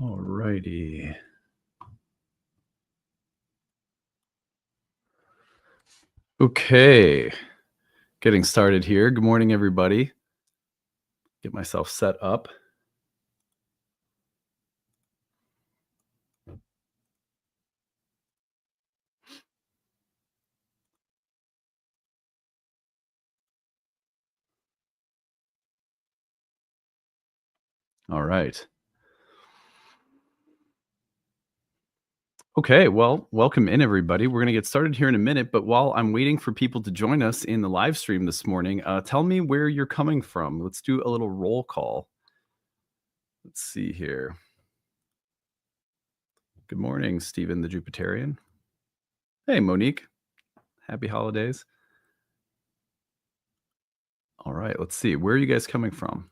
All righty. Okay. Getting started here. Good morning, everybody. Get myself set up. All right. Okay, well, welcome in, everybody. We're going to get started here in a minute, but while I'm waiting for people to join us in the live stream this morning, tell me where you're coming from. Let's do a little roll call. Let's see here. Good morning, Stephen the Jupiterian. Hey, Monique. Happy holidays. All right, let's see. Where are you guys coming from?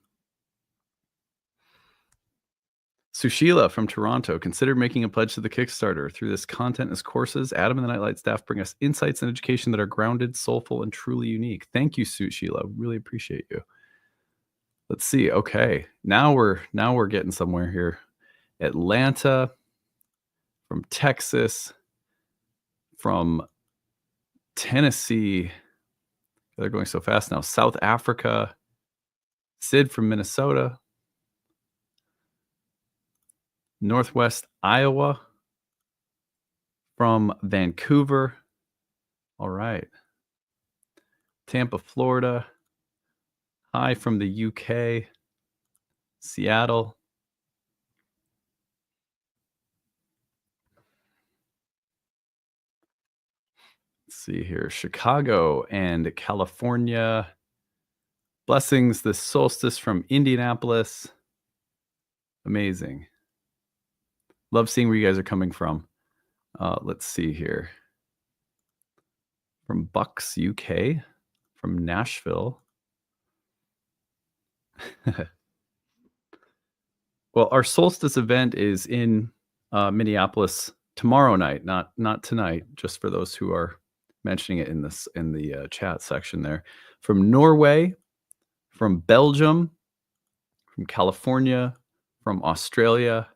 Sushila from Toronto, consider making a pledge to the Kickstarter. Through this content as courses, Adam and the Nightlight staff bring us insights and education that are grounded, soulful, and truly unique. Thank you, Sushila. Really appreciate you. Let's see. Okay, now we're getting somewhere here. Atlanta, from Texas, from Tennessee. They're going so fast now. South Africa. Sid from Minnesota. Northwest Iowa. From Vancouver. All right. Tampa, Florida. Hi from the UK. Seattle. Let's see here. Chicago and California. Blessings, the solstice from Indianapolis. Amazing. Love seeing where you guys are coming from. Let's see here. From Bucks, UK. From Nashville. Well, our solstice event is in Minneapolis tomorrow night, not tonight, just for those who are mentioning it in the chat section there. From Norway, from Belgium, from California, from Australia,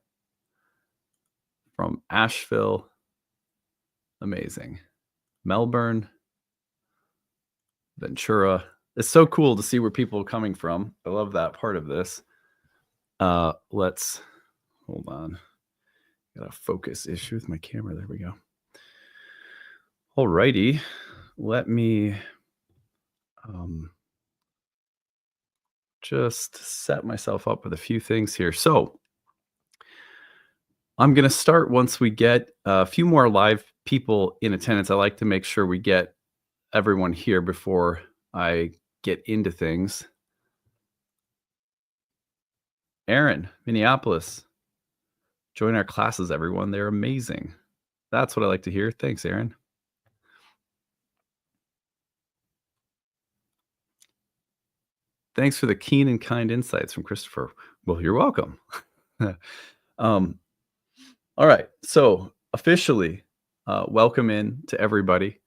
from Asheville. Amazing. Melbourne, Ventura. It's so cool to see where people are coming from. I love that part of this. Let's hold on. Got a focus issue with my camera. There we go. All righty. Let me just set myself up with a few things here. So I'm going to start once we get a few more live people in attendance. I like to make sure we get everyone here before I get into things. Aaron, Minneapolis. Join our classes, everyone. They're amazing. That's what I like to hear. Thanks, Aaron. Thanks for the keen and kind insights from Christopher. Well, you're welcome. All right. So officially, welcome in to everybody.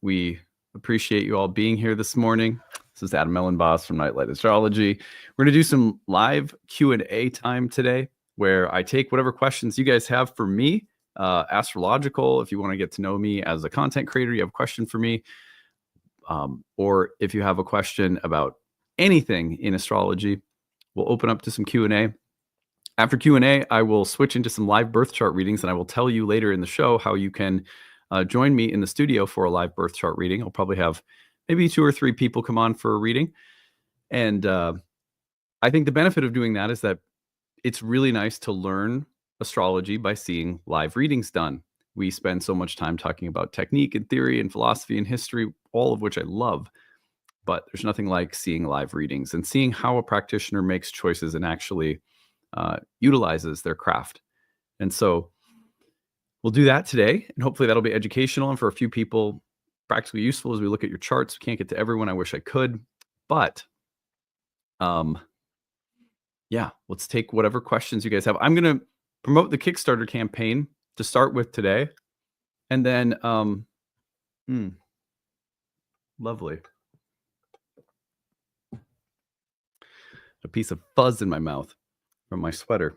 We appreciate you all being here this morning. This is Adam Mellenboss from Nightlight Astrology. We're going to do some live Q&A time today where I take whatever questions you guys have for me, astrological, if you want to get to know me as a content creator, you have a question for me, or if you have a question about anything in astrology, we'll open up to some Q&A. After Q&A, I will switch into some live birth chart readings, and I will tell you later in the show how you can join me in the studio for a live birth chart reading. I'll probably have maybe 2 or 3 people come on for a reading. And I think the benefit of doing that is that it's really nice to learn astrology by seeing live readings done. We spend so much time talking about technique and theory and philosophy and history, all of which I love. But there's nothing like seeing live readings and seeing how a practitioner makes choices and actually utilizes their craft. And so we'll do that today, and hopefully that'll be educational and for a few people practically useful as we look at your charts. We can't get to everyone. I wish I could, but yeah, let's take whatever questions you guys have. I'm going to promote the Kickstarter campaign to start with today, and then lovely. A piece of fuzz in my mouth from my sweater.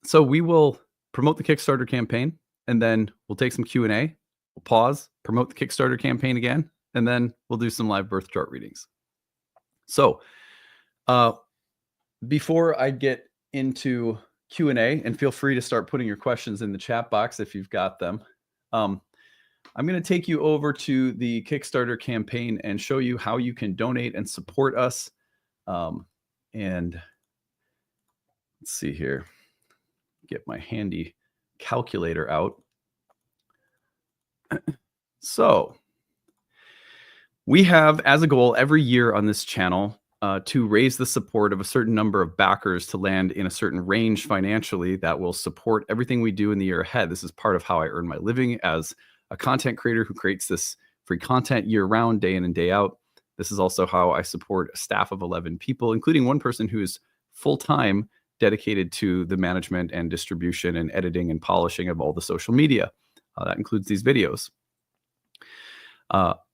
So we will promote the Kickstarter campaign, and then we'll take some Q&A. We'll pause, promote the Kickstarter campaign again, and then we'll do some live birth chart readings. So before I get into Q&A, and feel free to start putting your questions in the chat box if you've got them, I'm going to take you over to the Kickstarter campaign and show you how you can donate and support us. And let's see here. Get my handy calculator out. So we have as a goal every year on this channel to raise the support of a certain number of backers to land in a certain range financially that will support everything we do in the year ahead. This is part of how I earn my living as a content creator who creates this free content year round, day in and day out. This is also how I support a staff of 11 people, including one person who is full-time dedicated to the management and distribution and editing and polishing of all the social media. That includes these videos.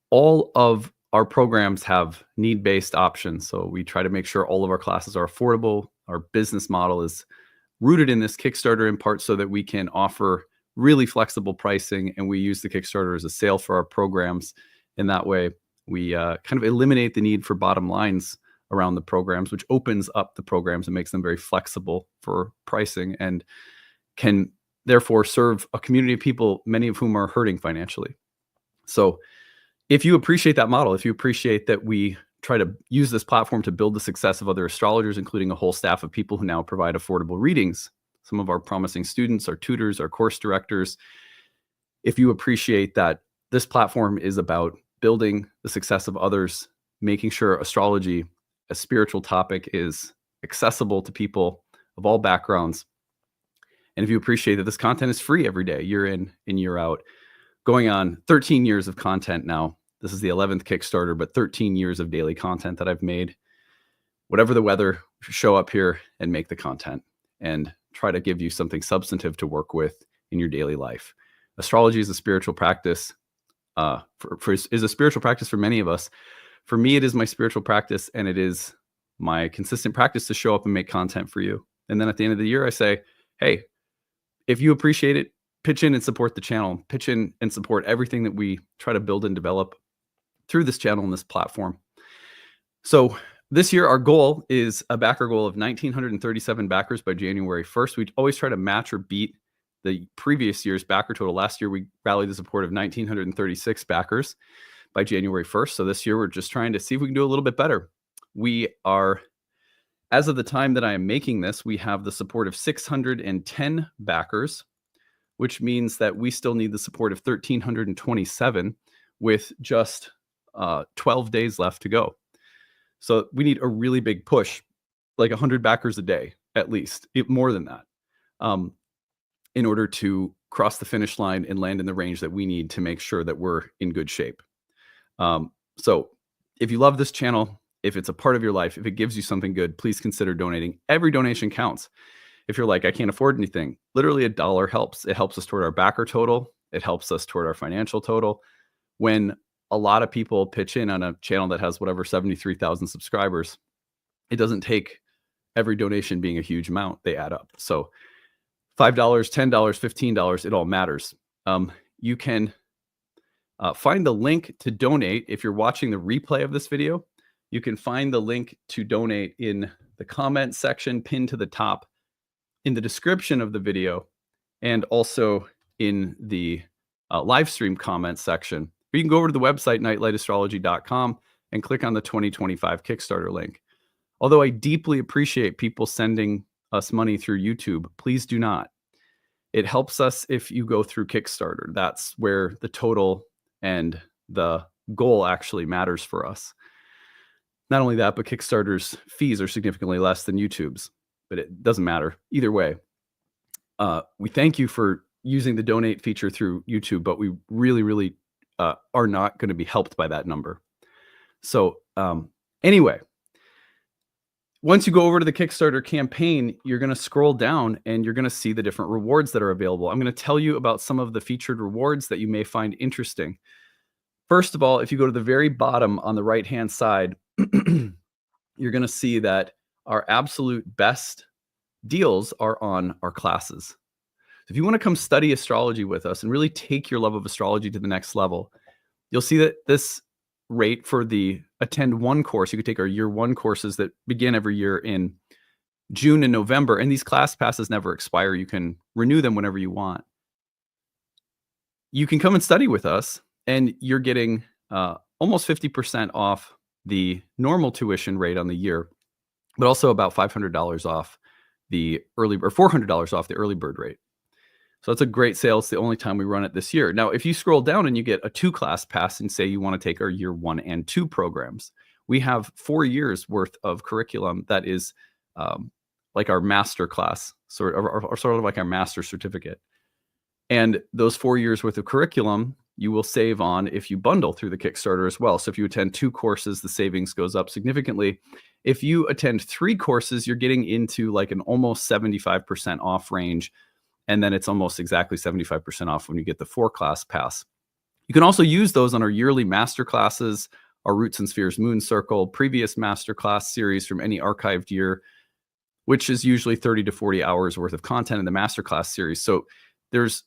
All of our programs have need-based options. So we try to make sure all of our classes are affordable. Our business model is rooted in this Kickstarter in part so that we can offer really flexible pricing, and we use the Kickstarter as a sale for our programs. In that way, we kind of eliminate the need for bottom lines around the programs, which opens up the programs and makes them very flexible for pricing and can therefore serve a community of people, many of whom are hurting financially. So if you appreciate that model, if you appreciate that we try to use this platform to build the success of other astrologers, including a whole staff of people who now provide affordable readings, some of our promising students, our tutors, our course directors, if you appreciate that this platform is about building the success of others, making sure astrology, a spiritual topic, is accessible to people of all backgrounds, and if you appreciate that this content is free every day, year in and year out, going on 13 years of content now. This is the 11th Kickstarter, but 13 years of daily content that I've made. Whatever the weather, show up here and make the content and try to give you something substantive to work with in your daily life. Astrology is a spiritual practice. Is a spiritual practice for many of us. For me, it is my spiritual practice, and it is my consistent practice to show up and make content for you. And then at the end of the year, I say, hey, if you appreciate it, pitch in and support the channel. Pitch in and support everything that we try to build and develop through this channel and this platform. So this year, our goal is a backer goal of 1,937 backers by January 1st. We always try to match or beat the previous year's backer total. Last year, we rallied the support of 1,936 backers by January 1st. So this year, we're just trying to see if we can do a little bit better. We are, as of the time that I am making this, we have the support of 610 backers, which means that we still need the support of 1,327 with just 12 days left to go. So we need a really big push, like 100 backers a day, at least, more than that, in order to cross the finish line and land in the range that we need to make sure that we're in good shape. So if you love this channel, if it's a part of your life, if it gives you something good, please consider donating. Every donation counts. If you're like, I can't afford anything, literally $1 helps. It helps us toward our backer total. It helps us toward our financial total. When a lot of people pitch in on a channel that has whatever 73,000 subscribers, it doesn't take every donation being a huge amount. They add up. So $5, $10, $15, it all matters. You can find the link to donate. If you're watching the replay of this video, you can find the link to donate in the comment section pinned to the top, in the description of the video, and also in the live stream comment section. Or you can go over to the website, nightlightastrology.com, and click on the 2025 Kickstarter link. Although I deeply appreciate people sending us money through YouTube, please do not. It helps us if you go through Kickstarter. That's where the total and the goal actually matters for us. Not only that, but Kickstarter's fees are significantly less than YouTube's, but it doesn't matter. Either way, we thank you for using the donate feature through YouTube, but we really are not going to be helped by that number. So anyway, once you go over to the Kickstarter campaign, you're going to scroll down and you're going to see the different rewards that are available. I'm going to tell you about some of the featured rewards that you may find interesting. First of all, if you go to the very bottom on the right-hand side, you're going to see that our absolute best deals are on our classes. If you want to come study astrology with us and really take your love of astrology to the next level, you'll see that this rate for the attend one course, you could take our year one courses that begin every year in June and November, and these class passes never expire. You can renew them whenever you want. You can come and study with us, and you're getting almost 50% off the normal tuition rate on the year, but also about $500 off the early, or $400 off the early bird rate. So that's a great sale. It's the only time we run it this year. Now, if you scroll down and you get a 2-class pass and say you want to take our year 1 and 2 programs, we have 4 years worth of curriculum that is like our master class, sort of like our master certificate. And those 4 years worth of curriculum, you will save on if you bundle through the Kickstarter as well. So if you attend 2 courses, the savings goes up significantly. If you attend 3 courses, you're getting into like an almost 75% off range. And then it's almost exactly 75% off when you get the 4-class pass. You can also use those on our yearly master classes, our Roots and Spheres Moon Circle, previous master class series from any archived year, which is usually 30 to 40 hours worth of content in the master class series. So there's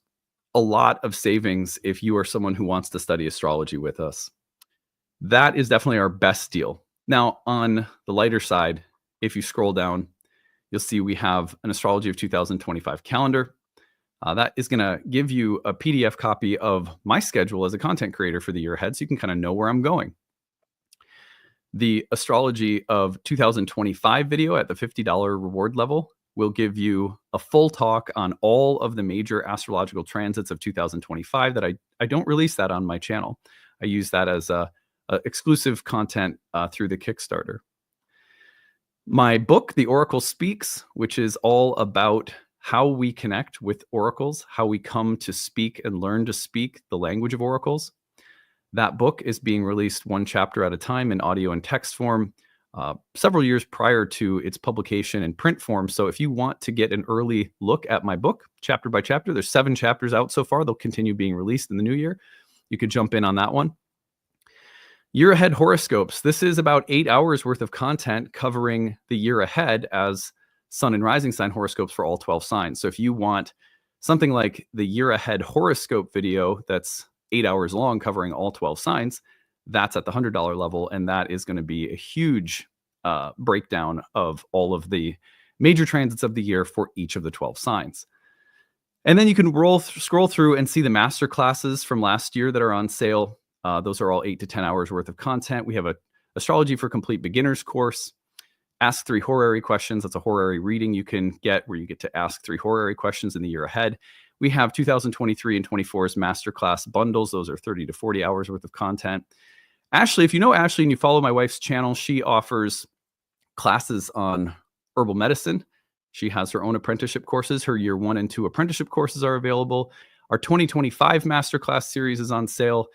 a lot of savings if you are someone who wants to study astrology with us. That is definitely our best deal. Now, on the lighter side, if you scroll down, you'll see we have an Astrology of 2025 calendar. That is going to give you a PDF copy of my schedule as a content creator for the year ahead, so you can kind of know where I'm going. The Astrology of 2025 video at the $50 reward level will give you a full talk on all of the major astrological transits of 2025 that I don't release that on my channel. I use that as a exclusive content through the Kickstarter. My book, The Oracle Speaks, which is all about how we connect with oracles, how we come to speak and learn to speak the language of oracles. That book is being released 1 chapter at a time in audio and text form several years prior to its publication in print form. So if you want to get an early look at my book, chapter by chapter, there's 7 chapters out so far. They'll continue being released in the new year. You could jump in on that one. Year ahead horoscopes. This is about 8 hours worth of content covering the year ahead as sun and rising sign horoscopes for all 12 signs. So if you want something like the year ahead horoscope video that's 8 hours long covering all 12 signs, that's at the $100 level. And that is going to be a huge breakdown of all of the major transits of the year for each of the 12 signs. And then you can scroll through and see the master classes from last year that are on sale. Those are all 8 to 10 hours worth of content. We have a Astrology for Complete Beginners course. Ask 3 Horary questions. That's a Horary reading you can get where you get to ask 3 Horary questions in the year ahead. We have 2023 and 24's masterclass bundles. Those are 30 to 40 hours worth of content. Ashley, if you know Ashley and you follow my wife's channel, she offers classes on herbal medicine. She has her own apprenticeship courses. Her year 1 and 2 apprenticeship courses are available. Our 2025 masterclass series is on sale.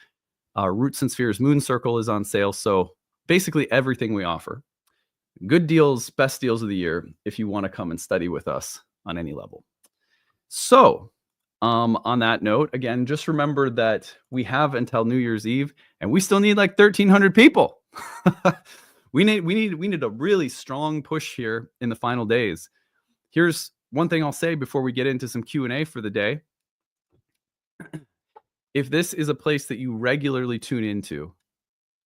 Our Roots and Spheres Moon Circle is on sale. So basically everything we offer. Good deals, best deals of the year if you want to come and study with us on any level. So on that note, again, just remember that we have until New Year's Eve and we still need like 1,300 people. we need a really strong push here in the final days. Here's one thing I'll say before we get into some Q&A for the day. If this is a place that you regularly tune into,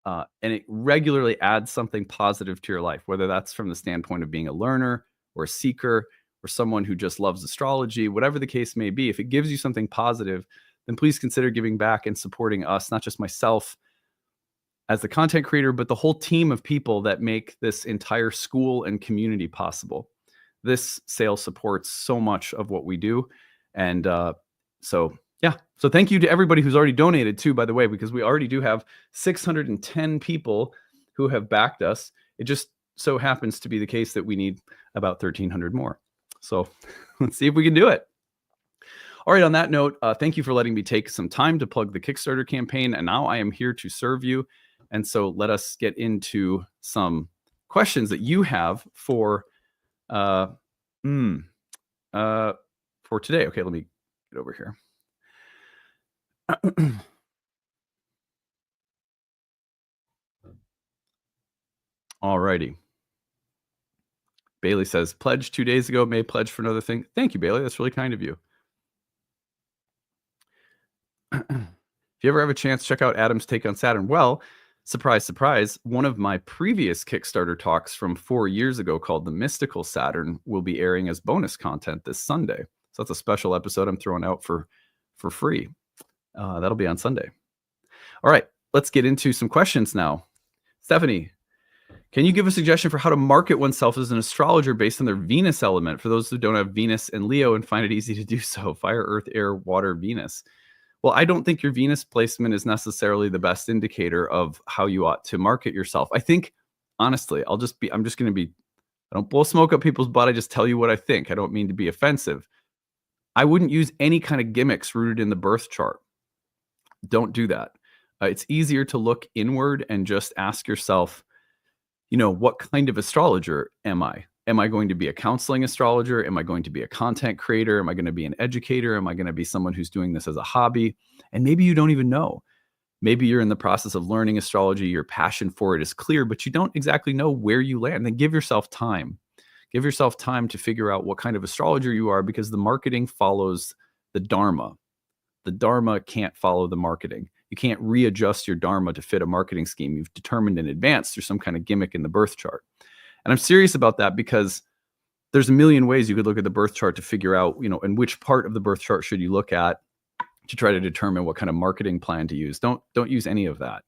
and it regularly adds something positive to your life, whether that's from the standpoint of being a learner or a seeker or someone who just loves astrology, whatever the case may be, if it gives you something positive, then please consider giving back and supporting us, not just myself as the content creator, but the whole team of people that make this entire school and community possible. This sale supports so much of what we do. And so thank you to everybody who's already donated too, by the way, because we already do have 610 people who have backed us. It just so happens to be the case that we need about 1,300 more. So let's see if we can do it. All right, on that note, thank you for letting me take some time to plug the Kickstarter campaign. And now I am here to serve you. And so let us get into some questions that you have for today. Okay, let me get over here. All righty. Bailey says, pledged 2 days ago, may pledge for another thing. Thank you, Bailey. That's really kind of you. If you ever have a chance, check out Adam's take on Saturn. Well, surprise, surprise, one of my previous Kickstarter talks from 4 years ago called The Mystical Saturn will be airing as bonus content this Sunday. So that's a special episode I'm throwing out for free. That'll be on Sunday. All right, let's get into some questions now. Stephanie, can you give a suggestion for how to market oneself as an astrologer based on their Venus element for those who don't have Venus and Leo and find it easy to do so? Fire, earth, air, water, Venus. Well, I don't think your Venus placement is necessarily the best indicator of how you ought to market yourself. I think, honestly, I'm just going to be, I don't blow smoke up people's butt. I just tell you what I think. I don't mean to be offensive. I wouldn't use any kind of gimmicks rooted in the birth chart. Don't do that. It's easier to look inward and just ask yourself, what kind of astrologer am I? Am I going to be a counseling astrologer? Am I going to be a content creator? Am I going to be an educator? Am I going to be someone who's doing this as a hobby? And maybe you don't even know. Maybe you're in the process of learning astrology. Your passion for it is clear, but you don't exactly know where you land. Then give yourself time. Give yourself time to figure out what kind of astrologer you are, because the marketing follows the Dharma. The Dharma can't follow the marketing. You can't readjust your Dharma to fit a marketing scheme you've determined in advance through some kind of gimmick in the birth chart. And I'm serious about that because there's a million ways you could look at the birth chart to figure out, in which part of the birth chart should you look at to try to determine what kind of marketing plan to use. Don't use any of that.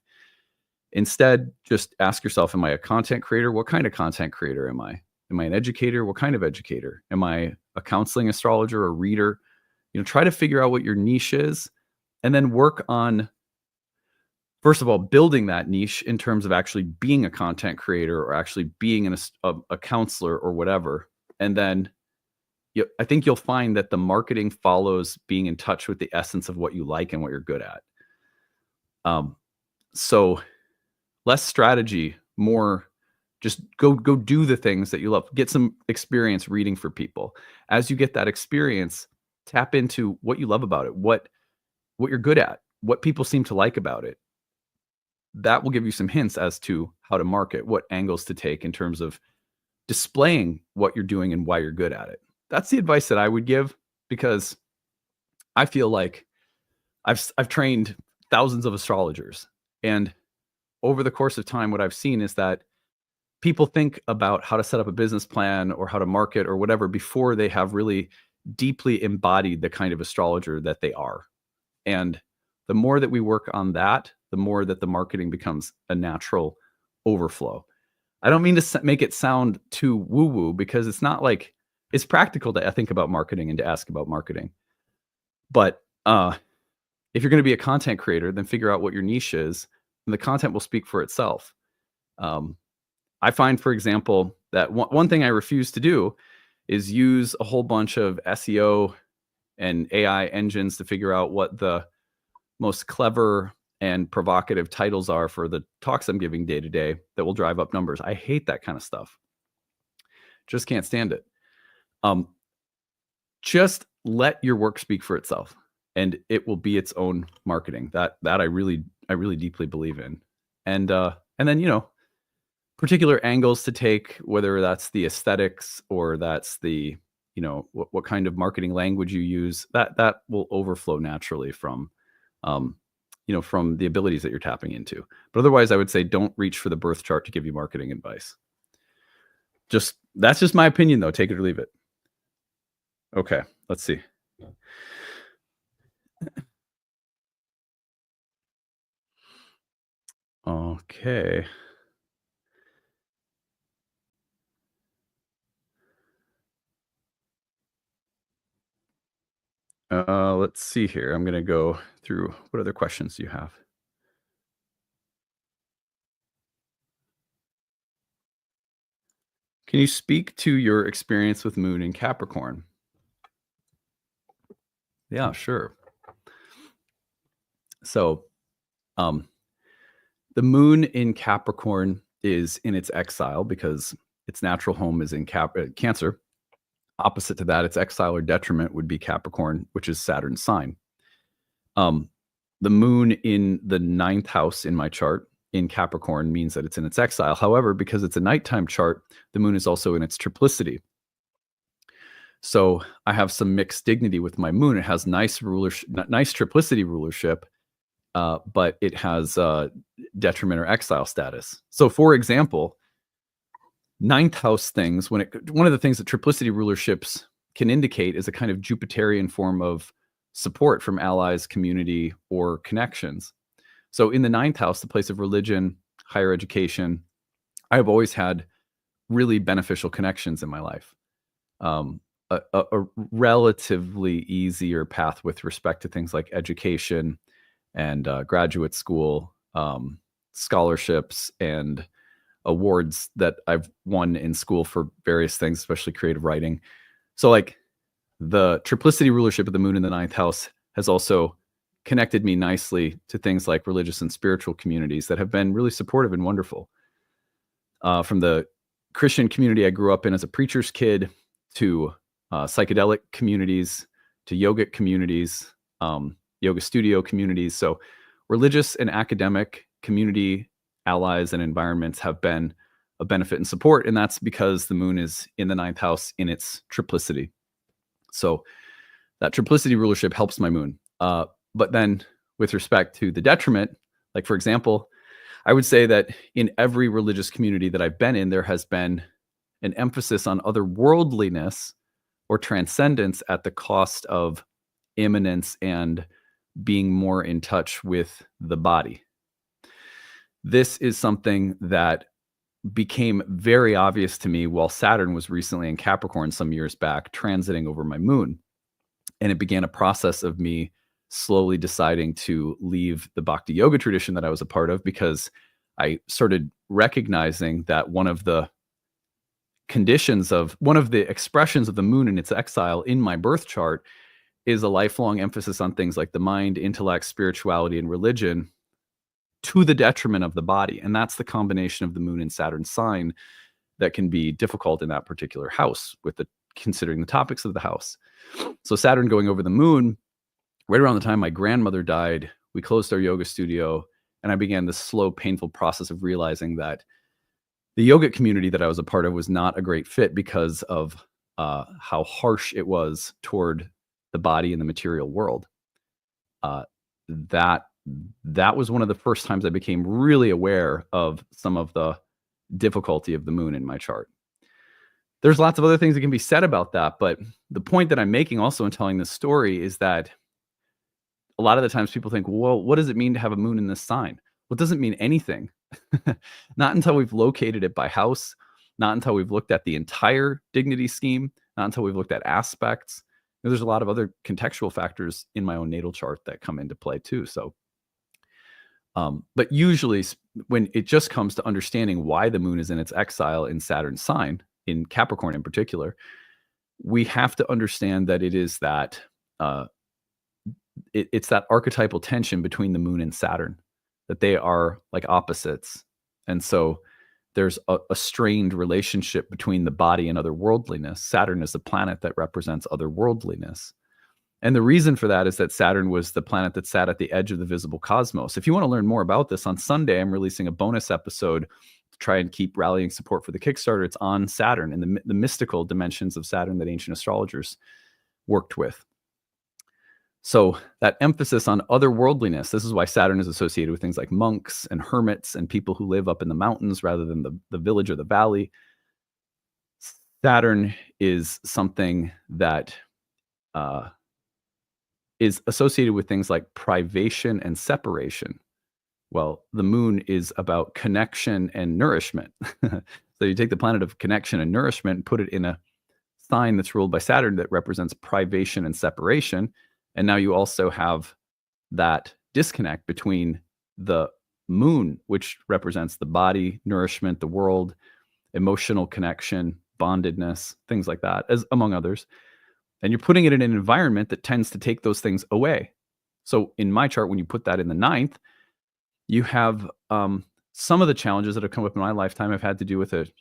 Instead, just ask yourself, am I a content creator? What kind of content creator am I? Am I an educator? What kind of educator? Am I a counseling astrologer or reader? Try to figure out what your niche is and then work on, first of all, building that niche in terms of actually being a content creator or actually being a counselor or whatever. And then I think you'll find that the marketing follows being in touch with the essence of what you like and what you're good at. So less strategy, more just go do the things that you love. Get some experience reading for people. As you get that experience, tap into what you love about it, what you're good at, what people seem to like about it. That will give you some hints as to how to market, what angles to take in terms of displaying what you're doing and why you're good at it. That's the advice that I would give, because I feel like I've trained thousands of astrologers, and over the course of time, what I've seen is that people think about how to set up a business plan or how to market or whatever before they have really deeply embodied the kind of astrologer that they are. And the more that we work on that, the more that the marketing becomes a natural overflow. I don't mean to make it sound too woo-woo, because it's not like, it's practical to think about marketing and to ask about marketing. But if you're going to be a content creator, then figure out what your niche is, and the content will speak for itself. I find, for example, that one thing I refuse to do is use a whole bunch of SEO and AI engines to figure out what the most clever and provocative titles are for the talks I'm giving day to day that will drive up numbers. I hate that kind of stuff. Just can't stand it. Just let your work speak for itself, and it will be its own marketing. That I really deeply believe in. And then, particular angles to take, whether that's the aesthetics or that's the, what kind of marketing language you use, that will overflow naturally from, from the abilities that you're tapping into. But otherwise, I would say don't reach for the birth chart to give you marketing advice. That's just my opinion, though. Take it or leave it. Okay, let's see. Okay. Let's see here. I'm going to go through what other questions do you have? Can you speak to your experience with Moon in Capricorn? Yeah, sure. So, the Moon in Capricorn is in its exile because its natural home is in Cancer. Opposite to that, its exile or detriment would be Capricorn, which is Saturn's sign. The Moon in the 9th house in my chart in Capricorn means that it's in its exile. However, because it's a nighttime chart, the moon is also in its triplicity. So I have some mixed dignity with my moon. It has nice triplicity rulership, but it has detriment or exile status. So for example, ninth house things, one of the things that triplicity rulerships can indicate is a kind of Jupiterian form of support from allies, community, or connections. So in the ninth house, the place of religion, higher education, I have always had really beneficial connections in my life. A relatively easier path with respect to things like education and graduate school, scholarships, and awards that I've won in school for various things, especially creative writing. So like the triplicity rulership of the moon in the ninth house has also connected me nicely to things like religious and spiritual communities that have been really supportive and wonderful. From the Christian community I grew up in as a preacher's kid, to psychedelic communities, to yogic communities, yoga studio communities. So religious and academic community allies and environments have been a benefit and support. And that's because the moon is in the ninth house in its triplicity. So that triplicity rulership helps my moon. But then with respect to the detriment, like for example, I would say that in every religious community that I've been in, there has been an emphasis on otherworldliness or transcendence at the cost of immanence and being more in touch with the body. This is something that became very obvious to me while Saturn was recently in Capricorn some years back, transiting over my moon. And it began a process of me slowly deciding to leave the Bhakti yoga tradition that I was a part of, because I started recognizing that one of the expressions of the moon in its exile in my birth chart is a lifelong emphasis on things like the mind, intellect, spirituality, and religion, to the detriment of the body. And that's the combination of the moon and Saturn sign that can be difficult in that particular house considering the topics of the house. So Saturn going over the moon, right around the time my grandmother died, we closed our yoga studio, and I began this slow, painful process of realizing that the yogic community that I was a part of was not a great fit because of how harsh it was toward the body and the material world. That was one of the first times I became really aware of some of the difficulty of the moon in my chart. There's lots of other things that can be said about that, but the point that I'm making also in telling this story is that a lot of the times people think, well, what does it mean to have a moon in this sign? Well, it doesn't mean anything. Not until we've located it by house, not until we've looked at the entire dignity scheme, not until we've looked at aspects. There's a lot of other contextual factors in my own natal chart that come into play too. So, but usually when it just comes to understanding why the moon is in its exile in Saturn's sign, in Capricorn in particular, we have to understand that it is that it's that archetypal tension between the moon and Saturn, that they are like opposites. And so there's a strained relationship between the body and otherworldliness. Saturn is the planet that represents otherworldliness. And the reason for that is that Saturn was the planet that sat at the edge of the visible cosmos. If you want to learn more about this, on Sunday, I'm releasing a bonus episode to try and keep rallying support for the Kickstarter. It's on Saturn and the mystical dimensions of Saturn that ancient astrologers worked with. So that emphasis on otherworldliness, this is why Saturn is associated with things like monks and hermits and people who live up in the mountains rather than the village or the valley. Saturn is something that is associated with things like privation and separation. Well, the moon is about connection and nourishment. So you take the planet of connection and nourishment and put it in a sign that's ruled by Saturn that represents privation and separation. And now you also have that disconnect between the moon, which represents the body, nourishment, the world, emotional connection, bondedness, things like that, as among others. And you're putting it in an environment that tends to take those things away. So in my chart, when you put that in the ninth, you have some of the challenges that have come up in my lifetime have had to do with it.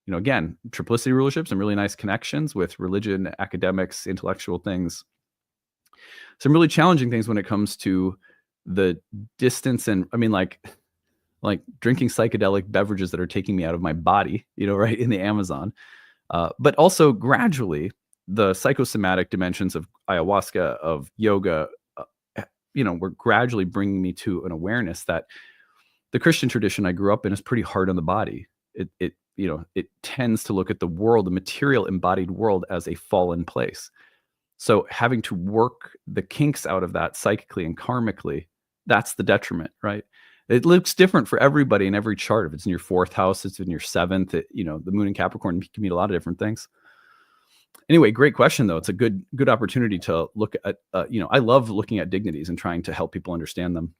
You know, again, triplicity rulership, some really nice connections with religion, academics, intellectual things. Some really challenging things when it comes to the distance. And I mean, like, like drinking psychedelic beverages that are taking me out of my body, right in the Amazon. But also gradually, the psychosomatic dimensions of ayahuasca, of yoga, uh, were gradually bringing me to an awareness that the Christian tradition I grew up in is pretty hard on the body. It tends to look at the world, the material embodied world, as a fallen place. So having to work the kinks out of that psychically and karmically, that's the detriment, right? It looks different for everybody in every chart. If it's in your fourth house, it's in your seventh, the moon in Capricorn can mean a lot of different things. Anyway, great question though. It's a good opportunity to look at, I love looking at dignities and trying to help people understand them.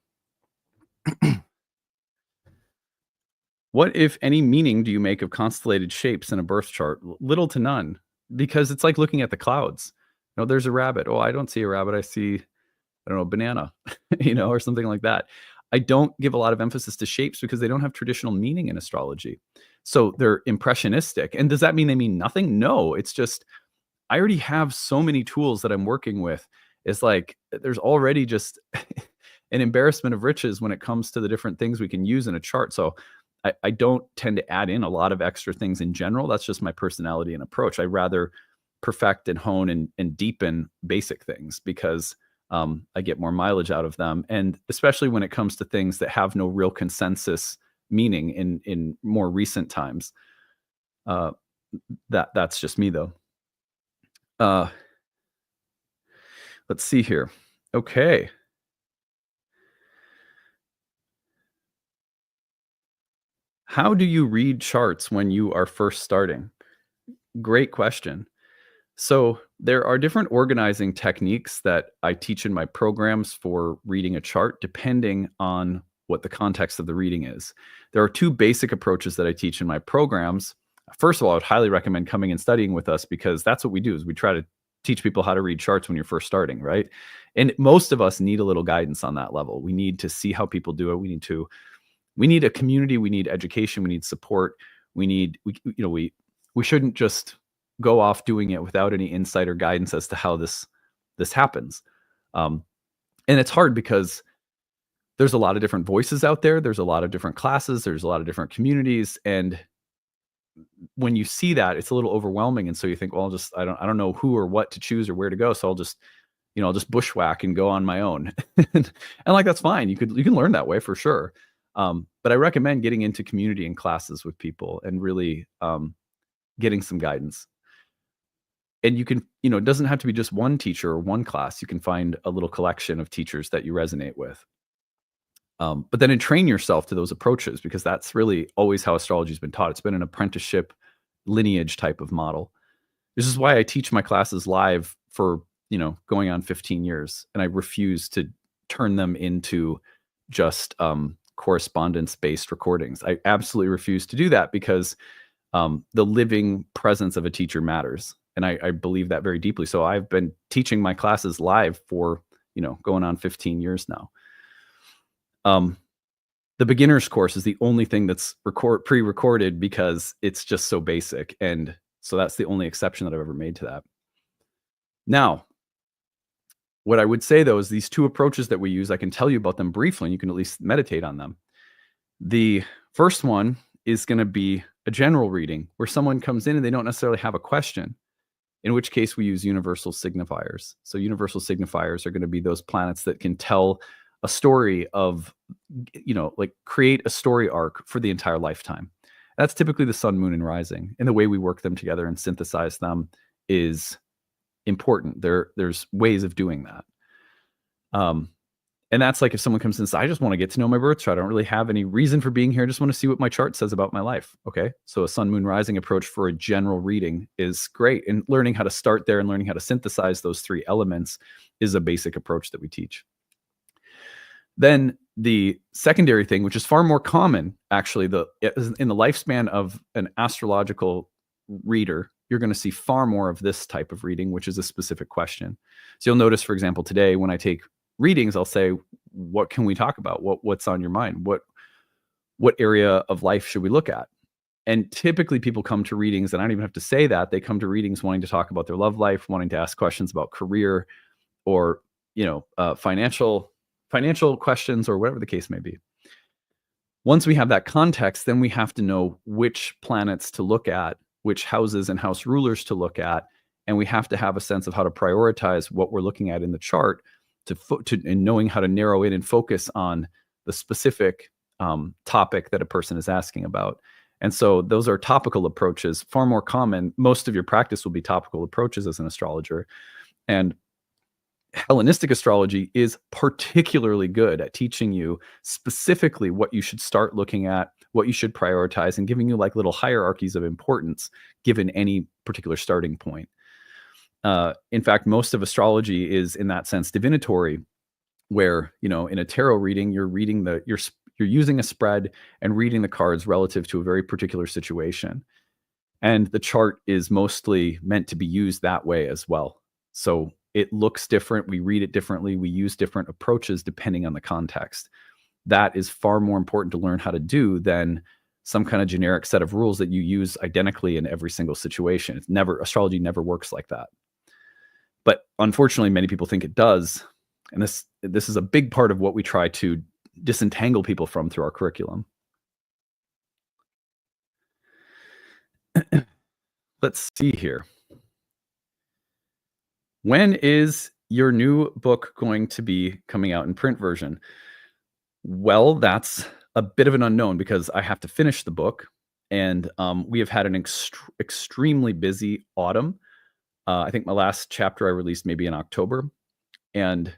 What, if any, meaning do you make of constellated shapes in a birth chart? Little to none, because it's like looking at the clouds. There's a rabbit. Oh, I don't see a rabbit. I see, I don't know, banana, or something like that. I don't give a lot of emphasis to shapes because they don't have traditional meaning in astrology. So they're impressionistic. And does that mean they mean nothing? No, it's just, I already have so many tools that I'm working with. It's like, there's already just an embarrassment of riches when it comes to the different things we can use in a chart. So I don't tend to add in a lot of extra things in general. That's just my personality and approach. I rather perfect and hone and deepen basic things because I get more mileage out of them. And especially when it comes to things that have no real consensus meaning in more recent times. That's just me though. Let's see here. Okay. How do you read charts when you are first starting? Great question. So there are different organizing techniques that I teach in my programs for reading a chart, depending on what the context of the reading is. There are two basic approaches that I teach in my programs. First of all, I would highly recommend coming and studying with us because that's what we do is we try to teach people how to read charts when you're first starting, right? And most of us need a little guidance on that level. We need to see how people do it. We need a community, we need education, we need support. We shouldn't just go off doing it without any insight or guidance as to how this happens. And it's hard because there's a lot of different voices out there. There's a lot of different classes. There's a lot of different communities. And when you see that, it's a little overwhelming. And so you think, well, I don't know who or what to choose or where to go. So I'll just bushwhack and go on my own. And like, that's fine. You can learn that way for sure. But I recommend getting into community and classes with people and really getting some guidance. And you can, it doesn't have to be just one teacher or one class. You can find a little collection of teachers that you resonate with. But then train yourself to those approaches because that's really always how astrology has been taught. It's been an apprenticeship lineage type of model. This is why I teach my classes live for, going on 15 years. And I refuse to turn them into just correspondence-based recordings. I absolutely refuse to do that because the living presence of a teacher matters. And I believe that very deeply. So I've been teaching my classes live for, going on 15 years now. The beginner's course is the only thing that's pre-recorded because it's just so basic. And so that's the only exception that I've ever made to that. Now, what I would say though, is these two approaches that we use, I can tell you about them briefly and you can at least meditate on them. The first one is going to be a general reading where someone comes in and they don't necessarily have a question, in which case we use universal signifiers. So universal signifiers are going to be those planets that can tell a story of, like create a story arc for the entire lifetime. That's typically the sun, moon, and rising. And the way we work them together and synthesize them is important. There's ways of doing that. And that's like if someone comes in and says, I just want to get to know my birth chart. I don't really have any reason for being here. I just want to see what my chart says about my life. Okay. So a sun, moon, rising approach for a general reading is great. And learning how to start there and learning how to synthesize those three elements is a basic approach that we teach. Then the secondary thing, which is far more common, actually, in the lifespan of an astrological reader, you're going to see far more of this type of reading, which is a specific question. So you'll notice, for example, today when I take readings, I'll say, what can we talk about? What's on your mind? What area of life should we look at? And typically people come to readings, and I don't even have to say that. They come to readings wanting to talk about their love life, wanting to ask questions about career or, financial questions or whatever the case may be. Once we have that context, then we have to know which planets to look at, which houses and house rulers to look at, and we have to have a sense of how to prioritize what we're looking at in the chart and knowing how to narrow in and focus on the specific topic that a person is asking about. And so those are topical approaches, far more common. Most of your practice will be topical approaches as an astrologer. And Hellenistic astrology is particularly good at teaching you specifically what you should start looking at, what you should prioritize, and giving you like little hierarchies of importance given any particular starting point. In fact, most of astrology is in that sense divinatory, where, you know, in a tarot reading, you're reading you're using a spread and reading the cards relative to a very particular situation. And the chart is mostly meant to be used that way as well. So it looks different. We read it differently. We use different approaches depending on the context. That is far more important to learn how to do than some kind of generic set of rules that you use identically in every single situation. Astrology never works like that. But unfortunately, many people think it does. And this is a big part of what we try to disentangle people from through our curriculum. Let's see here. When is your new book going to be coming out in print version? Well, that's a bit of an unknown because I have to finish the book, and we have had an extremely busy autumn. I think my last chapter I released maybe in October, and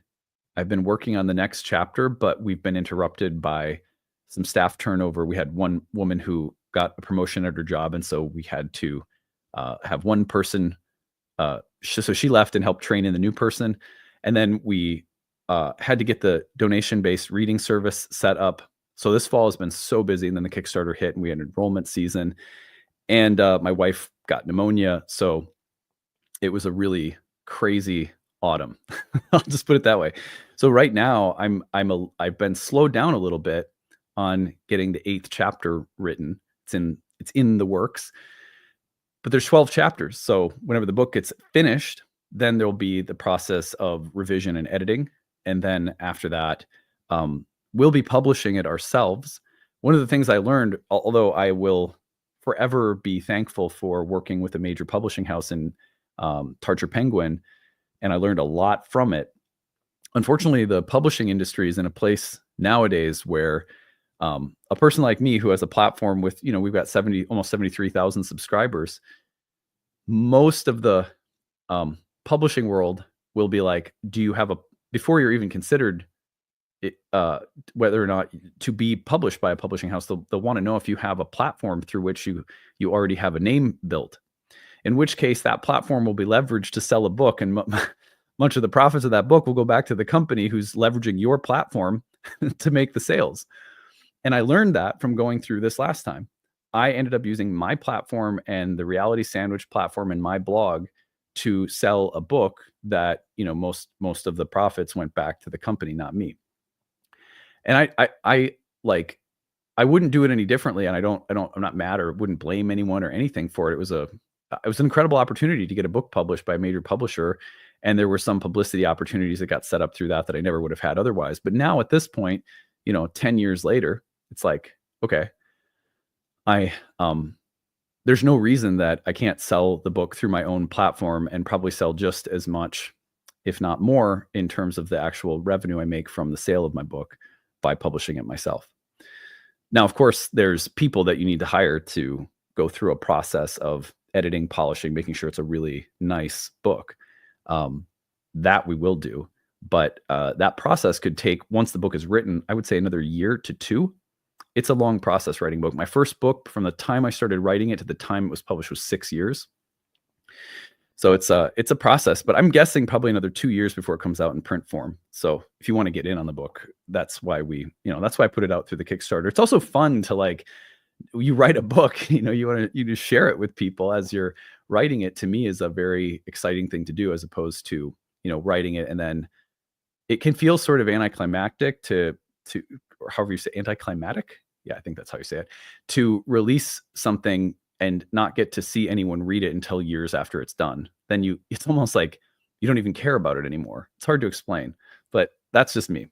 I've been working on the next chapter, but we've been interrupted by some staff turnover. We had one woman who got a promotion at her job, and so we had to have one person. So she left and helped train in the new person, and then we had to get the donation-based reading service set up. So this fall has been so busy, and then the Kickstarter hit, and we had enrollment season, and my wife got pneumonia, so it was a really crazy autumn. I'll just put it that way. So right now, I've been slowed down a little bit on getting the 8th chapter written. It's in the works, but there's 12 chapters. So whenever the book gets finished, then there'll be the process of revision and editing, and then after that, we'll be publishing it ourselves. One of the things I learned, although I will forever be thankful for working with a major publishing house in Tarcher Penguin, and I learned a lot from it. Unfortunately, the publishing industry is in a place nowadays where a person like me who has a platform with, you know, we've got almost 73,000 subscribers, most of the publishing world will be like, do you have before you're even considered it, whether or not to be published by a publishing house, they'll want to know if you have a platform through which you already have a name built, in which case that platform will be leveraged to sell a book, and much of the profits of that book will go back to the company who's leveraging your platform to make the sales. And I learned that from going through this last time. I ended up using my platform and the Reality Sandwich platform and my blog to sell a book that, you know, most of the profits went back to the company, not me. And I wouldn't do it any differently. And I'm not mad or wouldn't blame anyone or anything for it. It was an incredible opportunity to get a book published by a major publisher. And there were some publicity opportunities that got set up through that I never would have had otherwise. But now at this point, you know, 10 years later, it's like, okay, there's no reason that I can't sell the book through my own platform and probably sell just as much, if not more, in terms of the actual revenue I make from the sale of my book by publishing it myself. Now, of course, there's people that you need to hire to go through a process of editing, polishing, making sure it's a really nice book. That we will do. But that process could take, once the book is written, I would say another year to 2. It's a long process writing a book. My first book, from the time I started writing it to the time it was published, was 6 years. So it's a process, but I'm guessing probably another 2 years before it comes out in print form. So if you want to get in on the book, that's why I put it out through the Kickstarter. It's also fun to, like, you write a book, you know, you just share it with people as you're writing it. To me, is a very exciting thing to do, as opposed to, you know, writing it and then it can feel sort of anticlimactic to or however you say, anticlimactic. Yeah, I think that's how you say it, to release something and not get to see anyone read it until years after it's done. Then it's almost like you don't even care about it anymore. It's hard to explain, but that's just me.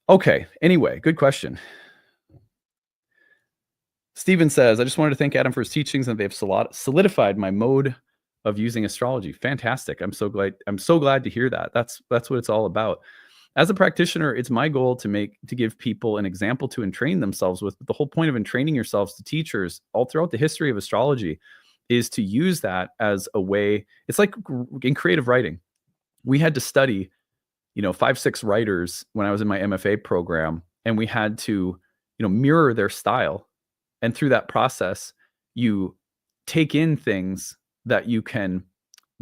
Okay. Anyway, good question. Steven says, I just wanted to thank Adam for his teachings and they've solidified my mode of using astrology. Fantastic. I'm so glad to hear that. That's what it's all about. As a practitioner, it's my goal to give people an example to entrain themselves with. The whole point of entraining yourselves to teachers all throughout the history of astrology is to use that as a way. It's like in creative writing. We had to study, 5-6 writers when I was in my MFA program, and we had to, mirror their style. And through that process, you take in things that you can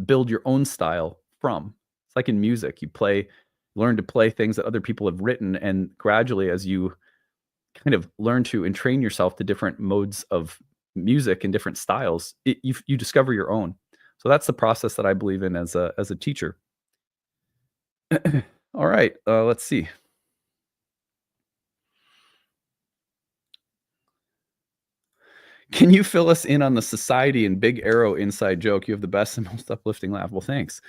build your own style from. It's like in music, you learn to play things that other people have written, and gradually, as you kind of learn to entrain yourself to different modes of music and different styles, you discover your own. So that's the process that I believe in as a teacher. All right, let's see. Can you fill us in on the society and Big Arrow inside joke? You have the best and most uplifting laugh. Well, thanks.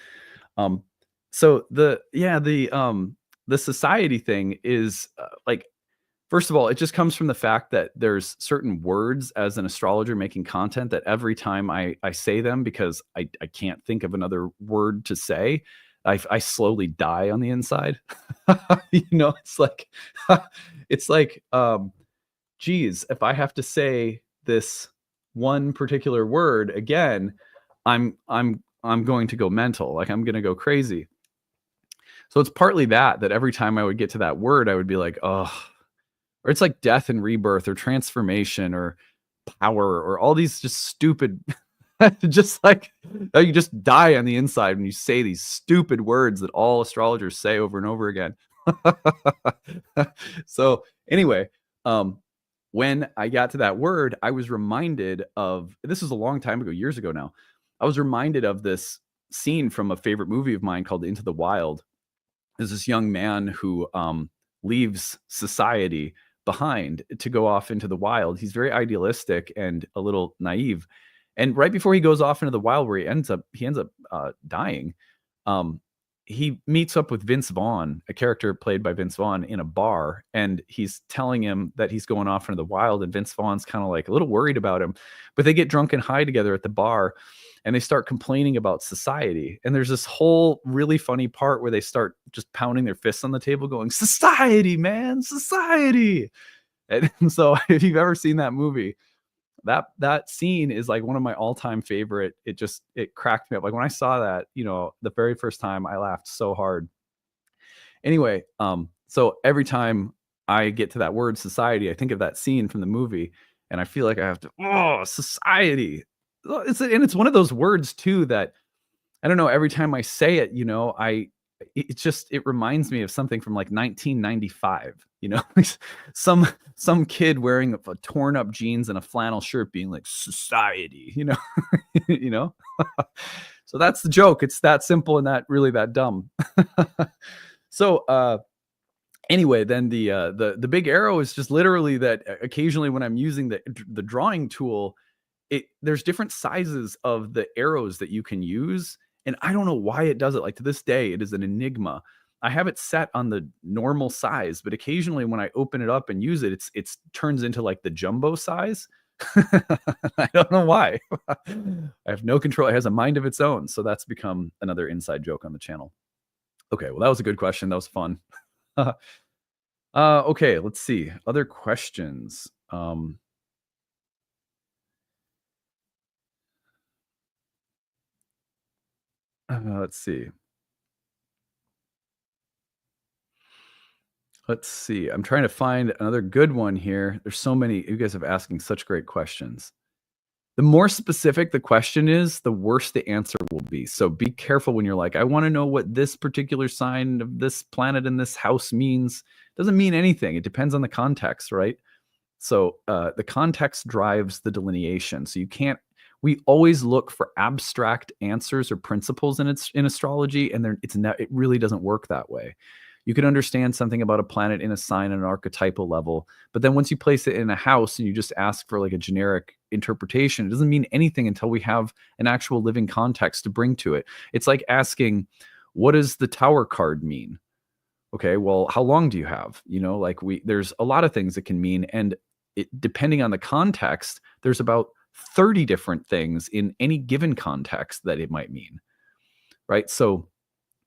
So the society thing is like, first of all, it just comes from the fact that there's certain words as an astrologer making content that every time I say them, because I can't think of another word to say, I slowly die on the inside. It's like, geez, if I have to say this one particular word again, I'm going to go mental. Like, I'm going to go crazy. So it's partly that every time I would get to that word, I would be like, oh, or it's like death and rebirth or transformation or power or all these just stupid, just like you just die on the inside when you say these stupid words that all astrologers say over and over again. So anyway, when I got to that word, I was reminded of, this was a long time ago, years ago now. I was reminded of this scene from a favorite movie of mine called Into the Wild. There's this young man who leaves society behind to go off into the wild. He's very idealistic and a little naive. And right before he goes off into the wild, where he ends up dying, he meets up with Vince Vaughn, a character played by Vince Vaughn, in a bar, and he's telling him that he's going off into the wild, and Vince Vaughn's kind of like a little worried about him, but they get drunk and high together at the bar, and they start complaining about society. And there's this whole really funny part where they start just pounding their fists on the table going, society, man, society. And so if you've ever seen that movie, that scene is like one of my all-time favorite. It cracked me up. Like when I saw that, the very first time, I laughed so hard. Anyway, so every time I get to that word society, I think of that scene from the movie, and I feel like I have to, society. It's one of those words too that, I don't know, every time I say it, it reminds me of something from like 1995, some kid wearing a torn up jeans and a flannel shirt being like society, So that's the joke. It's that simple and that really that dumb. So anyway, then the big arrow is just literally that occasionally when I'm using the drawing tool, there's different sizes of the arrows that you can use. And I don't know why it does it. Like to this day, it is an enigma. I have it set on the normal size, but occasionally when I open it up and use it, it turns into like the jumbo size. I don't know why. I have no control. It has a mind of its own. So that's become another inside joke on the channel. Okay, well, that was a good question. That was fun. Okay, let's see. Other questions. Let's see. Let's see. I'm trying to find another good one here. There's so many. You guys have asking such great questions. The more specific the question is, the worse the answer will be. So be careful when you're like, I want to know what this particular sign of this planet in this house means. It doesn't mean anything. It depends on the context, right? So the context drives the delineation. So we always look for abstract answers or principles in astrology, and it really doesn't work that way. You can understand something about a planet in a sign at an archetypal level, but then once you place it in a house and you just ask for like a generic interpretation, it doesn't mean anything until we have an actual living context to bring to it. It's like asking, what does the Tower card mean? Okay, well, how long do you have? There's a lot of things it can mean. And depending on the context, there's about 30 different things in any given context that it might mean, right? So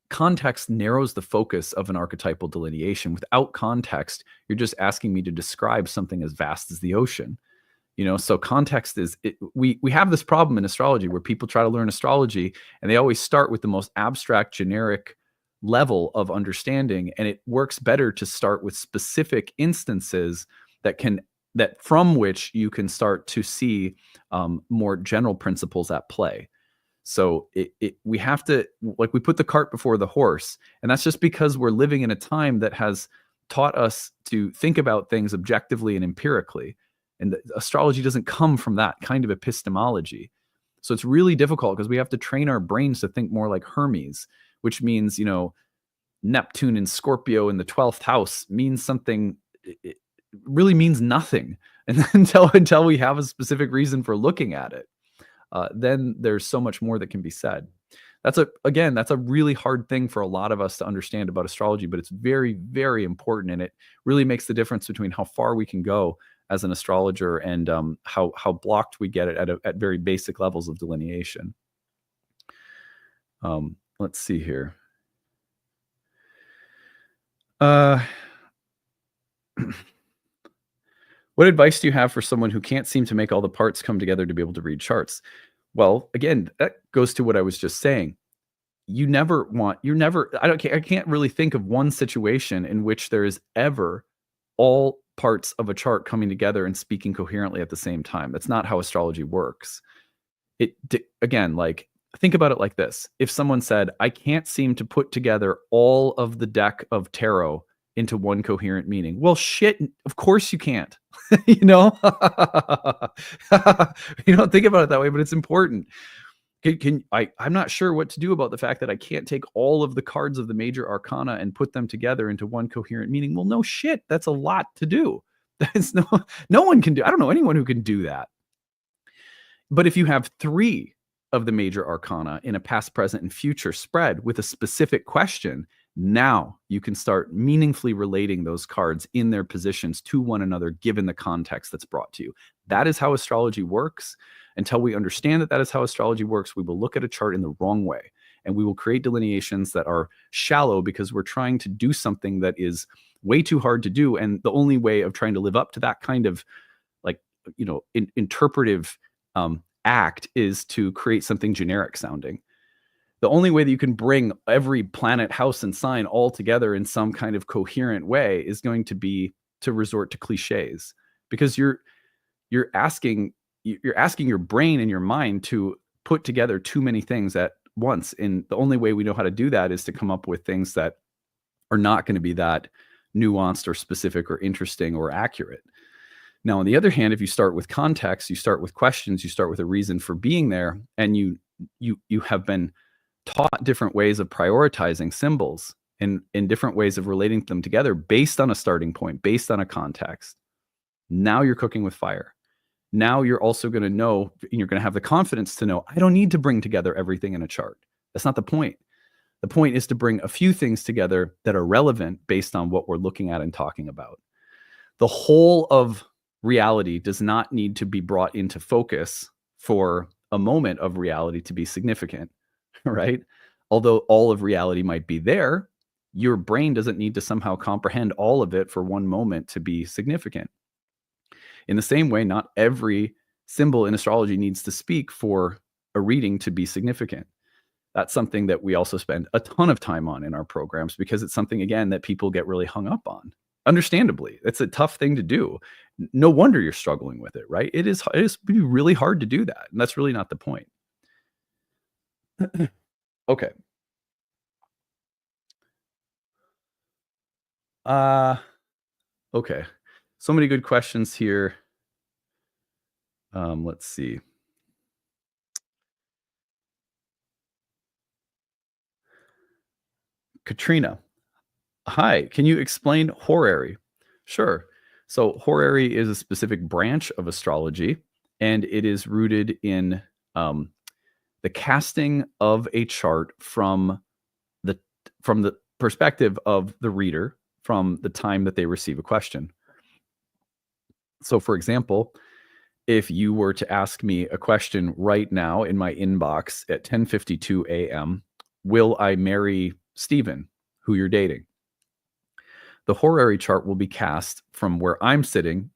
context narrows the focus of an archetypal delineation. Without context, you're just asking me to describe something as vast as the ocean. So context is we have this problem in astrology where people try to learn astrology and they always start with the most abstract, generic level of understanding, and it works better to start with specific instances that from which you can start to see more general principles at play. So we have to, like, we put the cart before the horse, and that's just because we're living in a time that has taught us to think about things objectively and empirically. And astrology doesn't come from that kind of epistemology. So it's really difficult because we have to train our brains to think more like Hermes, which means, Neptune in Scorpio in the 12th house means something, it really means nothing. And until we have a specific reason for looking at it, then there's so much more that can be said. That's a really hard thing for a lot of us to understand about astrology, but it's very, very important. And it really makes the difference between how far we can go as an astrologer and how blocked we get it at very basic levels of delineation. Let's see here. What advice do you have for someone who can't seem to make all the parts come together to be able to read charts? Well, again, that goes to what I was just saying. I can't really think of one situation in which there is ever all parts of a chart coming together and speaking coherently at the same time. That's not how astrology works. Again, like, think about it like this. If someone said, I can't seem to put together all of the deck of tarot into one coherent meaning. Well, shit, of course you can't. You don't think about it that way, but it's important. I'm not sure what to do about the fact that I can't take all of the cards of the major arcana and put them together into one coherent meaning. Well, no shit, that's a lot to do. That's no one can do. I don't know anyone who can do that. But if you have 3 of the major arcana in a past, present, and future spread with a specific question, now you can start meaningfully relating those cards in their positions to one another, given the context that's brought to you. That is how astrology works. Until we understand that is how astrology works, we will look at a chart in the wrong way, and we will create delineations that are shallow because we're trying to do something that is way too hard to do. And the only way of trying to live up to that kind of interpretive act is to create something generic sounding. The only way that you can bring every planet, house, and sign all together in some kind of coherent way is going to be to resort to cliches, because you're asking your brain and your mind to put together too many things at once. And the only way we know how to do that is to come up with things that are not going to be that nuanced or specific or interesting or accurate. Now, on the other hand, if you start with context, you start with questions, you start with a reason for being there, and you have been taught different ways of prioritizing symbols and different ways of relating them together based on a starting point, based on a context. Now you're cooking with fire. Now you're also going to know, and you're going to have the confidence to know, I don't need to bring together everything in a chart. That's not the point. The point is to bring a few things together that are relevant based on what we're looking at and talking about. The whole of reality does not need to be brought into focus for a moment of reality to be significant, right? Although all of reality might be there, your brain doesn't need to somehow comprehend all of it for one moment to be significant. In the same way, not every symbol in astrology needs to speak for a reading to be significant. That's something that we also spend a ton of time on in our programs, because it's something, again, that people get really hung up on. Understandably, it's a tough thing to do. No wonder you're struggling with it, right? It is really hard to do that. And that's really not the point. Okay. Okay. So many good questions here. Let's see. Katrina. Hi, can you explain horary? Sure. So horary is a specific branch of astrology, and it is rooted in the casting of a chart from the perspective of the reader from the time that they receive a question. So for example, if you were to ask me a question right now in my inbox at 10:52 a.m., will I marry Stephen, who you're dating? The horary chart will be cast from where I'm sitting,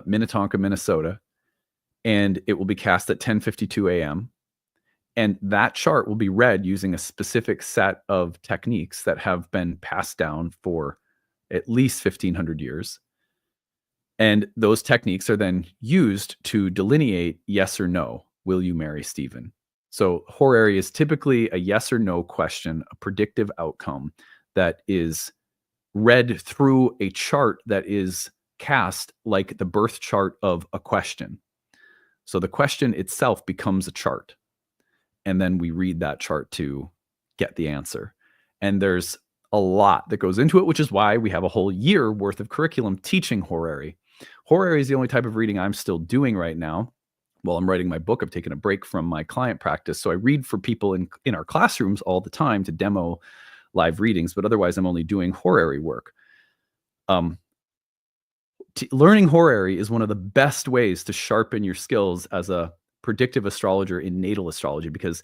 Minnetonka, Minnesota, and it will be cast at 10:52 a.m. And that chart will be read using a specific set of techniques that have been passed down for at least 1,500 years. And those techniques are then used to delineate yes or no, will you marry Stephen? So horary is typically a yes or no question, a predictive outcome that is read through a chart that is cast like the birth chart of a question. So the question itself becomes a chart. And then we read that chart to get the answer. And there's a lot that goes into it, which is why we have a whole year worth of curriculum teaching horary. Horary is the only type of reading I'm still doing right now. While I'm writing my book, I've taken a break from my client practice. So I read for people in our classrooms all the time to demo live readings, but otherwise I'm only doing horary work. Learning horary is one of the best ways to sharpen your skills as a predictive astrologer in natal astrology, because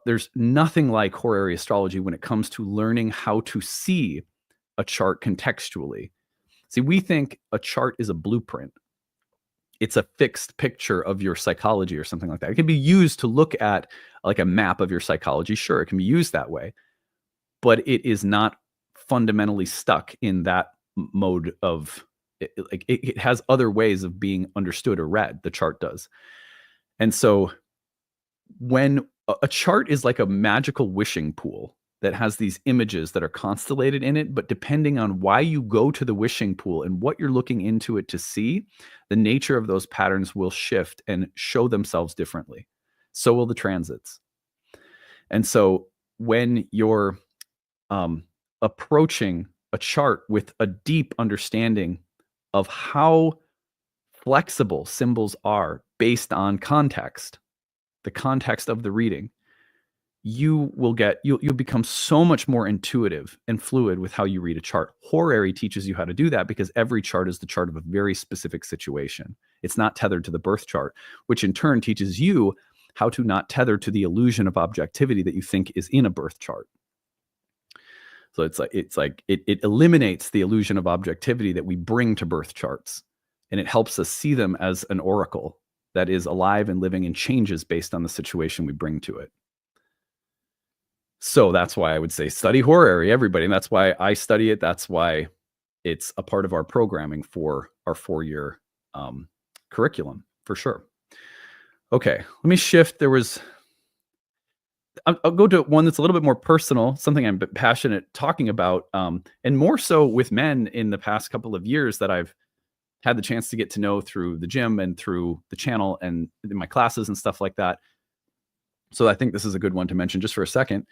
there's nothing like horary astrology when it comes to learning how to see a chart contextually. See, we think a chart is a blueprint. It's a fixed picture of your psychology or something like that. It can be used to look at like a map of your psychology. Sure, it can be used that way, but it is not fundamentally stuck in that mode of it has other ways of being understood or read. The chart does. And so when a chart is like a magical wishing pool that has these images that are constellated in it, but depending on why you go to the wishing pool and what you're looking into it to see, the nature of those patterns will shift and show themselves differently. So will the transits. And so when you're approaching a chart with a deep understanding of how flexible symbols are based on context, the context of the reading, you'll become so much more intuitive and fluid with how you read a chart. Horary teaches you how to do that because every chart is the chart of a very specific situation. It's not tethered to the birth chart, which in turn teaches you how to not tether to the illusion of objectivity that you think is in a birth chart. So it eliminates the illusion of objectivity that we bring to birth charts, and it helps us see them as an oracle that is alive and living and changes based on the situation we bring to it. So that's why I would say study horary, everybody. And that's why I study it. That's why it's a part of our programming for our 4-year curriculum, for sure. Okay, let me shift. I'll go to one that's a little bit more personal, something I'm passionate talking about, and more so with men in the past couple of years that I've had the chance to get to know through the gym and through the channel and in my classes and stuff like that. So I think this is a good one to mention just for a second.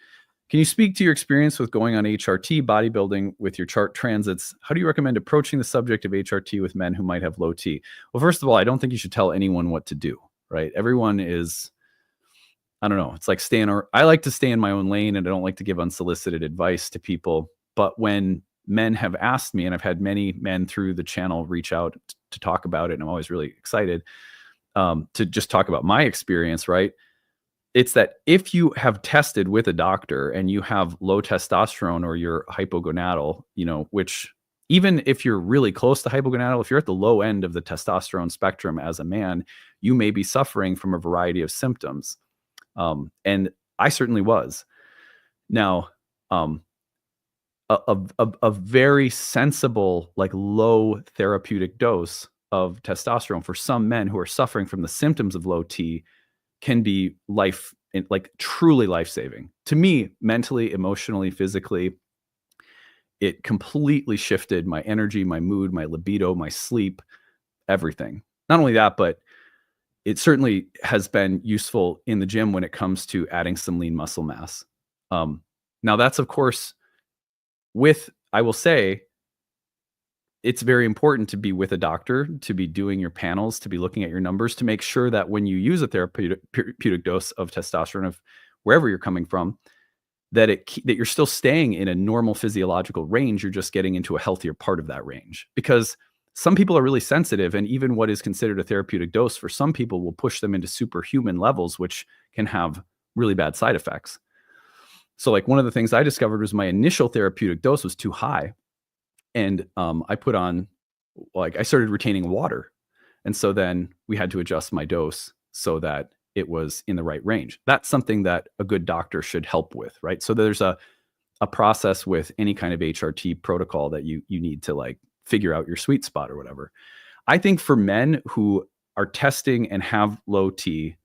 Can you speak to your experience with going on HRT bodybuilding with your chart transits? How do you recommend approaching the subject of HRT with men who might have low T? Well, first of all, I don't think you should tell anyone what to do, right? Everyone is, I don't know. It's like I like to stay in my own lane, and I don't like to give unsolicited advice to people. But when men have asked me, and I've had many men through the channel reach out to talk about it, and I'm always really excited to just talk about my experience, right? It's that if you have tested with a doctor and you have low testosterone or you're hypogonadal, which even if you're really close to hypogonadal, if you're at the low end of the testosterone spectrum as a man, you may be suffering from a variety of symptoms. And I certainly was. Now, a very sensible, like low therapeutic dose of testosterone for some men who are suffering from the symptoms of low T can be truly life-saving. To me, mentally, emotionally, physically, it completely shifted my energy, my mood, my libido, my sleep, everything. Not only that, but it certainly has been useful in the gym when it comes to adding some lean muscle mass. Now that's, of course, I will say, it's very important to be with a doctor, to be doing your panels, to be looking at your numbers, to make sure that when you use a therapeutic dose of testosterone of wherever you're coming from, that you're still staying in a normal physiological range. You're just getting into a healthier part of that range. Because some people are really sensitive, and even what is considered a therapeutic dose for some people will push them into superhuman levels, which can have really bad side effects. So like one of the things I discovered was my initial therapeutic dose was too high. And I put on, like, I started retaining water. And so then we had to adjust my dose so that it was in the right range. That's something that a good doctor should help with, right? So there's a process with any kind of HRT protocol that you need to like figure out your sweet spot or whatever. I think for men who are testing and have low T,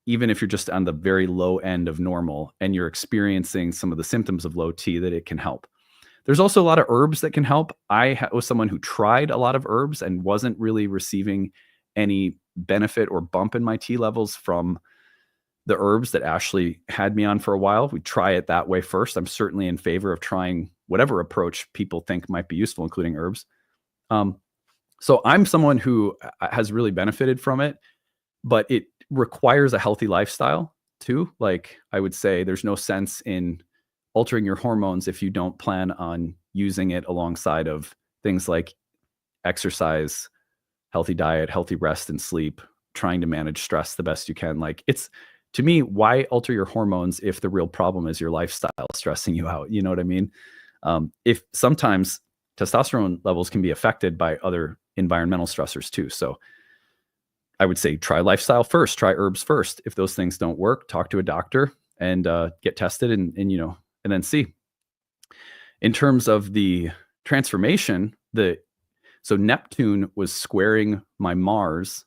even if you're just on the very low end of normal and you're experiencing some of the symptoms of low T, that it can help. There's also a lot of herbs that can help. I was someone who tried a lot of herbs and wasn't really receiving any benefit or bump in my T levels from the herbs that Ashley had me on for a while. We try it that way first. I'm certainly in favor of trying whatever approach people think might be useful, including herbs. So I'm someone who has really benefited from it, but it requires a healthy lifestyle too. Like I would say there's no sense in altering your hormones if you don't plan on using it alongside of things like exercise, healthy diet, healthy rest and sleep, trying to manage stress the best you can. Like it's, to me, why alter your hormones if the real problem is your lifestyle stressing you out? You know what I mean? If sometimes testosterone levels can be affected by other environmental stressors too. So I would say try lifestyle first, try herbs first. If those things don't work, talk to a doctor and get tested and and then see. In terms of the transformation, so Neptune was squaring my Mars,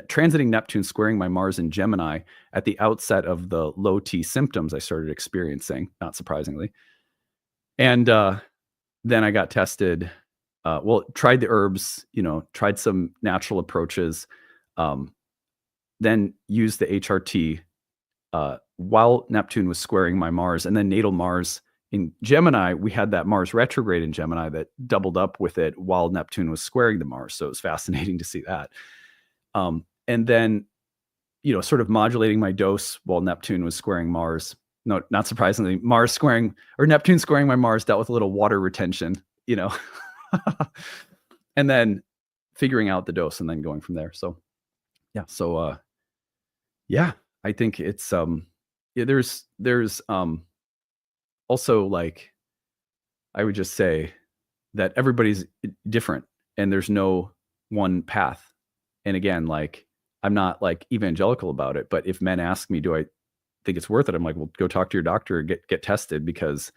transiting Neptune, squaring my Mars in Gemini at the outset of the low T symptoms I started experiencing, not surprisingly. And then I got tested, tried the herbs, tried some natural approaches, then used the HRT while Neptune was squaring my Mars, and then natal Mars in Gemini, we had that Mars retrograde in Gemini that doubled up with it while Neptune was squaring the Mars. So it was fascinating to see that. And then, sort of modulating my dose while Neptune was squaring Mars. No, not surprisingly, Neptune squaring my Mars dealt with a little water retention, and then figuring out the dose and then going from there. So, yeah. So, I think it's, there's also, like, I would just say that everybody's different and there's no one path. And again, like, I'm not like evangelical about it, but if men ask me, do I think it's worth it? I'm like, well, go talk to your doctor and get tested, because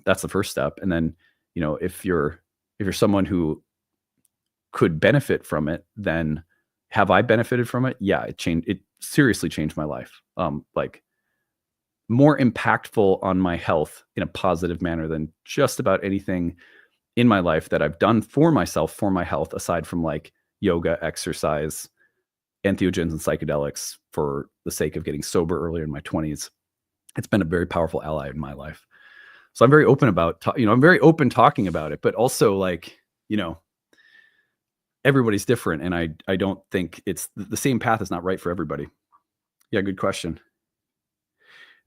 that's the first step. And then, if you're someone who could benefit from it, then have I benefited from it? Yeah, it seriously changed my life. Like, more impactful on my health in a positive manner than just about anything in my life that I've done for myself, for my health, aside from like yoga, exercise, entheogens, and psychedelics for the sake of getting sober earlier in my 20s. It's been a very powerful ally in my life. So I'm very open about, I'm very open talking about it, but also, like, everybody's different. And I don't think it's the same path is not right for everybody. Yeah, good question.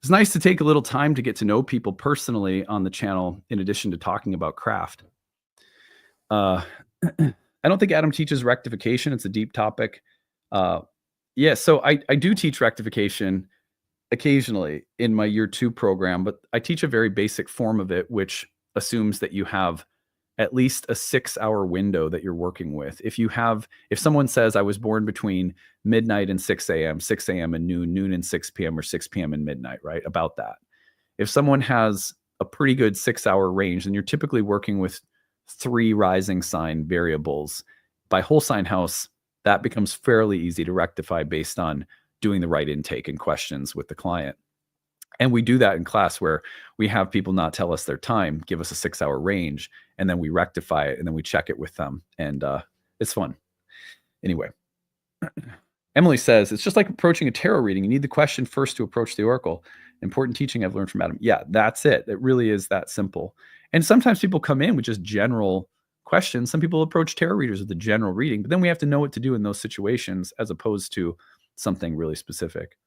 It's nice to take a little time to get to know people personally on the channel, in addition to talking about craft. I don't think Adam teaches rectification. It's a deep topic. So I do teach rectification occasionally in my year 2 program, but I teach a very basic form of it, which assumes that you have at least a 6-hour window that you're working with. If someone says I was born between midnight and 6 a.m., 6 a.m. and noon and 6 p.m., or 6 p.m. and midnight, right? About that. If someone has a pretty good 6-hour range, then you're typically working with 3 rising sign variables. By whole sign house, that becomes fairly easy to rectify based on doing the right intake and questions with the client. And we do that in class, where we have people not tell us their time, give us a 6-hour range, and then we rectify it, and then we check it with them. And it's fun. Anyway, Emily says, it's just like approaching a tarot reading. You need the question first to approach the oracle. Important teaching I've learned from Adam. Yeah, that's it. It really is that simple. And sometimes people come in with just general questions. Some people approach tarot readers with a general reading, but then we have to know what to do in those situations as opposed to something really specific.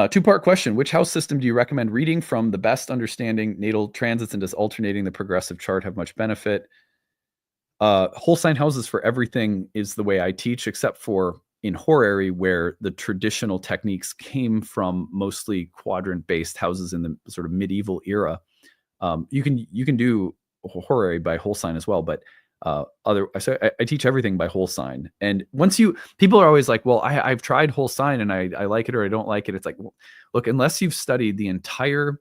Two-part question. Which house system do you recommend reading from the best understanding natal transits, and does alternating the progressive chart have much benefit? Whole sign houses for everything is the way I teach, except for in Horary, where the traditional techniques came from mostly quadrant-based houses in the sort of medieval era. You can do Horary by whole sign as well, but I teach everything by whole sign. And people are always like, well, I've tried whole sign and I like it or I don't like it. It's like, well, look, unless you've studied the entire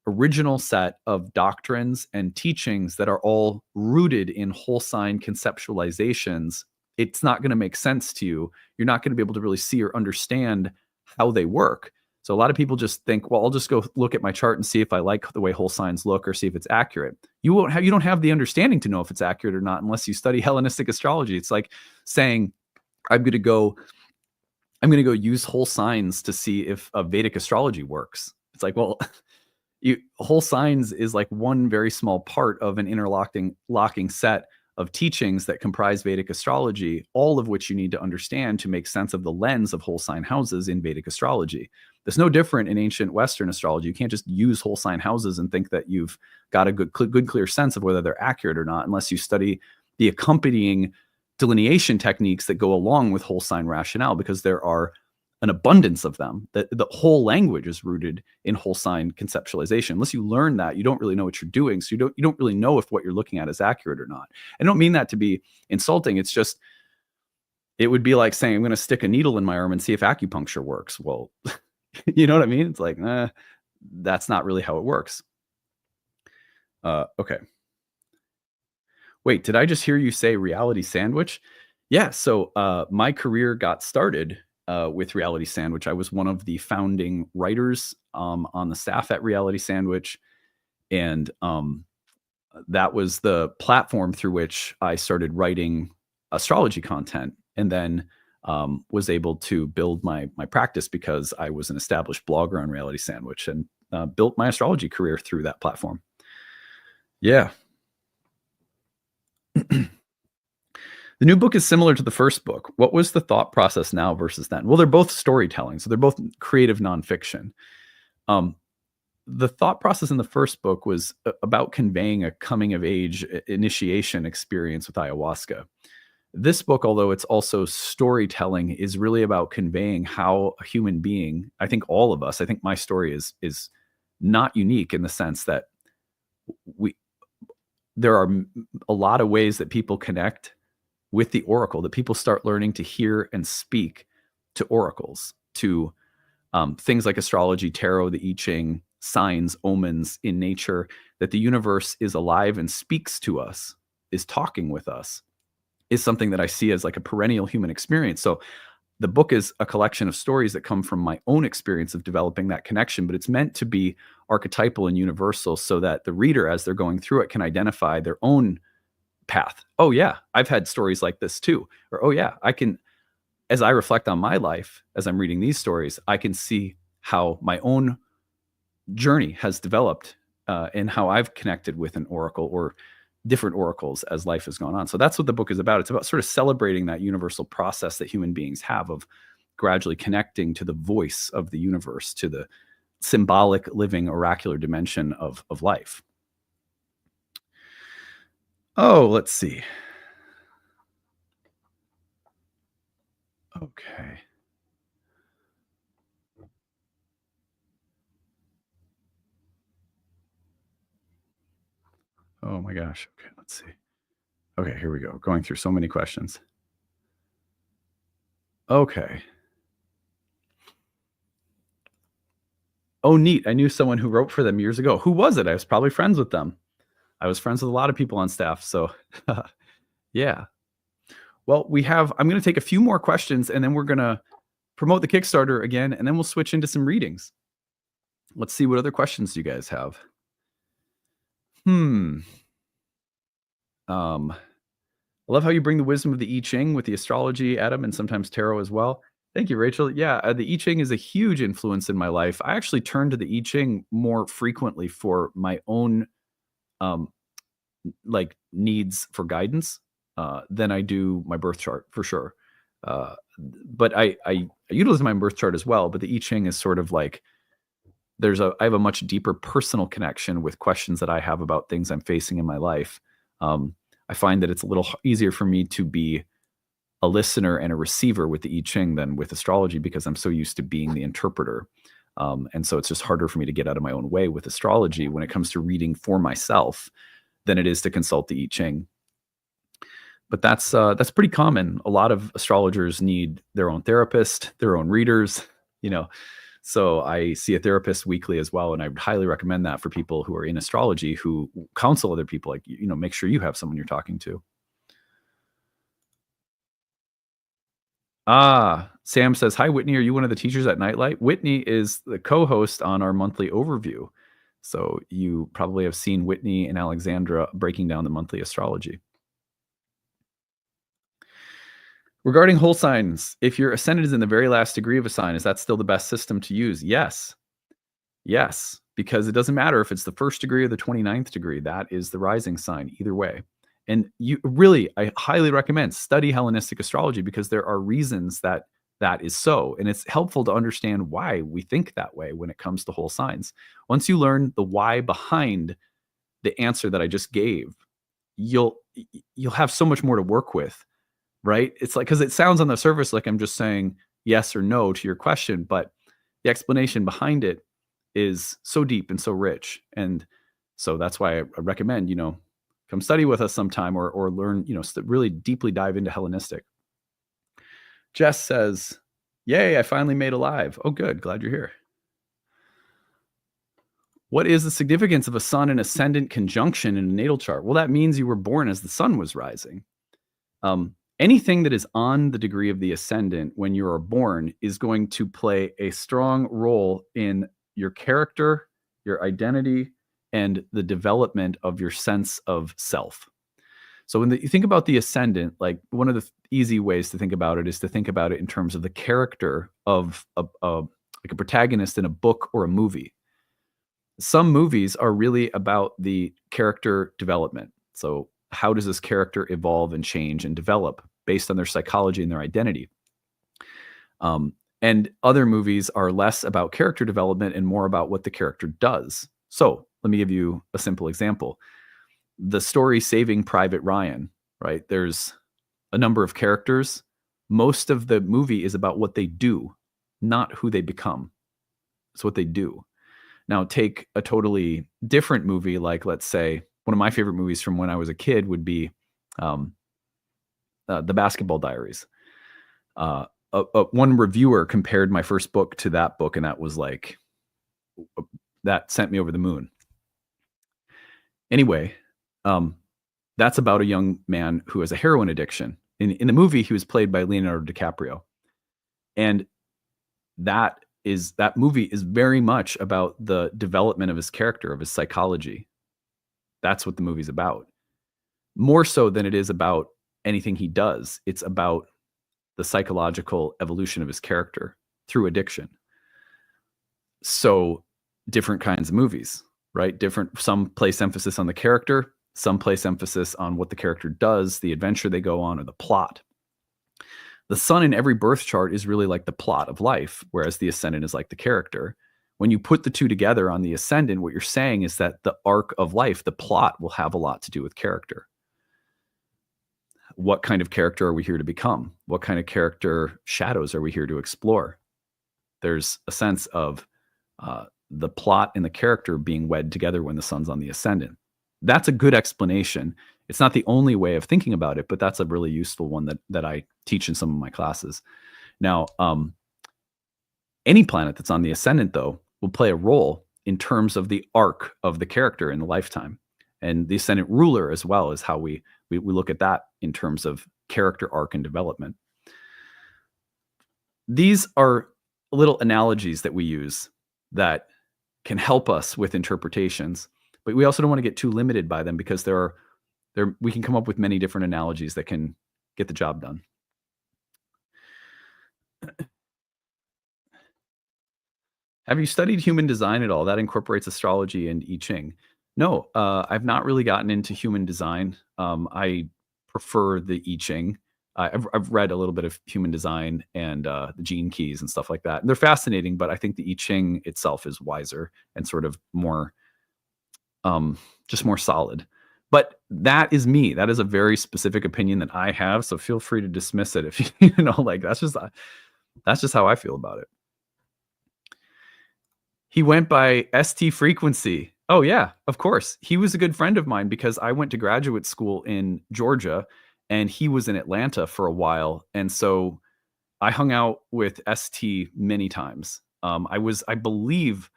original set of doctrines and teachings that are all rooted in whole sign conceptualizations, it's not going to make sense to you. You're not going to be able to really see or understand how they work. So a lot of people just think, well, I'll just go look at my chart and see if I like the way whole signs look or see if it's accurate. You don't have the understanding to know if it's accurate or not unless you study Hellenistic astrology. It's like saying, I'm going to go use whole signs to see if Vedic astrology works. It's like, well, whole signs is like one very small part of an locking set of teachings that comprise Vedic astrology, all of which you need to understand to make sense of the lens of whole sign houses in Vedic astrology. There's no different in ancient Western astrology. You can't just use whole sign houses and think that you've got a good, clear sense of whether they're accurate or not, unless you study the accompanying delineation techniques that go along with whole sign rationale, because there are an abundance of them. That the whole language is rooted in whole sign conceptualization. Unless you learn that, you don't really know what you're doing. So you don't really know if what you're looking at is accurate or not. I don't mean that to be insulting. It's just, it would be like saying, I'm going to stick a needle in my arm and see if acupuncture works. Well, you know what I mean? It's like, that's not really how it works. Okay. Wait, did I just hear you say reality sandwich? Yeah. So my career got started with Reality Sandwich. I was one of the founding writers on the staff at Reality Sandwich. And that was the platform through which I started writing astrology content, and then was able to build my practice because I was an established blogger on Reality Sandwich, and built my astrology career through that platform. Yeah. The new book is similar to the first book. What was the thought process now versus then? Well, they're both storytelling, so they're both creative nonfiction. The thought process in the first book was about conveying a coming of age initiation experience with ayahuasca. This book, although it's also storytelling, is really about conveying how a human being, I think all of us, I think my story is not unique in the sense that there are a lot of ways that people connect with the oracle, that people start learning to hear and speak to oracles, to things like astrology, tarot, the I Ching, signs, omens in nature, that the universe is alive and speaks to us, is talking with us, is something that I see as like a perennial human experience. So the book is a collection of stories that come from my own experience of developing that connection, but it's meant to be archetypal and universal so that the reader, as they're going through it, can identify their own path. Oh yeah, I've had stories like this too. Or, oh yeah, I can, as I reflect on my life, as I'm reading these stories, I can see how my own journey has developed and how I've connected with an oracle or different oracles as life has gone on. So that's what the book is about. It's about sort of celebrating that universal process that human beings have of gradually connecting to the voice of the universe, to the symbolic, living, oracular dimension of life. Oh, let's see. Okay. Oh my gosh. Okay, let's see. Okay, here we go. Going through so many questions. Okay. Oh, neat. I knew someone who wrote for them years ago. Who was it? I was probably friends with them. I was friends with a lot of people on staff. So, yeah. Well, I'm going to take a few more questions and then we're going to promote the Kickstarter again, and then we'll switch into some readings. Let's see what other questions you guys have. I love how you bring the wisdom of the I Ching with the astrology, Adam, and sometimes tarot as well. Thank you, Rachel. Yeah, the I Ching is a huge influence in my life. I actually turn to the I Ching more frequently for my own like needs for guidance than I do my birth chart, for sure. but I utilize my birth chart as well. But the I Ching is sort of like I have a much deeper personal connection with questions that I have about things I'm facing in my life. I find that it's a little easier for me to be a listener and a receiver with the I Ching than with astrology because I'm so used to being the interpreter. And so it's just harder for me to get out of my own way with astrology when it comes to reading for myself than it is to consult the I Ching. But that's pretty common. A lot of astrologers need their own therapist, their own readers, you know. So I see a therapist weekly as well, and I would highly recommend that for people who are in astrology who counsel other people. Like, make sure you have someone you're talking to. Sam says, "Hi, Whitney. Are you one of the teachers at Nightlight?" Whitney is the co-host on our monthly overview. So you probably have seen Whitney and Alexandra breaking down the monthly astrology. Regarding whole signs, if your ascendant is in the very last degree of a sign, is that still the best system to use? Yes. Yes, because it doesn't matter if it's the first degree or the 29th degree. That is the rising sign either way. And I highly recommend study Hellenistic astrology because there are reasons that is so. And it's helpful to understand why we think that way when it comes to whole signs. Once you learn the why behind the answer that I just gave, you'll have so much more to work with. Right? It's like, because it sounds on the surface like I'm just saying yes or no to your question, but the explanation behind it is so deep and so rich. And so that's why I recommend, come study with us sometime or learn, really deeply dive into Hellenistic. Jess says, "Yay, I finally made a live." Oh, good. Glad you're here. What is the significance of a sun and ascendant conjunction in a natal chart? Well, that means you were born as the sun was rising. Anything that is on the degree of the ascendant when you are born is going to play a strong role in your character, your identity, and the development of your sense of self. So when you think about the ascendant, like one of the easy ways to think about it is to think about it in terms of the character of like a protagonist in a book or a movie. Some movies are really about the character development. So how does this character evolve and change and develop based on their psychology and their identity? And other movies are less about character development and more about what the character does. So let me give you a simple example. The story Saving Private Ryan, right? There's a number of characters. Most of the movie is about what they do, not who they become. It's what they do. Now, take a totally different movie, like, let's say, one of my favorite movies from when I was a kid would be The Basketball Diaries. One reviewer compared my first book to that book, and that was like, that sent me over the moon. Anyway, that's about a young man who has a heroin addiction. In the movie, he was played by Leonardo DiCaprio. And that movie is very much about the development of his character, of his psychology. That's what the movie's about. More so than it is about anything he does. It's about the psychological evolution of his character through addiction. So different kinds of movies, right? Some place emphasis on the character, some place emphasis on what the character does, the adventure they go on, or the plot. The sun in every birth chart is really like the plot of life, whereas the ascendant is like the character. When you put the two together on the ascendant, what you're saying is that the arc of life, the plot, will have a lot to do with character. What kind of character are we here to become? What kind of character shadows are we here to explore? There's a sense of the plot and the character being wed together when the sun's on the ascendant. That's a good explanation. It's not the only way of thinking about it, but that's a really useful one that I teach in some of my classes. Now, any planet that's on the ascendant, though, will play a role in terms of the arc of the character in the lifetime. And the ascendant ruler as well is how we look at that in terms of character arc and development. These are little analogies that we use that can help us with interpretations, but we also don't want to get too limited by them because we can come up with many different analogies that can get the job done. Have you studied human design at all? That incorporates astrology and I Ching. No, I've not really gotten into human design. I prefer the I Ching. I've read a little bit of human design and the gene keys and stuff like that. And they're fascinating, but I think the I Ching itself is wiser and sort of more, just more solid. But that is me. That is a very specific opinion that I have. So feel free to dismiss it if you know, like that's just how I feel about it. He went by ST Frequency. Oh yeah, of course. He was a good friend of mine because I went to graduate school in Georgia and he was in Atlanta for a while. And so I hung out with ST many times. I believe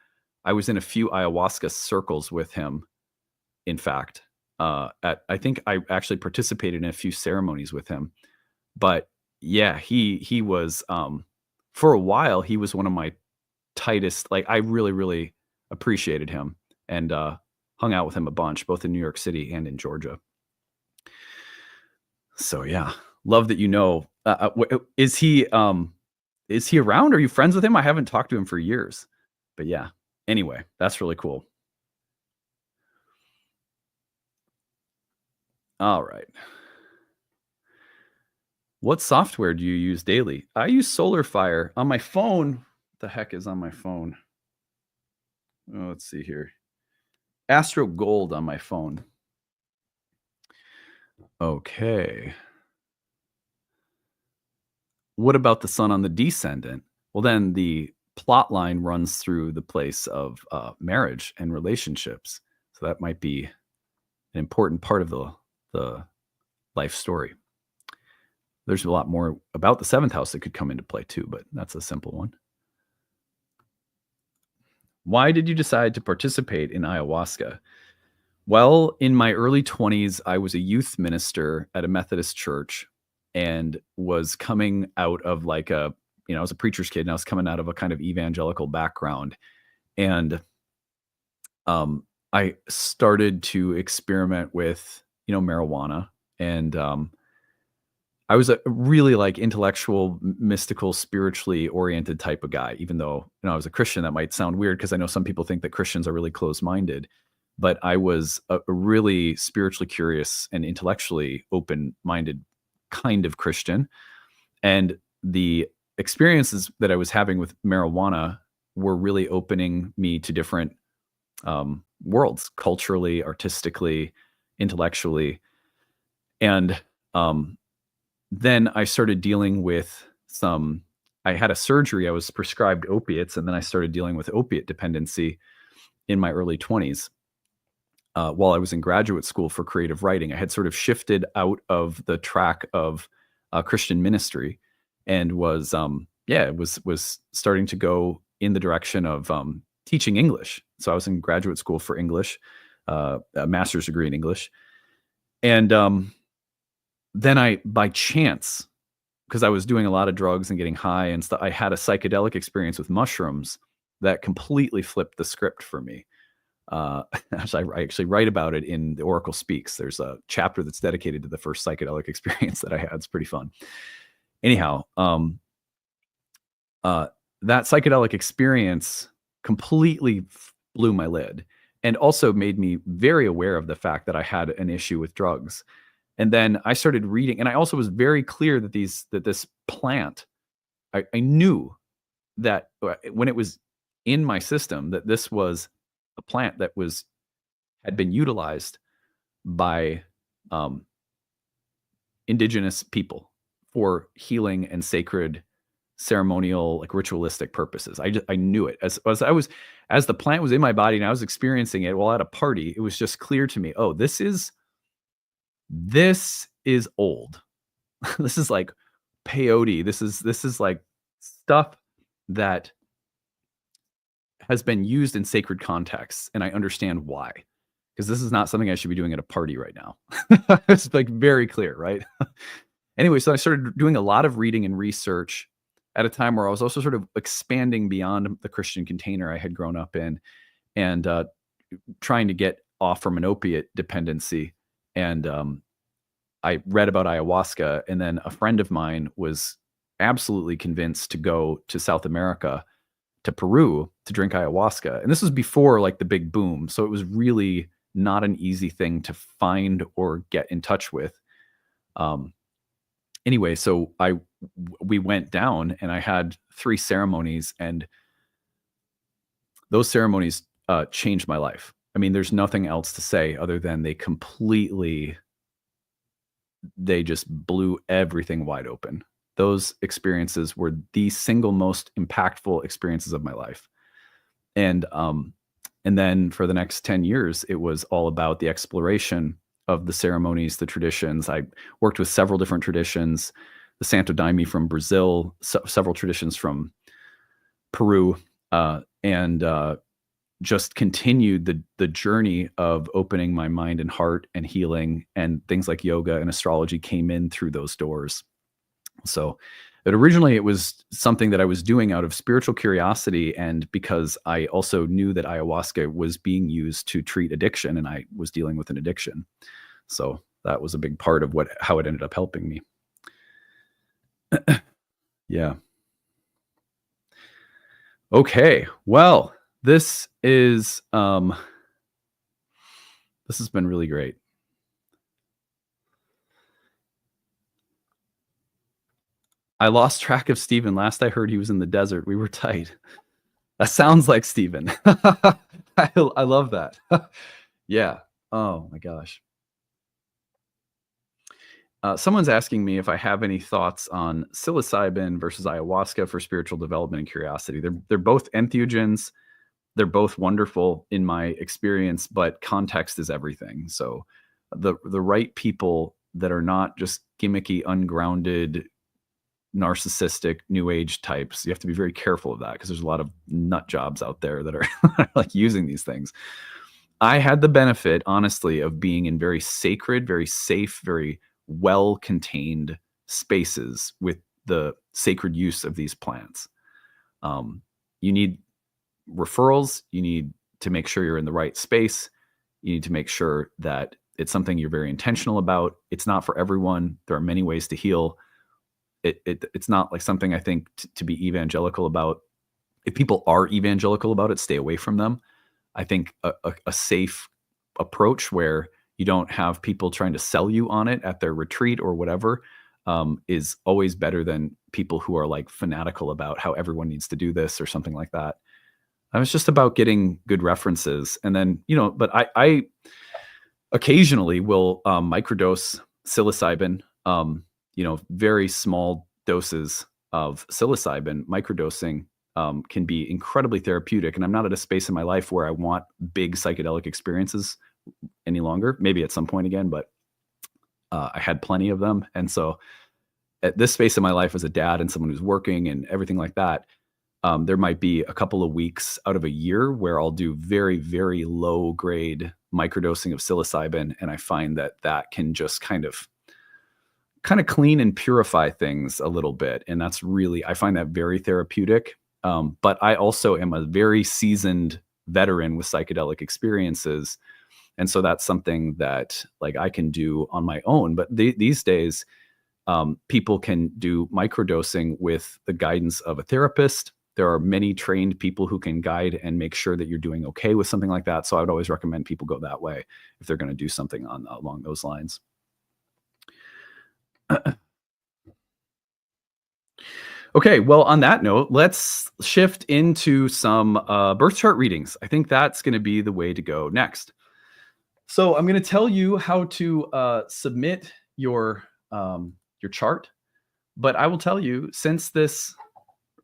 I was in a few ayahuasca circles with him. In fact, I think I actually participated in a few ceremonies with him. But yeah, he was, for a while, he was one of my tightest, like I really, really appreciated him and hung out with him a bunch, both in New York City and in Georgia. So yeah, love that you know. Is he around? Are you friends with him? I haven't talked to him for years. But yeah, anyway, that's really cool. All right. What software do you use daily? I use SolarFire on my phone. What the heck is on my phone? Oh, let's see here. Astro Gold on my phone. Okay. What about the sun on the descendant? Well, then the plot line runs through the place of marriage and relationships. So that might be an important part of the life story. There's a lot more about the seventh house that could come into play too, but that's a simple one. Why did you decide to participate in ayahuasca? Well, in my early 20s, I was a youth minister at a Methodist church and was coming out of like I was a preacher's kid and I was coming out of a kind of evangelical background. And I started to experiment with, marijuana. And I was a really like intellectual, mystical, spiritually oriented type of guy, even though, I was a Christian. That might sound weird because I know some people think that Christians are really closed-minded, but I was a really spiritually curious and intellectually open-minded kind of Christian. And the experiences that I was having with marijuana were really opening me to different worlds, culturally, artistically, intellectually. And then I started dealing with I had a surgery. I was prescribed opiates, and then I started dealing with opiate dependency in my early 20s. While I was in graduate school for creative writing, I had sort of shifted out of the track of Christian ministry and was starting to go in the direction of teaching English. So I was in graduate school for English, a master's degree in English. And then I, by chance, because I was doing a lot of drugs and getting high and stuff, I had a psychedelic experience with mushrooms that completely flipped the script for me. I actually write about it in The Oracle Speaks. There's a chapter that's dedicated to the first psychedelic experience that I had. It's pretty fun. Anyhow, that psychedelic experience completely blew my lid and also made me very aware of the fact that I had an issue with drugs. And then I started reading, and I also was very clear that this plant, I knew that when it was in my system, that this was a plant that had been utilized by indigenous people for healing and sacred ceremonial, like ritualistic purposes. I knew it as the plant was in my body and I was experiencing it while at a party. It was just clear to me, oh, this is old. This is like peyote. This is like stuff that has been used in sacred contexts, and I understand why. Because this is not something I should be doing at a party right now. It's like very clear, right? Anyway, so I started doing a lot of reading and research at a time where I was also sort of expanding beyond the Christian container I had grown up in and trying to get off from an opiate dependency. And I read about ayahuasca, and then a friend of mine was absolutely convinced to go to South America, to Peru, to drink ayahuasca. And this was before like the big boom. So it was really not an easy thing to find or get in touch with. anyway, so we went down and I had 3 ceremonies, and those ceremonies changed my life. I mean, there's nothing else to say other than they just blew everything wide open. Those experiences were the single most impactful experiences of my life. And then for the next 10 years, it was all about the exploration of the ceremonies, the traditions. I worked with several different traditions, the Santo Daime from Brazil, several traditions from Peru, and just continued the journey of opening my mind and heart and healing, and things like yoga and astrology came in through those doors. So but originally it was something that I was doing out of spiritual curiosity, and because I also knew that ayahuasca was being used to treat addiction, and I was dealing with an addiction. So that was a big part of how it ended up helping me. Yeah. Okay. Well, this has been really great. I lost track of Steven. Last I heard, he was in the desert. We were tight. That sounds like Steven. I love that. Yeah. Oh my gosh. Someone's asking me if I have any thoughts on psilocybin versus ayahuasca for spiritual development and curiosity. They're both entheogens. They're both wonderful in my experience, but context is everything. So the right people that are not just gimmicky, ungrounded, narcissistic new age types, you have to be very careful of that, because there's a lot of nut jobs out there that are like using these things. I had the benefit, honestly, of being in very sacred, very safe, very well contained spaces with the sacred use of these plants. You need referrals. You need to make sure you're in the right space. You need to make sure that it's something you're very intentional about. It's not for everyone. There are many ways to heal. It's not like something I think to be evangelical about. If people are evangelical about it, stay away from them. I think a safe approach where you don't have people trying to sell you on it at their retreat or whatever is always better than people who are like fanatical about how everyone needs to do this or something like that. It's just about getting good references. And then, but I occasionally will microdose psilocybin, very small doses of psilocybin. Microdosing can be incredibly therapeutic. And I'm not at a space in my life where I want big psychedelic experiences any longer. Maybe at some point again, but I had plenty of them. And so at this space in my life as a dad and someone who's working and everything like that, there might be a couple of weeks out of a year where I'll do very, very low grade microdosing of psilocybin. And I find that can just kind of clean and purify things a little bit. And that's really, I find that very therapeutic. But I also am a very seasoned veteran with psychedelic experiences. And so that's something that like I can do on my own. But these days, people can do microdosing with the guidance of a therapist. There are many trained people who can guide and make sure that you're doing okay with something like that. So I would always recommend people go that way if they're going to do something along those lines. Okay, well, on that note, let's shift into some birth chart readings. I think that's going to be the way to go next. So I'm going to tell you how to submit your chart, but I will tell you, since this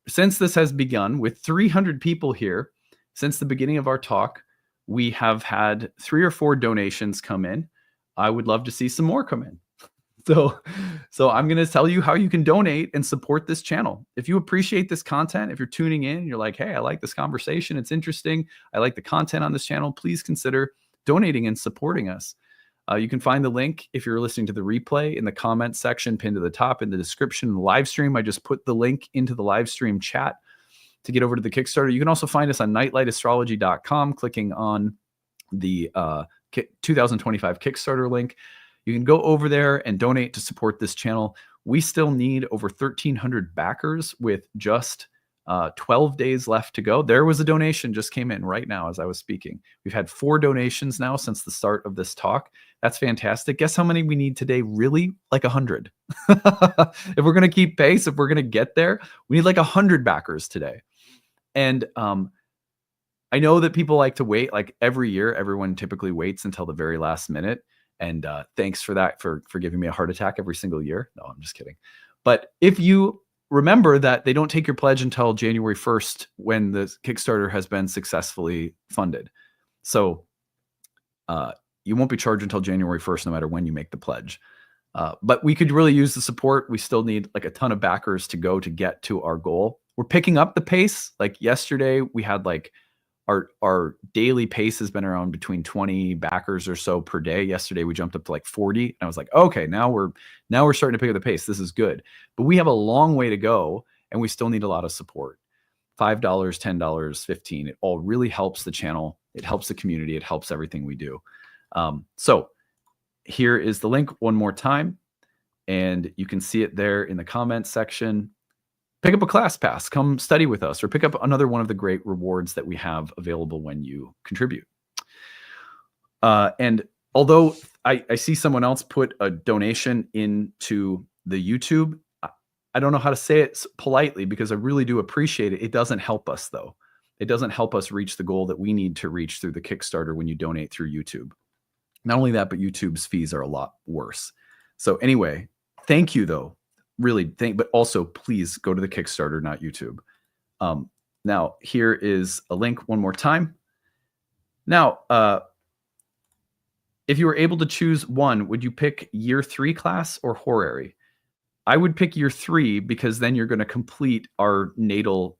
has begun with 300 people here since the beginning of our talk, we have had 3 or 4 donations come in. I would love to see some more come in. So I'm going to tell you how you can donate and support this channel. If you appreciate this content, if you're tuning in, you're like, hey, I like this conversation, it's interesting, I like the content on this channel, please consider donating and supporting us. You can find the link if you're listening to the replay in the comments section pinned to the top in the description. The live stream, I just put the link into the live stream chat to get over to the Kickstarter. You can also find us on nightlightastrology.com, clicking on the 2025 Kickstarter link. You can go over there and donate to support this channel. We still need over 1,300 backers with just 12 days left to go. There was a donation just came in right now as I was speaking. We've had 4 donations now since the start of this talk. That's fantastic. Guess how many we need today? Really? Like 100. If we're going to keep pace, if we're going to get there, we need like 100 backers today. And I know that people like to wait. Like every year, everyone typically waits until the very last minute. And thanks for that, for giving me a heart attack every single year. No, I'm just kidding. But if you remember that they don't take your pledge until January 1st when the Kickstarter has been successfully funded. So you won't be charged until January 1st, no matter when you make the pledge. But we could really use the support. We still need like a ton of backers to go to get to our goal. We're picking up the pace. Like yesterday, we had like our daily pace has been around between 20 backers or so per day. Yesterday, we jumped up to like 40. And I was like, okay, now we're starting to pick up the pace. This is good. But we have a long way to go, and we still need a lot of support. $5, $10, $15. It all really helps the channel. It helps the community. It helps everything we do. So here is the link one more time, and you can see it there in the comments section. Pick up a class pass, come study with us, or pick up another one of the great rewards that we have available when you contribute. And although I see someone else put a donation into the YouTube, I don't know how to say it politely because I really do appreciate it. It doesn't help us though. It doesn't help us reach the goal that we need to reach through the Kickstarter when you donate through YouTube. Not only that, but YouTube's fees are a lot worse. So anyway, thank you though. Really but also please go to the Kickstarter, not YouTube. Now here is a link one more time. Now, if you were able to choose one, would you pick year 3 class or Horary? I would pick year 3 because then you're going to complete our natal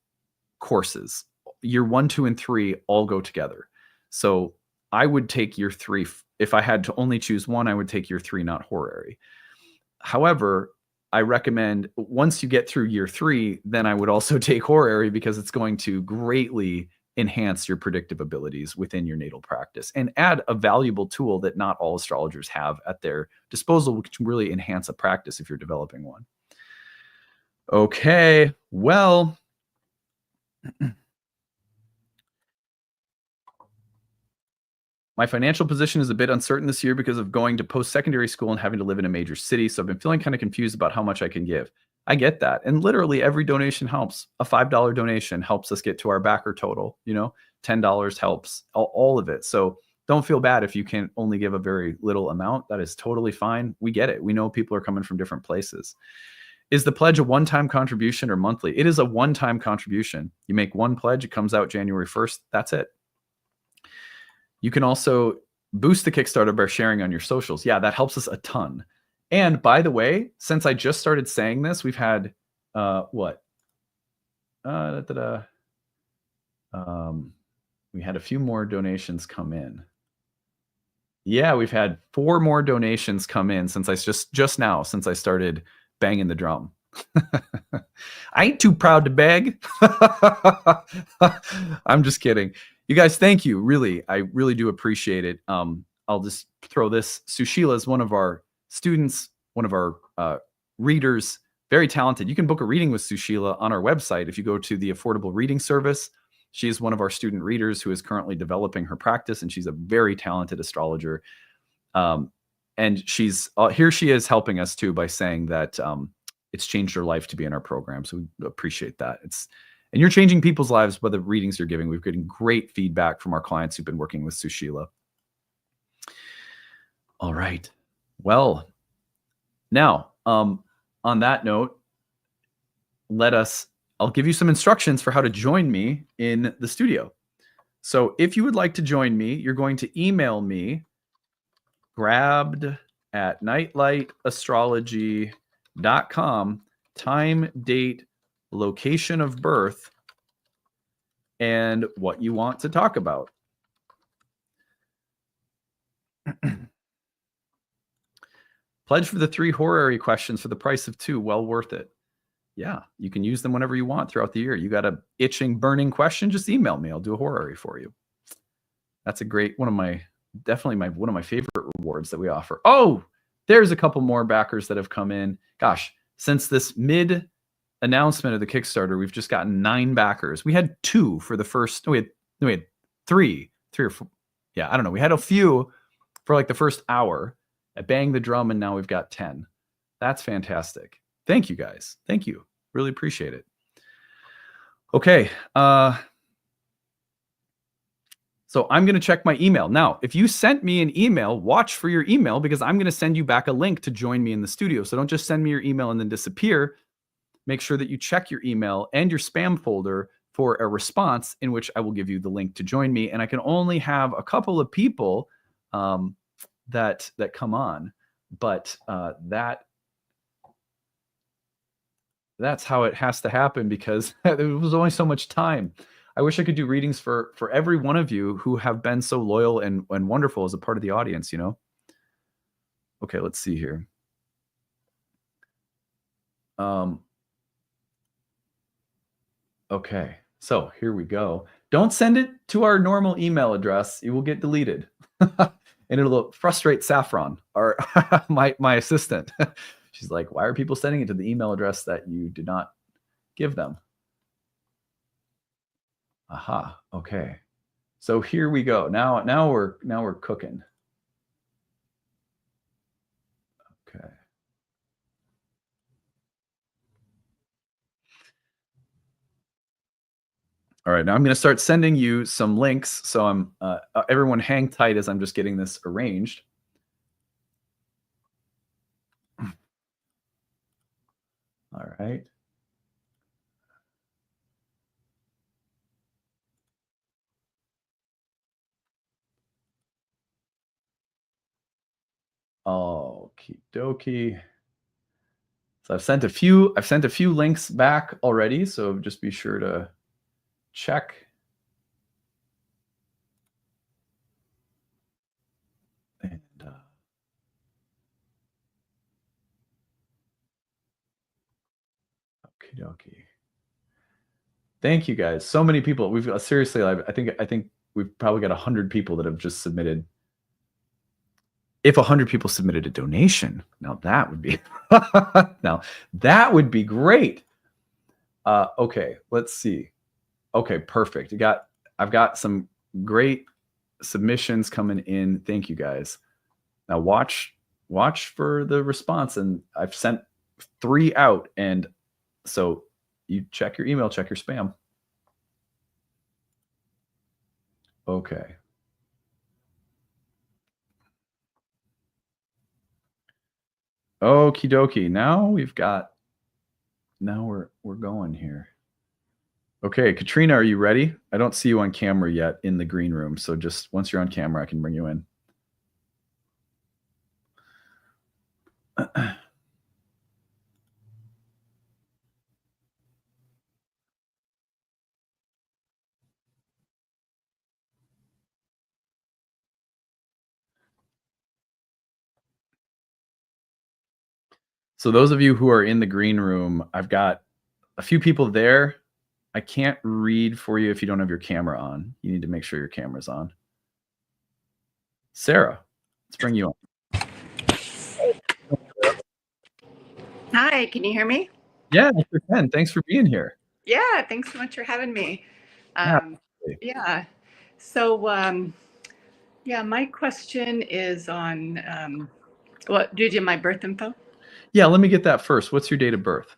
courses. Year 1, 2, and 3 all go together. So I would take year 3. If I had to only choose one, I would take year 3, not Horary. However, I recommend once you get through year 3, then I would also take Horary because it's going to greatly enhance your predictive abilities within your natal practice and add a valuable tool that not all astrologers have at their disposal, which can really enhance a practice if you're developing one. Okay, well, my financial position is a bit uncertain this year because of going to post-secondary school and having to live in a major city. So I've been feeling kind of confused about how much I can give. I get that. And literally every donation helps. A $5 donation helps us get to our backer total. You know, $10 helps, all of it. So don't feel bad if you can only give a very little amount. That is totally fine. We get it. We know people are coming from different places. Is the pledge a one-time contribution or monthly? It is a one-time contribution. You make one pledge, it comes out January 1st. That's it. You can also boost the Kickstarter by sharing on your socials. Yeah, that helps us a ton. And by the way, since I just started saying this, we've had we had a few more donations come in. Yeah, we've had 4 more donations come in since I just now, since I started banging the drum. I ain't too proud to beg. I'm just kidding. You guys, thank you. Really, I really do appreciate it. I'll just throw this. Sushila is one of our students, one of our readers, very talented. You can book a reading with Sushila on our website. If you go to the Affordable Reading Service, she is one of our student readers who is currently developing her practice, and she's a very talented astrologer. And she's here she is helping us too by saying that it's changed her life to be in our program. So we appreciate that. And you're changing people's lives by the readings you're giving. We've getting great feedback from our clients who've been working with Sushila. All right. Well, now, on that note, I'll give you some instructions for how to join me in the studio. So if you would like to join me, you're going to email me, grabbed@nightlightastrology.com, time, date, location of birth, and what you want to talk about. Pledge for the 3 horary questions for the price of 2. Well worth it. Yeah, you can use them whenever you want throughout the year. You got a itching, burning question, just email me. I'll do a horary for you. That's a great one of my favorite rewards that we offer. Oh, there's a couple more backers that have come in. Gosh, since this announcement of the Kickstarter, we've just gotten 9 backers. We had 2 for the first. We had 3 or 4. Yeah, I don't know. We had a few for like the first hour. I banged the drum, and now we've got 10. That's fantastic. Thank you guys. Thank you. Really appreciate it. Okay. So I'm going to check my email. Now, if you sent me an email, watch for your email, because I'm going to send you back a link to join me in the studio. So don't just send me your email and then disappear. Make sure that you check your email and your spam folder for a response in which I will give you the link to join me. And I can only have a couple of people that come on, but that's how it has to happen, because there was only so much time. I wish I could do readings for every one of you who have been so loyal and wonderful as a part of the audience, you know? Okay, let's see here. Okay, so here we go. Don't send it to our normal email address. It will get deleted. And it'll frustrate Saffron, our my assistant. She's like, why are people sending it to the email address that you did not give them? Aha, okay. So here we go. Now we're cooking. Okay. All right, now I'm going to start sending you some links. So I'm everyone hang tight as I'm just getting this arranged. All right. Okie dokie. So I've sent a few links back already, so just be sure to check. And okie dokie. Thank you guys. So many people. We've seriously, I think we've probably got 100 people that have just submitted. If 100 people submitted a donation, now that would be great. Okay, let's see. Okay, perfect. I've got some great submissions coming in. Thank you guys. Now watch for the response, and I've sent 3 out, and so you check your email, check your spam. Okay. Okie dokie. Now we're going here. Okay, Katrina, are you ready? I don't see you on camera yet in the green room, so just once you're on camera, I can bring you in. So those of you who are in the green room, I've got a few people there. I can't read for you if you don't have your camera on. You need to make sure your camera's on. Sarah, let's bring you on. Hi, can you hear me? Yeah, sure can. Thanks for being here. Yeah, thanks so much for having me. Yeah. So, yeah, my question is on, what, did you have my birth info? Yeah, let me get that first. What's your date of birth?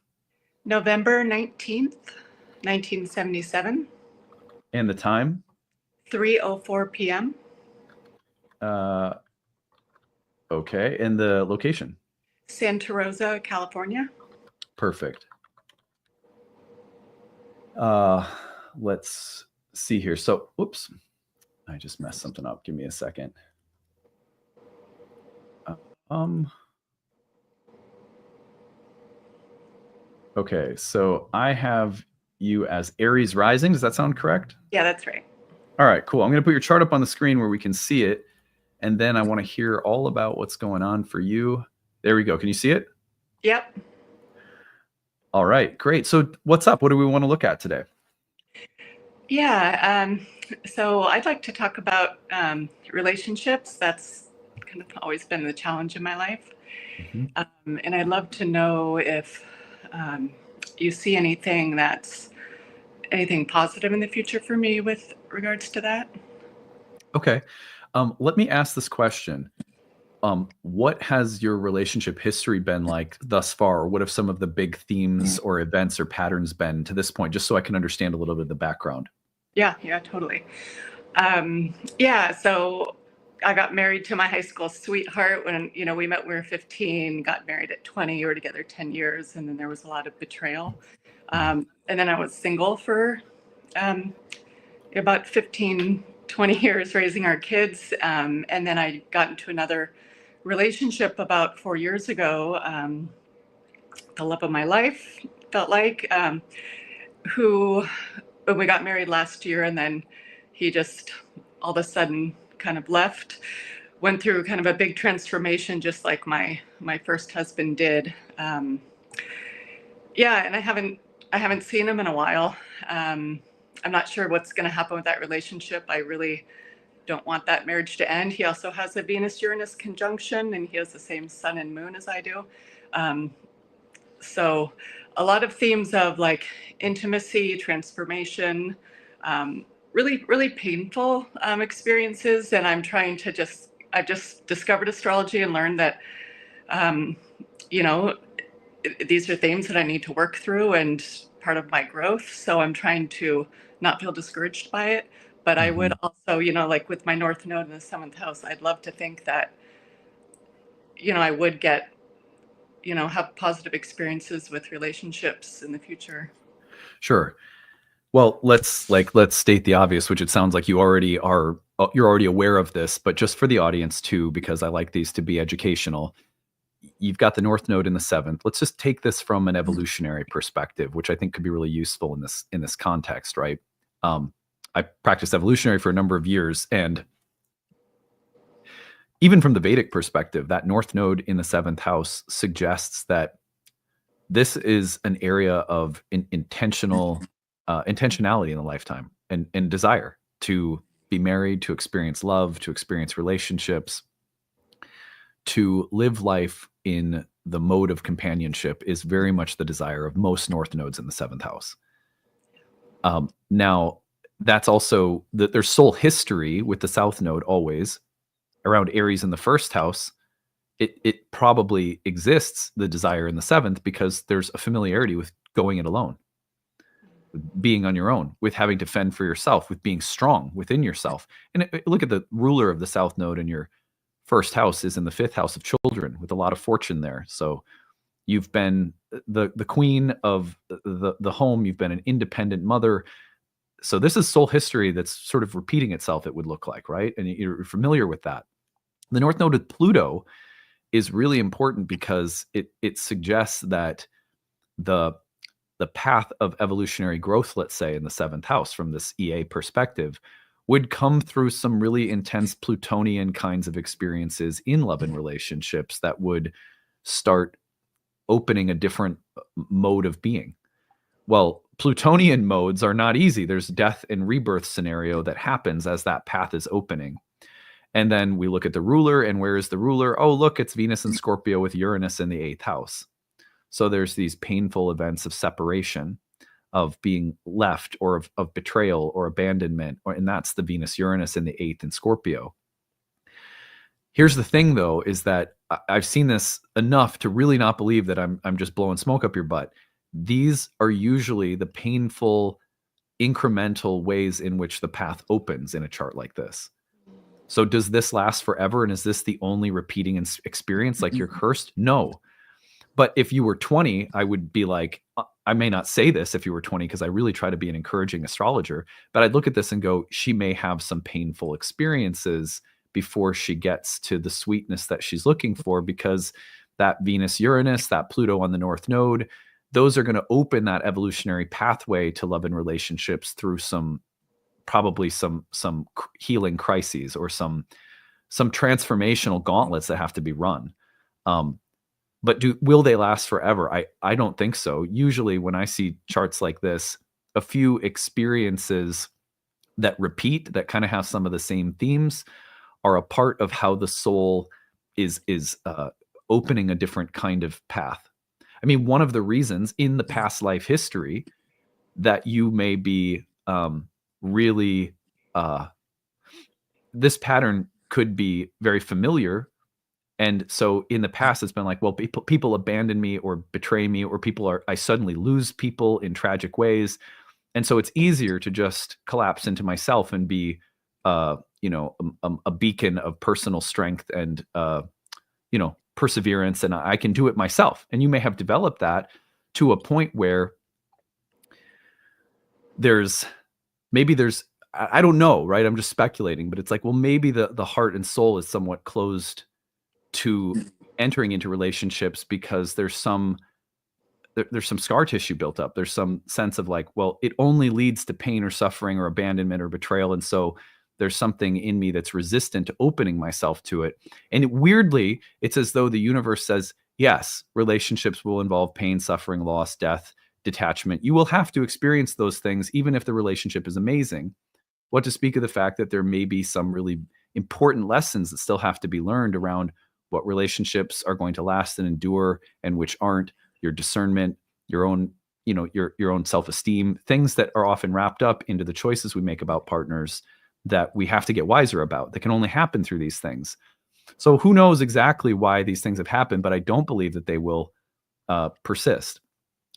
November 19th, 1977. And the time? 3:04 p.m. Okay, and the location? Santa Rosa, California. Perfect. Let's see here. So, whoops, I just messed something up. Give me a second. Okay, so I have you as Aries rising. Does that sound correct? Yeah, that's right. All right, cool. I'm going to put your chart up on the screen where we can see it. And then I want to hear all about what's going on for you. There we go. Can you see it? Yep. All right, great. So what's up? What do we want to look at today? Yeah, so I'd like to talk about relationships. That's kind of always been the challenge in my life. And I'd love to know if you see anything positive in the future for me with regards to that. Okay. Let me ask this question. What has your relationship history been like thus far? What have some of the big themes or events or patterns been to this point, just so I can understand a little bit of the background? Yeah, totally. Yeah, so I got married to my high school sweetheart when, we met, we were 15, got married at 20, we were together 10 years, and then there was a lot of betrayal. And then I was single for about 15, 20 years raising our kids. And then I got into another relationship about 4 years ago, the love of my life, felt like, who we got married last year, and then he just all of a sudden kind of left, went through kind of a big transformation, just like my first husband did. Yeah, and I haven't seen him in a while. I'm not sure what's going to happen with that relationship. I really don't want that marriage to end. He also has a Venus-Uranus conjunction, and he has the same sun and moon as I do. So a lot of themes of like intimacy, transformation, really, really painful experiences. And I'm trying to I've just discovered astrology and learned that, these are themes that I need to work through and part of my growth. So I'm trying to not feel discouraged by it. But I would also, like with my North Node in the 7th house, I'd love to think that, I would get, have positive experiences with relationships in the future. Sure. Well, let's state the obvious, which it sounds like you already are. You're already aware of this, but just for the audience too, because I like these to be educational. You've got the North Node in the 7th. Let's just take this from an evolutionary perspective, which I think could be really useful in this context, right? I practiced evolutionary for a number of years, and even from the Vedic perspective, that North Node in the 7th house suggests that this is an area of intentionality in the lifetime and desire to be married, to experience love, to experience relationships, to live life in the mode of companionship is very much the desire of most North Nodes in the 7th house. Now, that's also that there's soul history with the South Node always around Aries in the 1st house. It probably exists, the desire in the 7th, because there's a familiarity with going it alone, with being on your own, with having to fend for yourself, with being strong within yourself. And look at the ruler of the South Node in your 1st house is in the 5th house of children, with a lot of fortune there. So you've been the queen of the home. You've been an independent mother. So this is soul history that's sort of repeating itself, it would look like, right? And you're familiar with that. The North Node with Pluto is really important because it suggests that the path of evolutionary growth, let's say in the 7th house from this EA perspective, would come through some really intense Plutonian kinds of experiences in love and relationships that would start opening a different mode of being. Well, Plutonian modes are not easy. There's death and rebirth scenario that happens as that path is opening. And then we look at the ruler, and where is the ruler? Oh, look, it's Venus and Scorpio with Uranus in the 8th house. So there's these painful events of separation, of being left, or of betrayal or abandonment, and that's the Venus Uranus in the 8th in Scorpio. Here's the thing, though, is that I've seen this enough to really not believe that I'm just blowing smoke up your butt. These are usually the painful, incremental ways in which the path opens in a chart like this. So does this last forever? And is this the only repeating experience, like you're cursed? No. But if you were 20, I would be like, I may not say this if you were 20, because I really try to be an encouraging astrologer, but I'd look at this and go, she may have some painful experiences before she gets to the sweetness that she's looking for, because that Venus Uranus, that Pluto on the North Node, those are going to open that evolutionary pathway to love and relationships through probably some healing crises, or some transformational gauntlets that have to be run. But will they last forever? I don't think so. Usually when I see charts like this, a few experiences that repeat, that kind of have some of the same themes, are a part of how the soul is opening a different kind of path. I mean, one of the reasons in the past life history that you may be really, this pattern could be very familiar. And so in the past, it's been like, well, people abandon me or betray me, or I suddenly lose people in tragic ways. And so it's easier to just collapse into myself and be, a beacon of personal strength and, perseverance. And I can do it myself. And you may have developed that to a point where I don't know, right? I'm just speculating, but it's like, well, maybe the heart and soul is somewhat closed to entering into relationships because there's some scar tissue built up. There's some sense of like, well, it only leads to pain or suffering or abandonment or betrayal. And so there's something in me that's resistant to opening myself to it. And weirdly, it's as though the universe says, yes, relationships will involve pain, suffering, loss, death, detachment. You will have to experience those things, even if the relationship is amazing. What to speak of the fact that there may be some really important lessons that still have to be learned around what relationships are going to last and endure and which aren't, your discernment, your own, your own self-esteem, things that are often wrapped up into the choices we make about partners that we have to get wiser about, that can only happen through these things. So who knows exactly why these things have happened, but I don't believe that they will persist.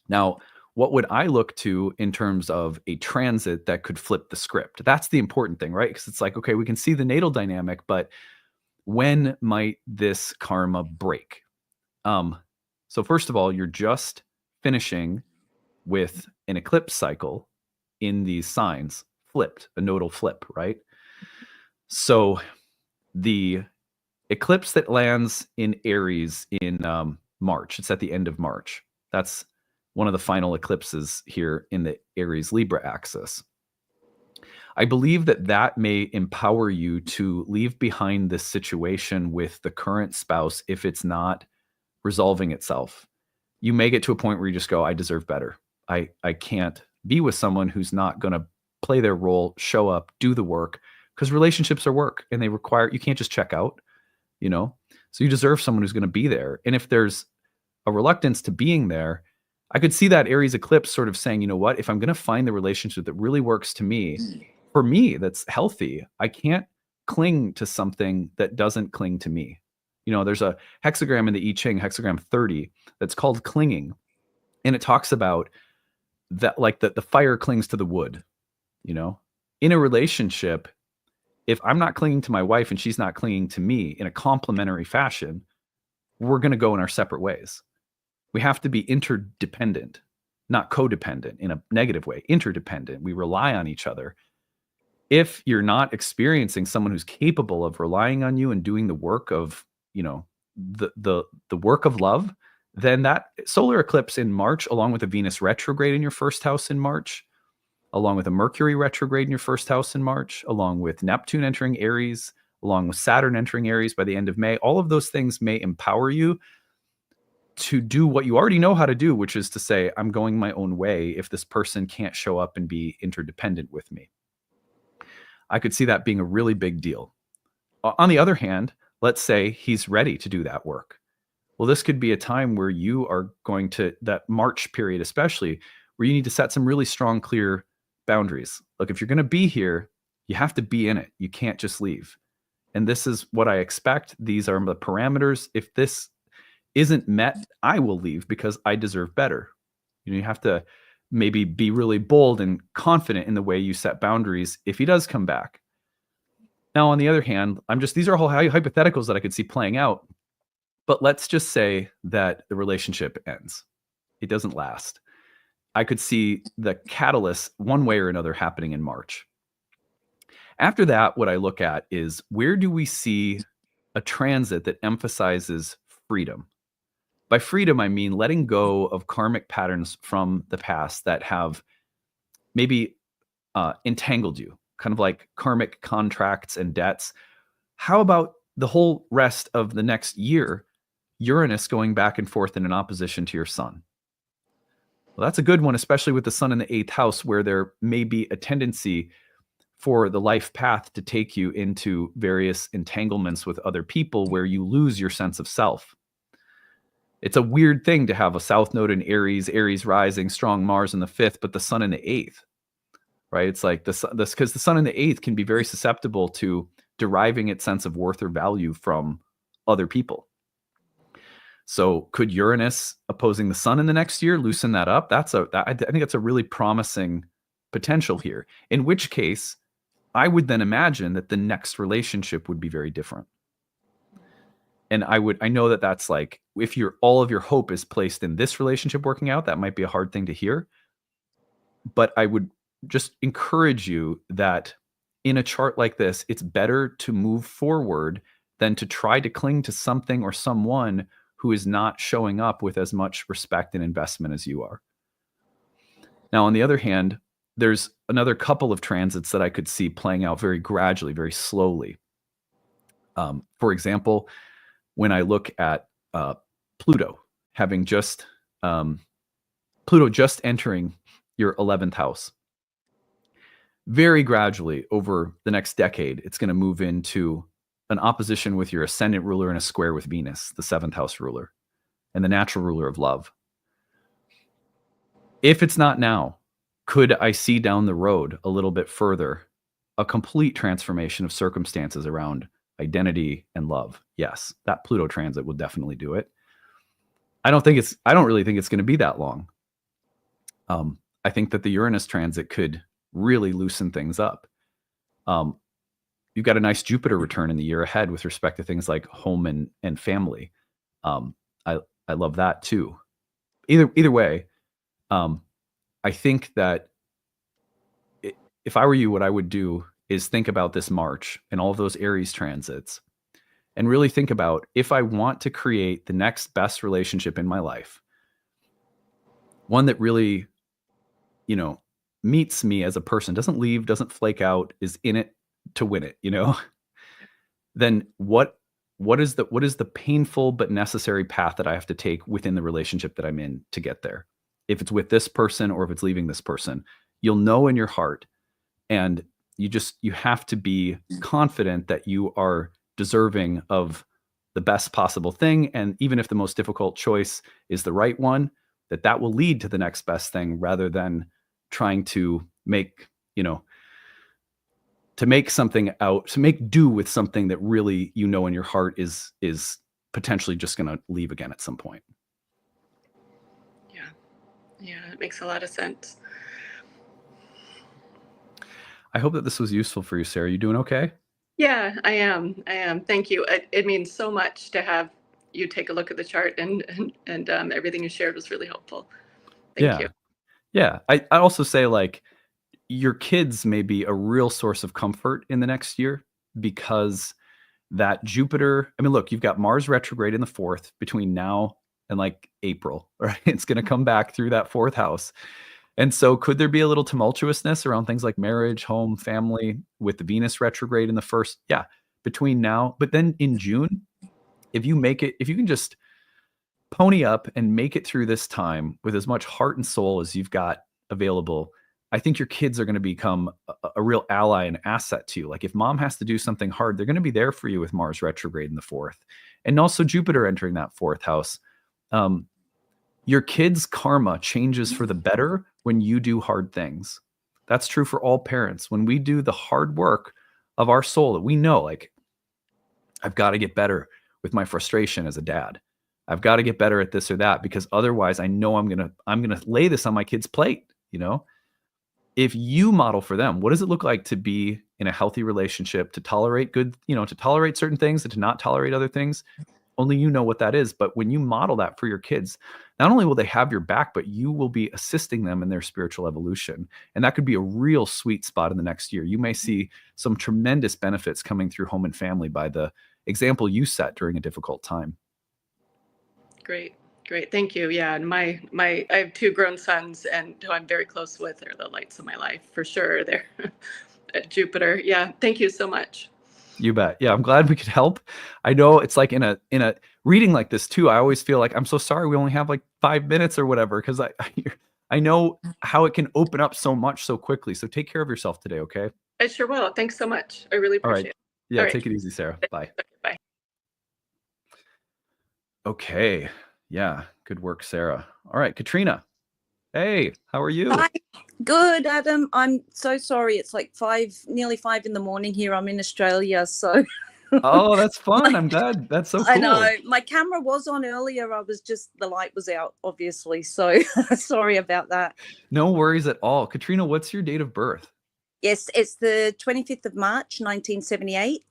Now, what would I look to in terms of a transit that could flip the script? That's the important thing, right? Because it's like, okay, we can see the natal dynamic, but when might this karma break? So first of all, you're just finishing with an eclipse cycle in these signs flipped, a nodal flip, right? So the eclipse that lands in Aries in March, it's at the end of March. That's one of the final eclipses here in the Aries Libra axis. I believe that may empower you to leave behind this situation with the current spouse if it's not resolving itself. You may get to a point where you just go, I deserve better. I can't be with someone who's not going to play their role, show up, do the work, because relationships are work and you can't just check out, So you deserve someone who's going to be there. And if there's a reluctance to being there, I could see that Aries eclipse sort of saying, you know what, if I'm going to find the relationship that really works for me, that's healthy, I can't cling to something that doesn't cling to me. There's a hexagram in the I Ching, hexagram 30, that's called clinging. And it talks about that, like the fire clings to the wood, in a relationship. If I'm not clinging to my wife and she's not clinging to me in a complementary fashion, we're going to go in our separate ways. We have to be interdependent, not codependent in a negative way, interdependent. We rely on each other. If you're not experiencing someone who's capable of relying on you and doing the work of, the work of love, then that solar eclipse in March, along with a Venus retrograde in your first house in March, along with a Mercury retrograde in your first house in March, along with Neptune entering Aries, along with Saturn entering Aries by the end of May, all of those things may empower you to do what you already know how to do, which is to say, I'm going my own way if this person can't show up and be interdependent with me. I could see that being a really big deal. On the other hand, let's say he's ready to do that work. Well, this could be a time where you are going to, that March period especially, where you need to set some really strong, clear boundaries. Look, if you're going to be here, you have to be in it. You can't just leave. And this is what I expect. These are the parameters. If this isn't met, I will leave because I deserve better. You have to maybe be really bold and confident in the way you set boundaries if he does come back. Now, on the other hand, these are all hypotheticals that I could see playing out. But let's just say that the relationship ends. It doesn't last. I could see the catalyst one way or another happening in March. After that, what I look at is, where do we see a transit that emphasizes freedom? By freedom, I mean letting go of karmic patterns from the past that have maybe entangled you, kind of like karmic contracts and debts. How about the whole rest of the next year, Uranus going back and forth in an opposition to your sun? Well, that's a good one, especially with the sun in the 8th house, where there may be a tendency for the life path to take you into various entanglements with other people where you lose your sense of self. It's a weird thing to have a South Node in Aries, Aries rising, strong Mars in the 5th, but the Sun in the 8th, right? It's like this because the Sun in the 8th can be very susceptible to deriving its sense of worth or value from other people. So could Uranus opposing the Sun in the next year loosen that up? I think that's a really promising potential here. In which case, I would then imagine that the next relationship would be very different. And I know that that's like, if all of your hope is placed in this relationship working out, that might be a hard thing to hear. But I would just encourage you that in a chart like this, it's better to move forward than to try to cling to something or someone who is not showing up with as much respect and investment as you are. Now, on the other hand, there's another couple of transits that I could see playing out very gradually, very slowly. For example, when I look at Pluto having just Pluto just entering your 11th house, very gradually over the next decade, it's going to move into an opposition with your ascendant ruler and a square with Venus, the 7th house ruler, and the natural ruler of love. If it's not now, could I see down the road a little bit further a complete transformation of circumstances around identity and love? Yes, that Pluto transit will definitely do it. I don't really think it's going to be that long. I think that the Uranus transit could really loosen things up. You've got a nice Jupiter return in the year ahead with respect to things like home and family. I love that too. Either way, I think that if I were you, what I would do is think about this March and all of those Aries transits and really think about, if I want to create the next best relationship in my life, one that really, meets me as a person, doesn't leave, doesn't flake out, is in it to win it, then what is the painful but necessary path that I have to take within the relationship that I'm in to get there? If it's with this person or if it's leaving this person, you'll know in your heart, and you have to be confident that you are deserving of the best possible thing. And even if the most difficult choice is the right one, that will lead to the next best thing, rather than trying to make do with something that really, in your heart is potentially just going to leave again at some point. Yeah, it makes a lot of sense. I hope that this was useful for you, Sarah. You doing okay? Yeah, I am. Thank you. It means so much to have you take a look at the chart, and everything you shared was really helpful. Thank you. Yeah. I also say, like, your kids may be a real source of comfort in the next year, because that Jupiter, look, you've got Mars retrograde in the 4th between now and like April, right? It's going to come back through that 4th house. And so could there be a little tumultuousness around things like marriage, home, family, with the Venus retrograde in the 1st? Yeah, between now. But then in June, if you can just pony up and make it through this time with as much heart and soul as you've got available, I think your kids are going to become a real ally and asset to you. Like, if mom has to do something hard, they're going to be there for you with Mars retrograde in the 4th, and also Jupiter entering that 4th house. Your kids' karma changes for the better when you do hard things. That's true for all parents. When we do the hard work of our soul, that we know, like, I've got to get better with my frustration as a dad. I've got to get better at this or that, because otherwise I know I'm going to lay this on my kid's plate, If you model for them, what does it look like to be in a healthy relationship, to tolerate to tolerate certain things and to not tolerate other things? Only you know what that is. But when you model that for your kids, not only will they have your back, but you will be assisting them in their spiritual evolution. And that could be a real sweet spot in the next year. You may see some tremendous benefits coming through home and family by the example you set during a difficult time. Great. Thank you. Yeah. And I have 2 grown sons, and who I'm very close with. They're the lights of my life for sure. They're at Jupiter. Yeah. Thank you so much. You bet. Yeah. I'm glad we could help. I know it's like in a reading like this too, I always feel like, I'm so sorry we only have like 5 minutes or whatever, because I know how it can open up so much so quickly. So take care of yourself today. Okay. I sure will. Thanks so much. I really appreciate it. Yeah. Take it easy, Sarah. Bye. Okay, bye. Okay. Yeah, good work, Sarah. All right, Katrina. Hey, how are you? Hi. Good, Adam. I'm so sorry. It's like nearly 5 in the morning here. I'm in Australia, so Oh, that's fun. I'm glad. That's so I know cool. my camera was on earlier. The light was out, obviously. So sorry about that. No worries at all. Katrina, what's your date of birth? Yes, it's the 25th of March, 1978,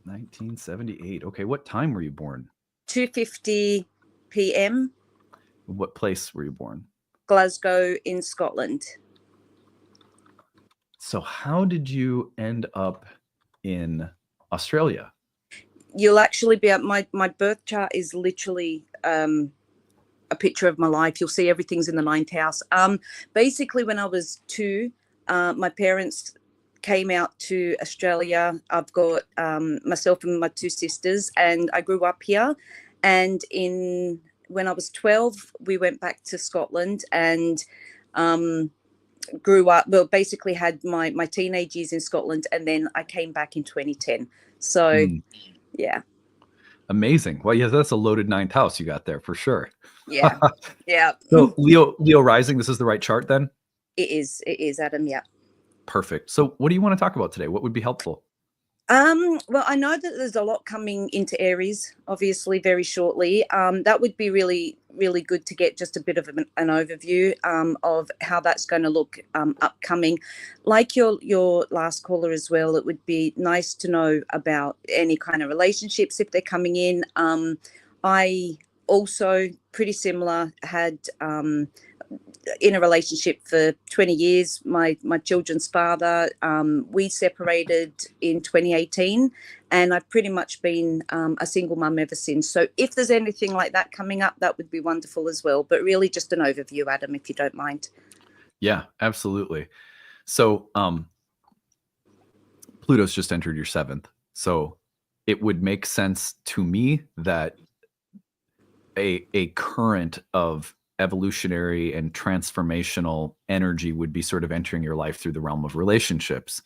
1978. Okay, what time were you born? 2:50 p.m., What place were you born? Glasgow in Scotland. So, how did you end up in Australia? You'll actually be at my birth chart is literally a picture of my life. You'll see everything's in the ninth house. Basically, when I was 2, my parents came out to Australia. I've got myself and my 2 sisters, and I grew up here. And when I was 12, we went back to Scotland and grew up. Well, basically had my teenage years in Scotland, and then I came back in 2010. So, yeah. Amazing. Well, yeah, that's a loaded ninth house you got there for sure. Yeah. Yeah. So Leo rising, this is the right chart then? It is, Adam. Yeah. Perfect. So what do you want to talk about today? What would be helpful? Well, I know that there's a lot coming into Aries, obviously, very shortly. That would be really, really good to get just a bit of an overview of how that's going to look upcoming. Like your last caller as well, it would be nice to know about any kind of relationships if they're coming in. I also, pretty similar, had in a relationship for 20 years. My children's father, we separated in 2018, and I've pretty much been a single mum ever since. So if there's anything like that coming up, that would be wonderful as well. But really just an overview, Adam, if you don't mind. Yeah, absolutely. So Pluto's just entered your 7th. So it would make sense to me that a current of evolutionary and transformational energy would be sort of entering your life through the realm of relationships.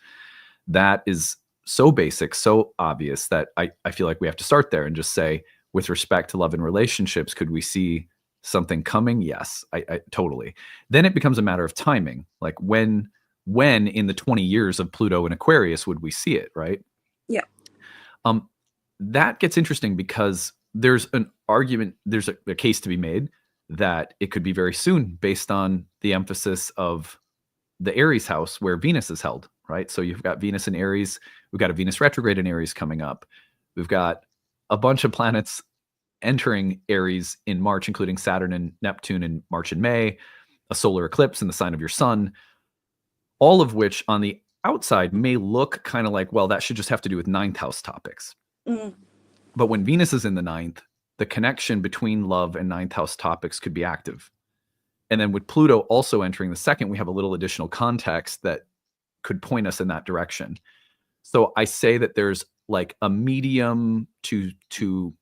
That is so basic, so obvious that I feel like we have to start there and just say, with respect to love and relationships, could we see something coming? Yes, I totally. Then it becomes a matter of timing. Like when in the 20 years of Pluto in Aquarius would we see it, right? Yeah. That gets interesting because there's an argument, there's a case to be made that it could be very soon based on the emphasis of the Aries house where Venus is held, right? So you've got Venus in Aries. We've got a Venus retrograde in Aries coming up. We've got a bunch of planets entering Aries in March, including Saturn and Neptune in March and May, a solar eclipse in the sign of your sun, all of which on the outside may look kind of like, well, that should just have to do with ninth house topics. But when Venus is in the ninth, the connection between love and ninth house topics could be active. And then with Pluto also entering the 2nd, we have a little additional context that could point us in that direction. So I say that there's like a medium to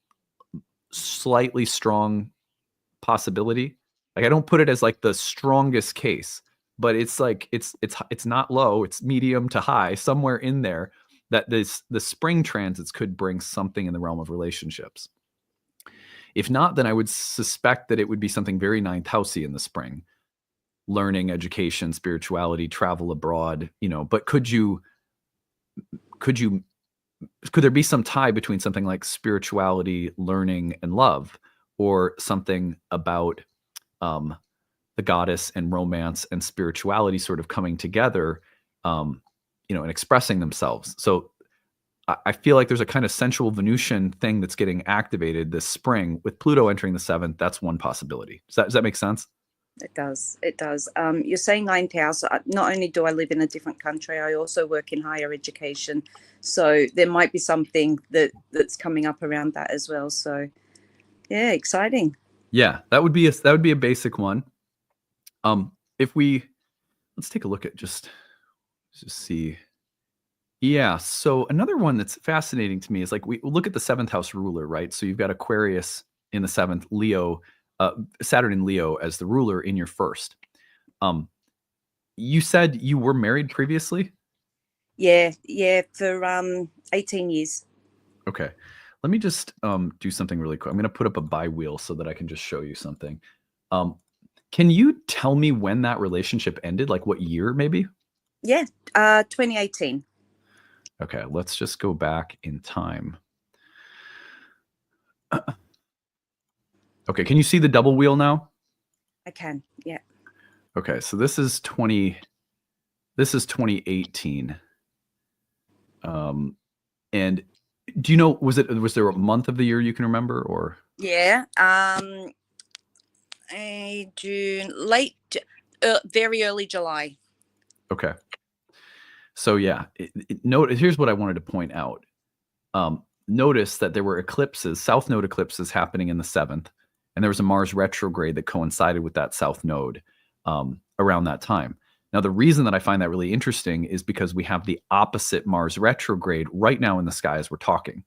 slightly strong possibility. Like I don't put it as like the strongest case, but it's like it's not low, it's medium to high, somewhere in there, that the spring transits could bring something in the realm of relationships. If not, then I would suspect that it would be something very ninth housey in the spring. Learning, education, spirituality, travel abroad, but could there be some tie between something like spirituality, learning, and love, or something about the goddess and romance and spirituality sort of coming together, and expressing themselves? So I feel like there's a kind of sensual Venusian thing that's getting activated this spring with Pluto entering the 7th. That's one possibility. Does that make sense? It does. It does. You're saying ninth house. Not only do I live in a different country, I also work in higher education. So there might be something that's coming up around that as well. So yeah, exciting. Yeah, that would be a basic one. Let's take a look at just see. Yeah. So another one that's fascinating to me is like we look at the 7th house ruler, right? So you've got Aquarius in the 7th, Leo, Saturn in Leo as the ruler in your 1st. You said you were married previously? Yeah, for 18 years. Okay. let me just do something really quick. I'm going to put up a buy wheel so that I can just show you something. Can you tell me when that relationship ended? Like what year maybe? Yeah, 2018. Okay, let's just go back in time. Okay, can you see the double wheel now? I can, yeah. Okay, so this is 2018. And do you know, was there a month of the year you can remember, or? Yeah, June, very early July. Okay. So yeah, here's what I wanted to point out. Notice that there were eclipses, south node eclipses happening in the 7th, and there was a Mars retrograde that coincided with that south node around that time. Now, the reason that I find that really interesting is because we have the opposite Mars retrograde right now in the sky as we're talking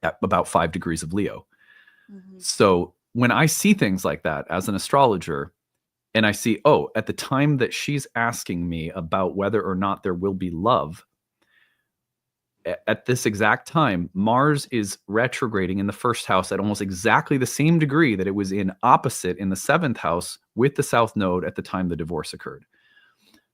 at about 5 degrees of Leo. Mm-hmm. So when I see things like that as an astrologer, and I see, oh, at the time that she's asking me about whether or not there will be love, at this exact time, Mars is retrograding in the 1st house at almost exactly the same degree that it was in opposite in the 7th house with the south node at the time the divorce occurred.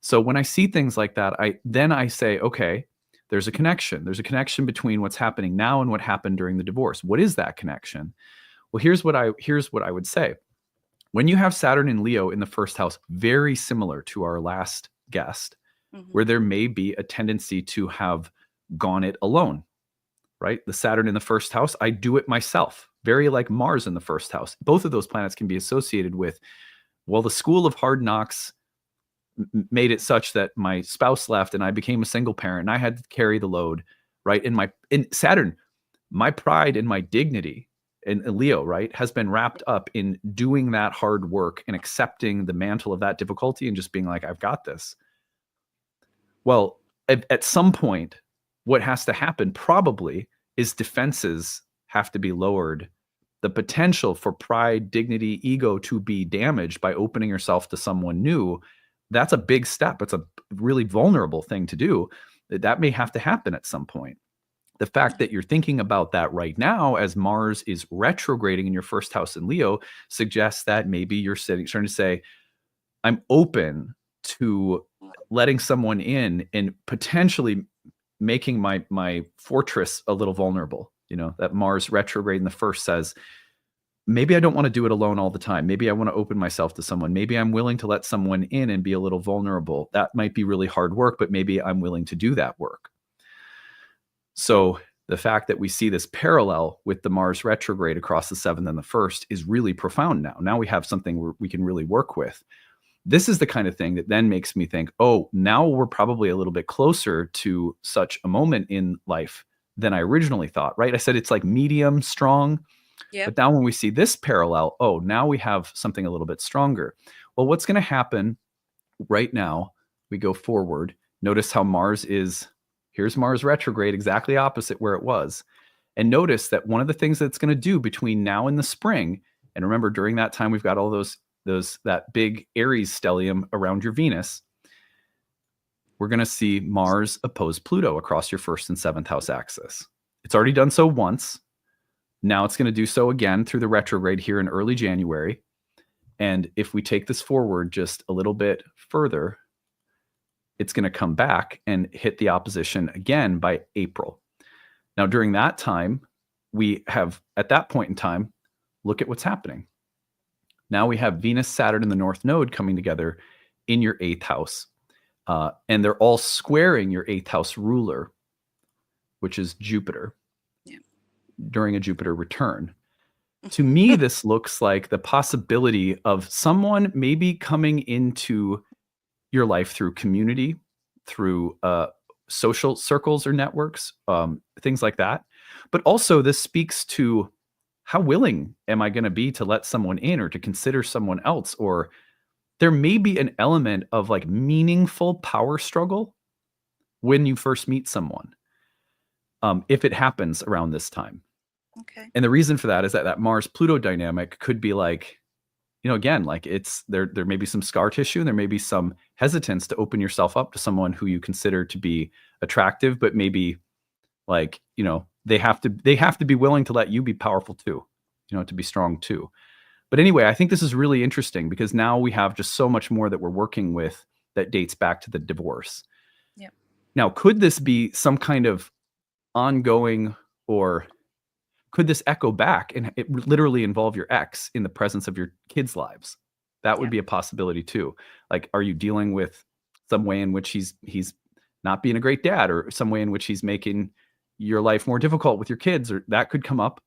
So when I see things like that, I say, okay, there's a connection. There's a connection between what's happening now and what happened during the divorce. What is that connection? Well, here's what I would say. When you have Saturn in Leo in the 1st house, very similar to our last guest, where there may be a tendency to have gone it alone, right? The Saturn in the 1st house, I do it myself, very like Mars in the 1st house. Both of those planets can be associated with, well, the school of hard knocks made it such that my spouse left and I became a single parent and I had to carry the load, right? In Saturn, my pride and my dignity in Leo, right, has been wrapped up in doing that hard work and accepting the mantle of that difficulty and just being like, I've got this. Well, at some point, what has to happen probably is defenses have to be lowered. The potential for pride, dignity, ego to be damaged by opening yourself to someone new, that's a big step. It's a really vulnerable thing to do. That may have to happen at some point. The fact that you're thinking about that right now as Mars is retrograding in your 1st house in Leo suggests that maybe you're trying to say, I'm open to letting someone in and potentially making my fortress a little vulnerable. You know, that Mars retrograde in the 1st says, maybe I don't want to do it alone all the time. Maybe I want to open myself to someone. Maybe I'm willing to let someone in and be a little vulnerable. That might be really hard work, but maybe I'm willing to do that work. So the fact that we see this parallel with the Mars retrograde across the 7th and the 1st is really profound now. Now we have something we can really work with. This is the kind of thing that then makes me think, oh, now we're probably a little bit closer to such a moment in life than I originally thought, right? I said it's like medium strong. Yep. But now when we see this parallel, oh, now we have something a little bit stronger. Well, what's going to happen right now? We go forward. Notice how here's Mars retrograde, exactly opposite where it was. And notice that one of the things that's going to do between now and the spring, and remember during that time, we've got all that big Aries stellium around your Venus. We're going to see Mars oppose Pluto across your 1st and 7th house axis. It's already done so once. Now it's going to do so again through the retrograde here in early January. And if we take this forward just a little bit further, it's going to come back and hit the opposition again by April. Now, during that time, we have, at that point in time, look at what's happening. Now we have Venus, Saturn, and the North Node coming together in your 8th house. And they're all squaring your 8th house ruler, which is Jupiter. During a Jupiter return. To me, this looks like the possibility of someone maybe coming into your life through community, through social circles or networks, things like that. But also this speaks to how willing am I going to be to let someone in or to consider someone else? Or there may be an element of like meaningful power struggle when you first meet someone, if it happens around this time. Okay. And the reason for that is that Mars-Pluto dynamic could be like, you know, again, like it's there may be some scar tissue and there may be some hesitance to open yourself up to someone who you consider to be attractive, but maybe like, you know, they have to be willing to let you be powerful too, to be strong too. But anyway, I think this is really interesting because now we have just so much more that we're working with that dates back to the divorce. Yep. Now, could this be some kind of ongoing, or could this echo back and it literally involve your ex in the presence of your kids' lives? That would be a possibility too. Like, are you dealing with some way in which he's not being a great dad, or some way in which he's making your life more difficult with your kids, or that could come up.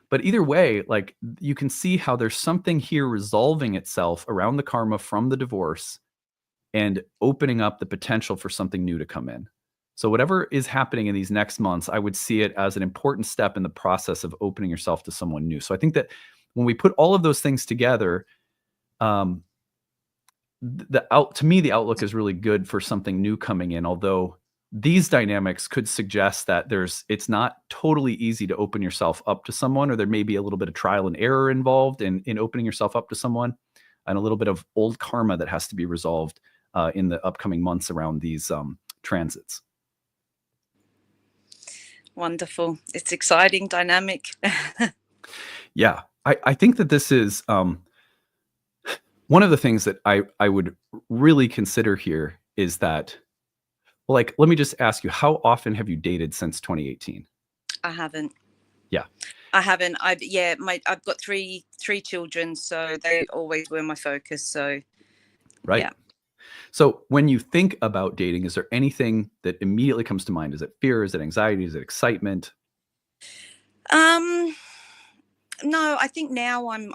But either way, like, you can see how there's something here resolving itself around the karma from the divorce and opening up the potential for something new to come in. So whatever is happening in these next months, I would see it as an important step in the process of opening yourself to someone new. So I think that when we put all of those things together, to me, the outlook is really good for something new coming in, although these dynamics could suggest that it's not totally easy to open yourself up to someone, or there may be a little bit of trial and error involved in opening yourself up to someone, and a little bit of old karma that has to be resolved in the upcoming months around these transits. Wonderful. It's exciting, dynamic. Yeah, I think that this is one of the things that I would really consider here is that, like, let me just ask you, how often have you dated since 2018? I haven't. Yeah. I haven't. I've got three children, so they always were my focus. So right. Yeah. So when you think about dating, is there anything that immediately comes to mind? Is it fear? Is it anxiety? Is it excitement? No, I think now I'm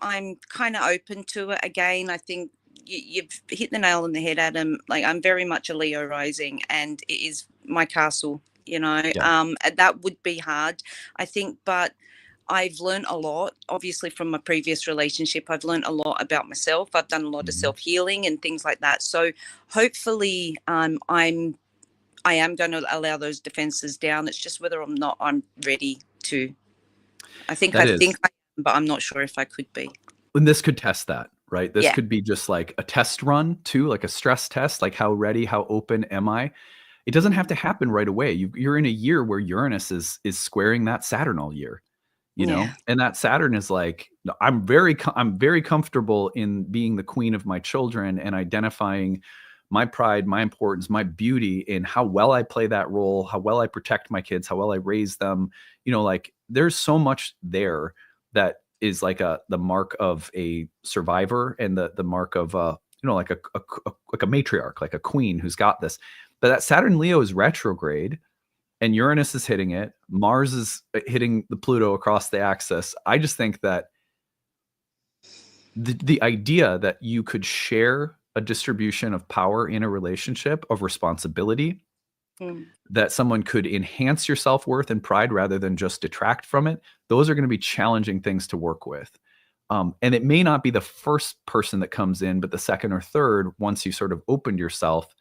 kind of open to it again. I think you've hit the nail on the head, Adam. Like, I'm very much a Leo rising, and it is my castle, that would be hard, I think, but I've learned a lot, obviously, from my previous relationship. I've learned a lot about myself. I've done a lot of self-healing and things like that. So hopefully I am going to allow those defenses down. It's just whether I'm ready to. I think I am, but I'm not sure if I could be. And this could test that, right? This could be just like a test run too, like a stress test, like how ready, how open am I? It doesn't have to happen right away. You're in a year where Uranus is squaring that Saturn all year, and that Saturn is like, I'm very comfortable in being the queen of my children and identifying my pride, my importance, my beauty in how well I play that role, how well I protect my kids, how well I raise them. Like, there's so much there that is like the mark of a survivor, and the mark of like a matriarch, like a queen who's got this. But that Saturn Leo is retrograde, and Uranus is hitting it. Mars is hitting the Pluto across the axis. I just think that the idea that you could share a distribution of power in a relationship, of responsibility, that someone could enhance your self-worth and pride rather than just detract from it, those are going to be challenging things to work with. And it may not be the first person that comes in, but the second or third, once you sort of opened yourself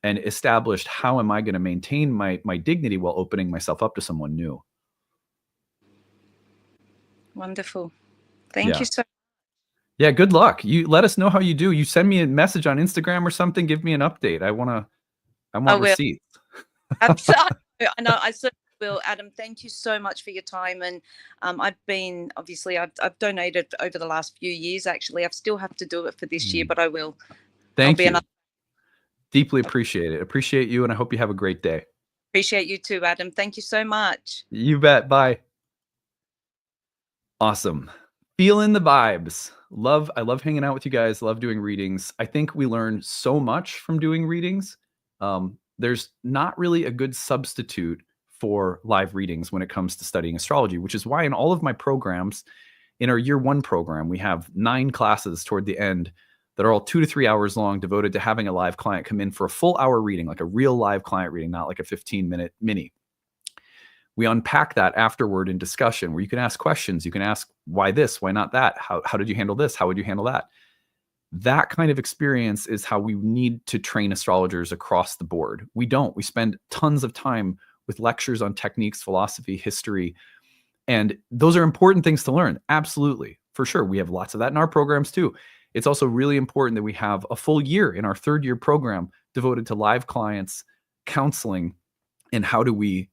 and established, how am I going to maintain my dignity while opening myself up to someone new? Wonderful. Thank you so much. Yeah, good luck. You let us know how you do. You send me a message on Instagram or something. Give me an update. I want receipts. Absolutely. I know. I certainly will. Adam, thank you so much for your time. And I've donated over the last few years. Actually, I still have to do it for this year, but I will. Thank you. Deeply appreciate it. Appreciate you, and I hope you have a great day. Appreciate you too, Adam. Thank you so much. You bet. Bye. Awesome. Feeling the vibes. I love hanging out with you guys. Love doing readings. I think we learn so much from doing readings. There's not really a good substitute for live readings when it comes to studying astrology, which is why in all of my programs, in our year 1 program, we have 9 classes toward the end that are all 2 to 3 hours long, devoted to having a live client come in for a full hour reading, like a real live client reading, not like a 15-minute mini. We unpack that afterward in discussion, where you can ask questions. You can ask, why this? Why not that? How did you handle this? How would you handle that? That kind of experience is how we need to train astrologers across the board. We don't. We spend tons of time with lectures on techniques, philosophy, history, and those are important things to learn. Absolutely. For sure. We have lots of that in our programs too. It's also really important that we have a full year in our 3rd year program devoted to live clients, counseling, and how do we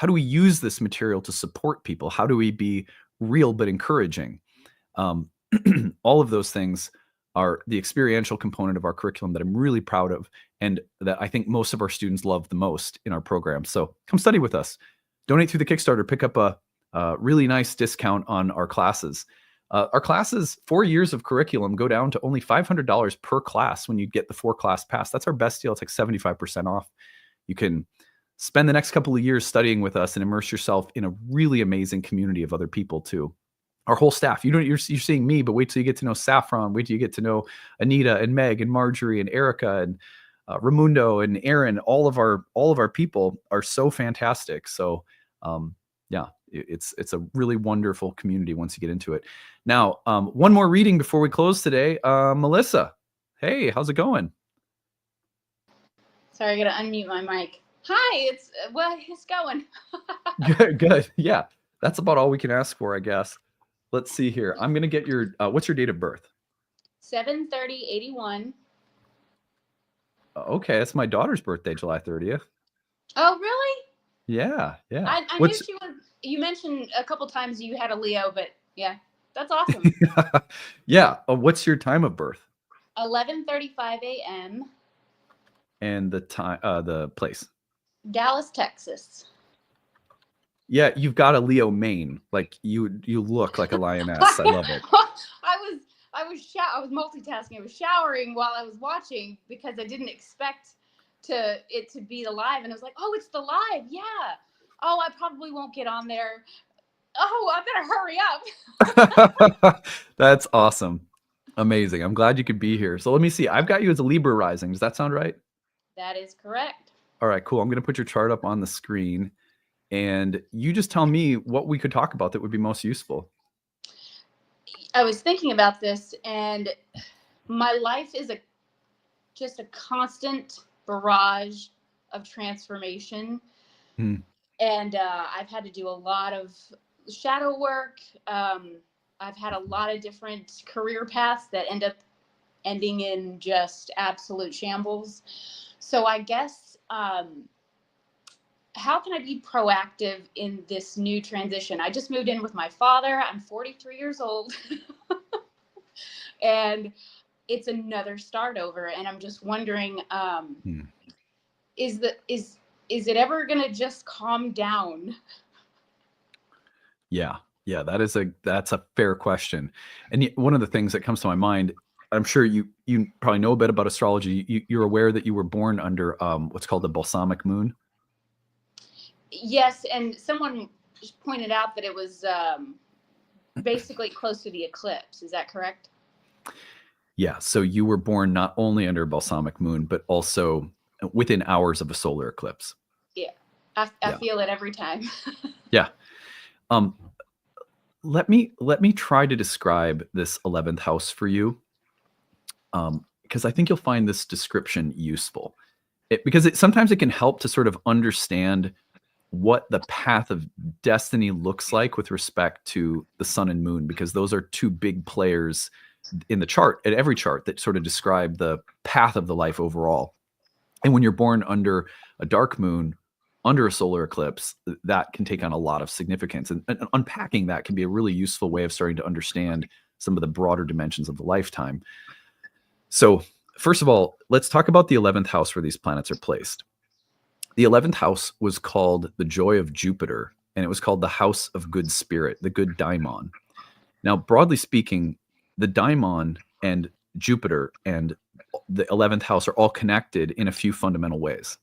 use this material to support people? How do we be real but encouraging? All of those things are the experiential component of our curriculum that I'm really proud of, and that I think most of our students love the most in our program. So come study with us. Donate through the Kickstarter. Pick up a really nice discount on our classes. Our classes, 4 years of curriculum, go down to only $500 per class when you get the 4-class pass. That's our best deal. It's like 75% off. You can spend the next couple of years studying with us and immerse yourself in a really amazing community of other people too. Our whole staff. You're seeing me, but wait till you get to know Saffron. Wait till you get to know Anita and Meg and Marjorie and Erica and Raimundo and Aaron. All of our people are so fantastic. So yeah, it's a really wonderful community once you get into it. Now, one more reading before we close today. Melissa, hey, how's it going? Sorry, I gotta unmute my mic. Hi, it's going. Good. Yeah, that's about all we can ask for, I guess. Let's see here. I'm gonna get your what's your date of birth? 7/30/81. Okay, that's my daughter's birthday, July 30th. Oh, really? Yeah. I knew she was. You mentioned a couple times you had a Leo, but yeah, that's awesome. Yeah. What's your time of birth? 11:35 a.m. And the time, the place? Dallas, Texas. Yeah, you've got a Leo mane. Like you look like a lioness. I love it. I was multitasking. I was showering while I was watching because I didn't expect it to be the live, and I was like, oh, it's the live. Yeah. Oh, I probably won't get on there. Oh, I better hurry up. That's awesome. Amazing. I'm glad you could be here. So let me see. I've got you as a Libra rising. Does that sound right? That is correct. All right, cool. I'm going to put your chart up on the screen, and you just tell me what we could talk about that would be most useful. I was thinking about this, and my life is just a constant barrage of transformation. And I've had to do a lot of shadow work. I've had a lot of different career paths that end up ending in just absolute shambles. So I guess, how can I be proactive in this new transition? I just moved in with my father. I'm 43 years old. And it's another start over. And I'm just wondering, is it ever going to just calm down? Yeah, that's a fair question. And one of the things that comes to my mind, I'm sure you probably know a bit about astrology. You're aware that you were born under what's called the balsamic moon. Yes, and someone pointed out that it was basically close to the eclipse. Is that correct? Yeah, so you were born not only under balsamic moon, but also within hours of a solar eclipse. Yeah, I feel it every time. Yeah. Let me try to describe this 11th house for you, because I think you'll find this description useful. Sometimes it can help to sort of understand what the path of destiny looks like with respect to the sun and moon, because those are two big players in the chart, at every chart, that sort of describe the path of the life overall. And when you're born under a dark moon, under a solar eclipse, that can take on a lot of significance. And unpacking that can be a really useful way of starting to understand some of the broader dimensions of the lifetime. So first of all, let's talk about the 11th house where these planets are placed. The 11th house was called the joy of Jupiter, and it was called the house of good spirit, the good daimon. Now, broadly speaking, the daimon and Jupiter and the 11th house are all connected in a few fundamental ways.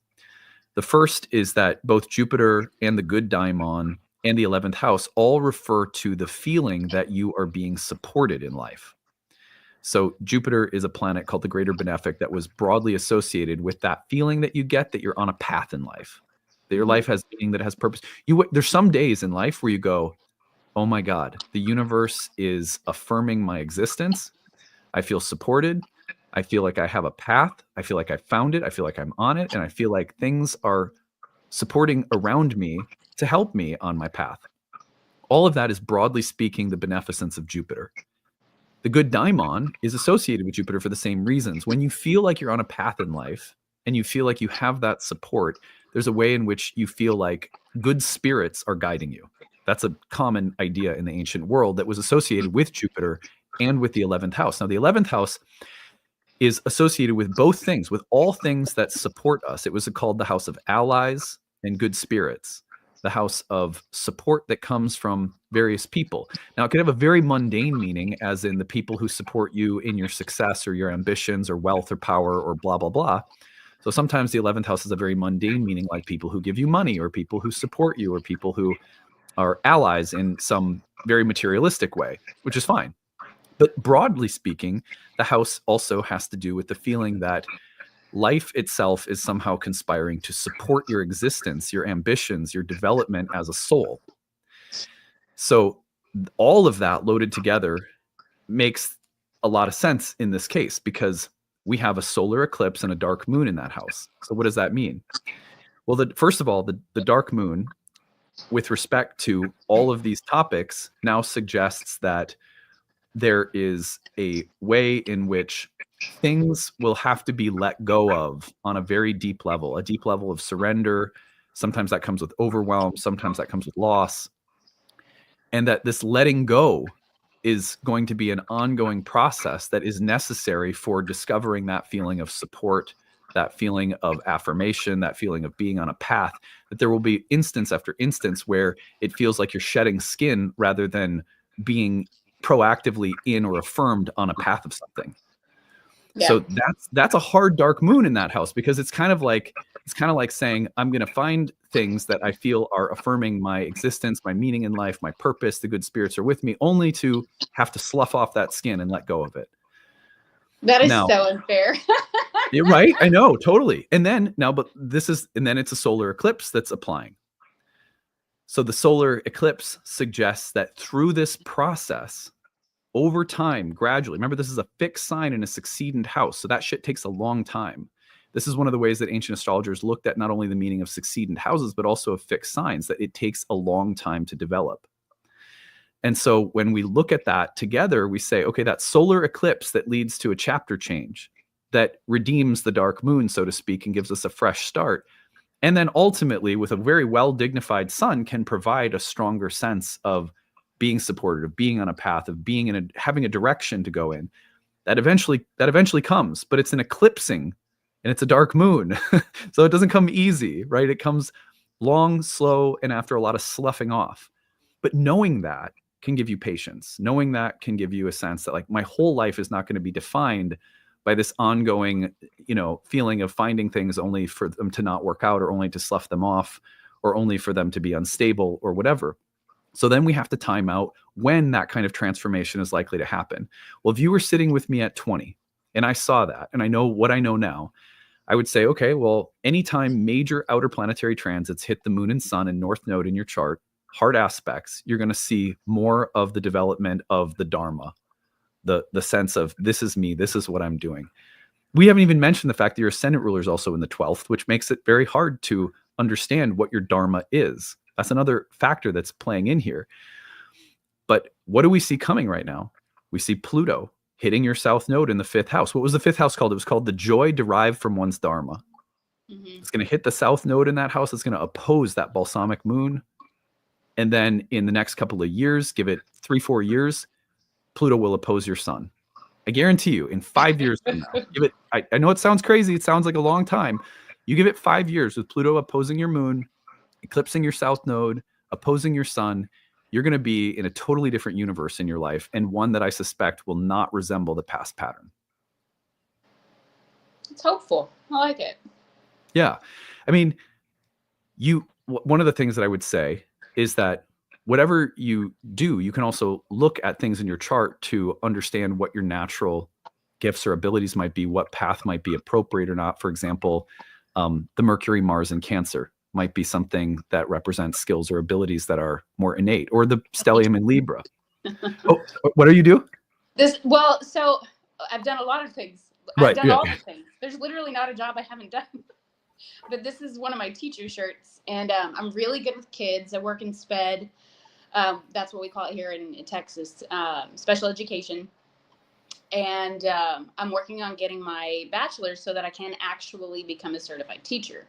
The first is that both Jupiter and the good daimon and the 11th house all refer to the feeling that you are being supported in life. So Jupiter is a planet called the greater benefic that was broadly associated with that feeling that you get that you're on a path in life, that your life has meaning, that has purpose. There's some days in life where you go, oh my God, the universe is affirming my existence. I feel supported. I feel like I have a path. I feel like I found it. I feel like I'm on it. And I feel like things are supporting around me to help me on my path. All of that is, broadly speaking, the beneficence of Jupiter. The good daimon is associated with Jupiter for the same reasons. When you feel like you're on a path in life and you feel like you have that support, there's a way in which you feel like good spirits are guiding you. That's a common idea in the ancient world that was associated with Jupiter and with the 11th house. Now, the 11th house is associated with both things, with all things that support us. It was called the house of allies and good spirits, the house of support that comes from various people. Now, it could have a very mundane meaning, as in the people who support you in your success or your ambitions or wealth or power or blah, blah, blah. So sometimes the 11th house has a very mundane meaning, like people who give you money or people who support you or people who are allies in some very materialistic way, which is fine. But broadly speaking, the house also has to do with the feeling that life itself is somehow conspiring to support your existence, your ambitions, your development as a soul. So all of that loaded together makes a lot of sense in this case, because we have a solar eclipse and a dark moon in that house. So what does that mean? Well, first of all, the dark moon, with respect to all of these topics, now suggests that there is a way in which things will have to be let go of on a very deep level of surrender. Sometimes that comes with overwhelm. Sometimes that comes with loss. And that this letting go is going to be an ongoing process that is necessary for discovering that feeling of support, that feeling of affirmation, that feeling of being on a path. That there will be instance after instance where it feels like you're shedding skin rather than being proactively in or affirmed on a path of something. Yeah. So that's a hard dark moon in that house, because it's kind of like saying, I'm going to find things that I feel are affirming my existence, my meaning in life, my purpose, the good spirits are with me, only to have to slough off that skin and let go of it. That is so unfair. You're right. I know, totally. And then it's a solar eclipse that's applying. So the solar eclipse suggests that through this process, over time, gradually, remember, this is a fixed sign in a succedent house. So that shit takes a long time. This is one of the ways that ancient astrologers looked at not only the meaning of succedent houses, but also of fixed signs, that it takes a long time to develop. And so when we look at that together, we say, okay, that solar eclipse that leads to a chapter change, that redeems the dark moon, so to speak, and gives us a fresh start. And then ultimately, with a very well-dignified sun, can provide a stronger sense of being supported, of being on a path, of being having a direction to go in. That eventually comes, but it's an eclipsing and it's a dark moon. So it doesn't come easy, right? It comes long, slow, and after a lot of sloughing off. But knowing that can give you patience. Knowing that can give you a sense that, like, my whole life is not going to be defined by this ongoing, feeling of finding things only for them to not work out, or only to slough them off, or only for them to be unstable or whatever. So then we have to time out when that kind of transformation is likely to happen. Well, if you were sitting with me at 20 and I saw that, and I know what I know now, I would say, okay, well, anytime major outer planetary transits hit the moon and sun and north node in your chart, hard aspects, you're going to see more of the development of the Dharma, the sense of, this is me, this is what I'm doing. We haven't even mentioned the fact that your ascendant ruler is also in the 12th, which makes it very hard to understand what your Dharma is. That's another factor that's playing in here. But what do we see coming right now? We see Pluto hitting your south node in the 5th house. What was the 5th house called? It was called the joy derived from one's Dharma. Mm-hmm. It's going to hit the south node in that house. It's going to oppose that balsamic moon. And then in the next couple of years, give it 3-4 years, Pluto will oppose your sun. I guarantee you, in 5 years from now, I know it sounds crazy. It sounds like a long time. You give it 5 years with Pluto opposing your moon, eclipsing your south node, opposing your sun, you're going to be in a totally different universe in your life, and one that I suspect will not resemble the past pattern. It's hopeful. I like it. Yeah. I mean, one of the things that I would say is that whatever you do, you can also look at things in your chart to understand what your natural gifts or abilities might be, what path might be appropriate or not. For example, the Mercury, Mars, and Cancer might be something that represents skills or abilities that are more innate, or the stellium in Libra. Oh, what do you do? So I've done a lot of things. I've done all the things. There's literally not a job I haven't done. But this is one of my teacher shirts, and I'm really good with kids. I work in SPED. That's what we call it here in Texas, special education. And I'm working on getting my bachelor's so that I can actually become a certified teacher.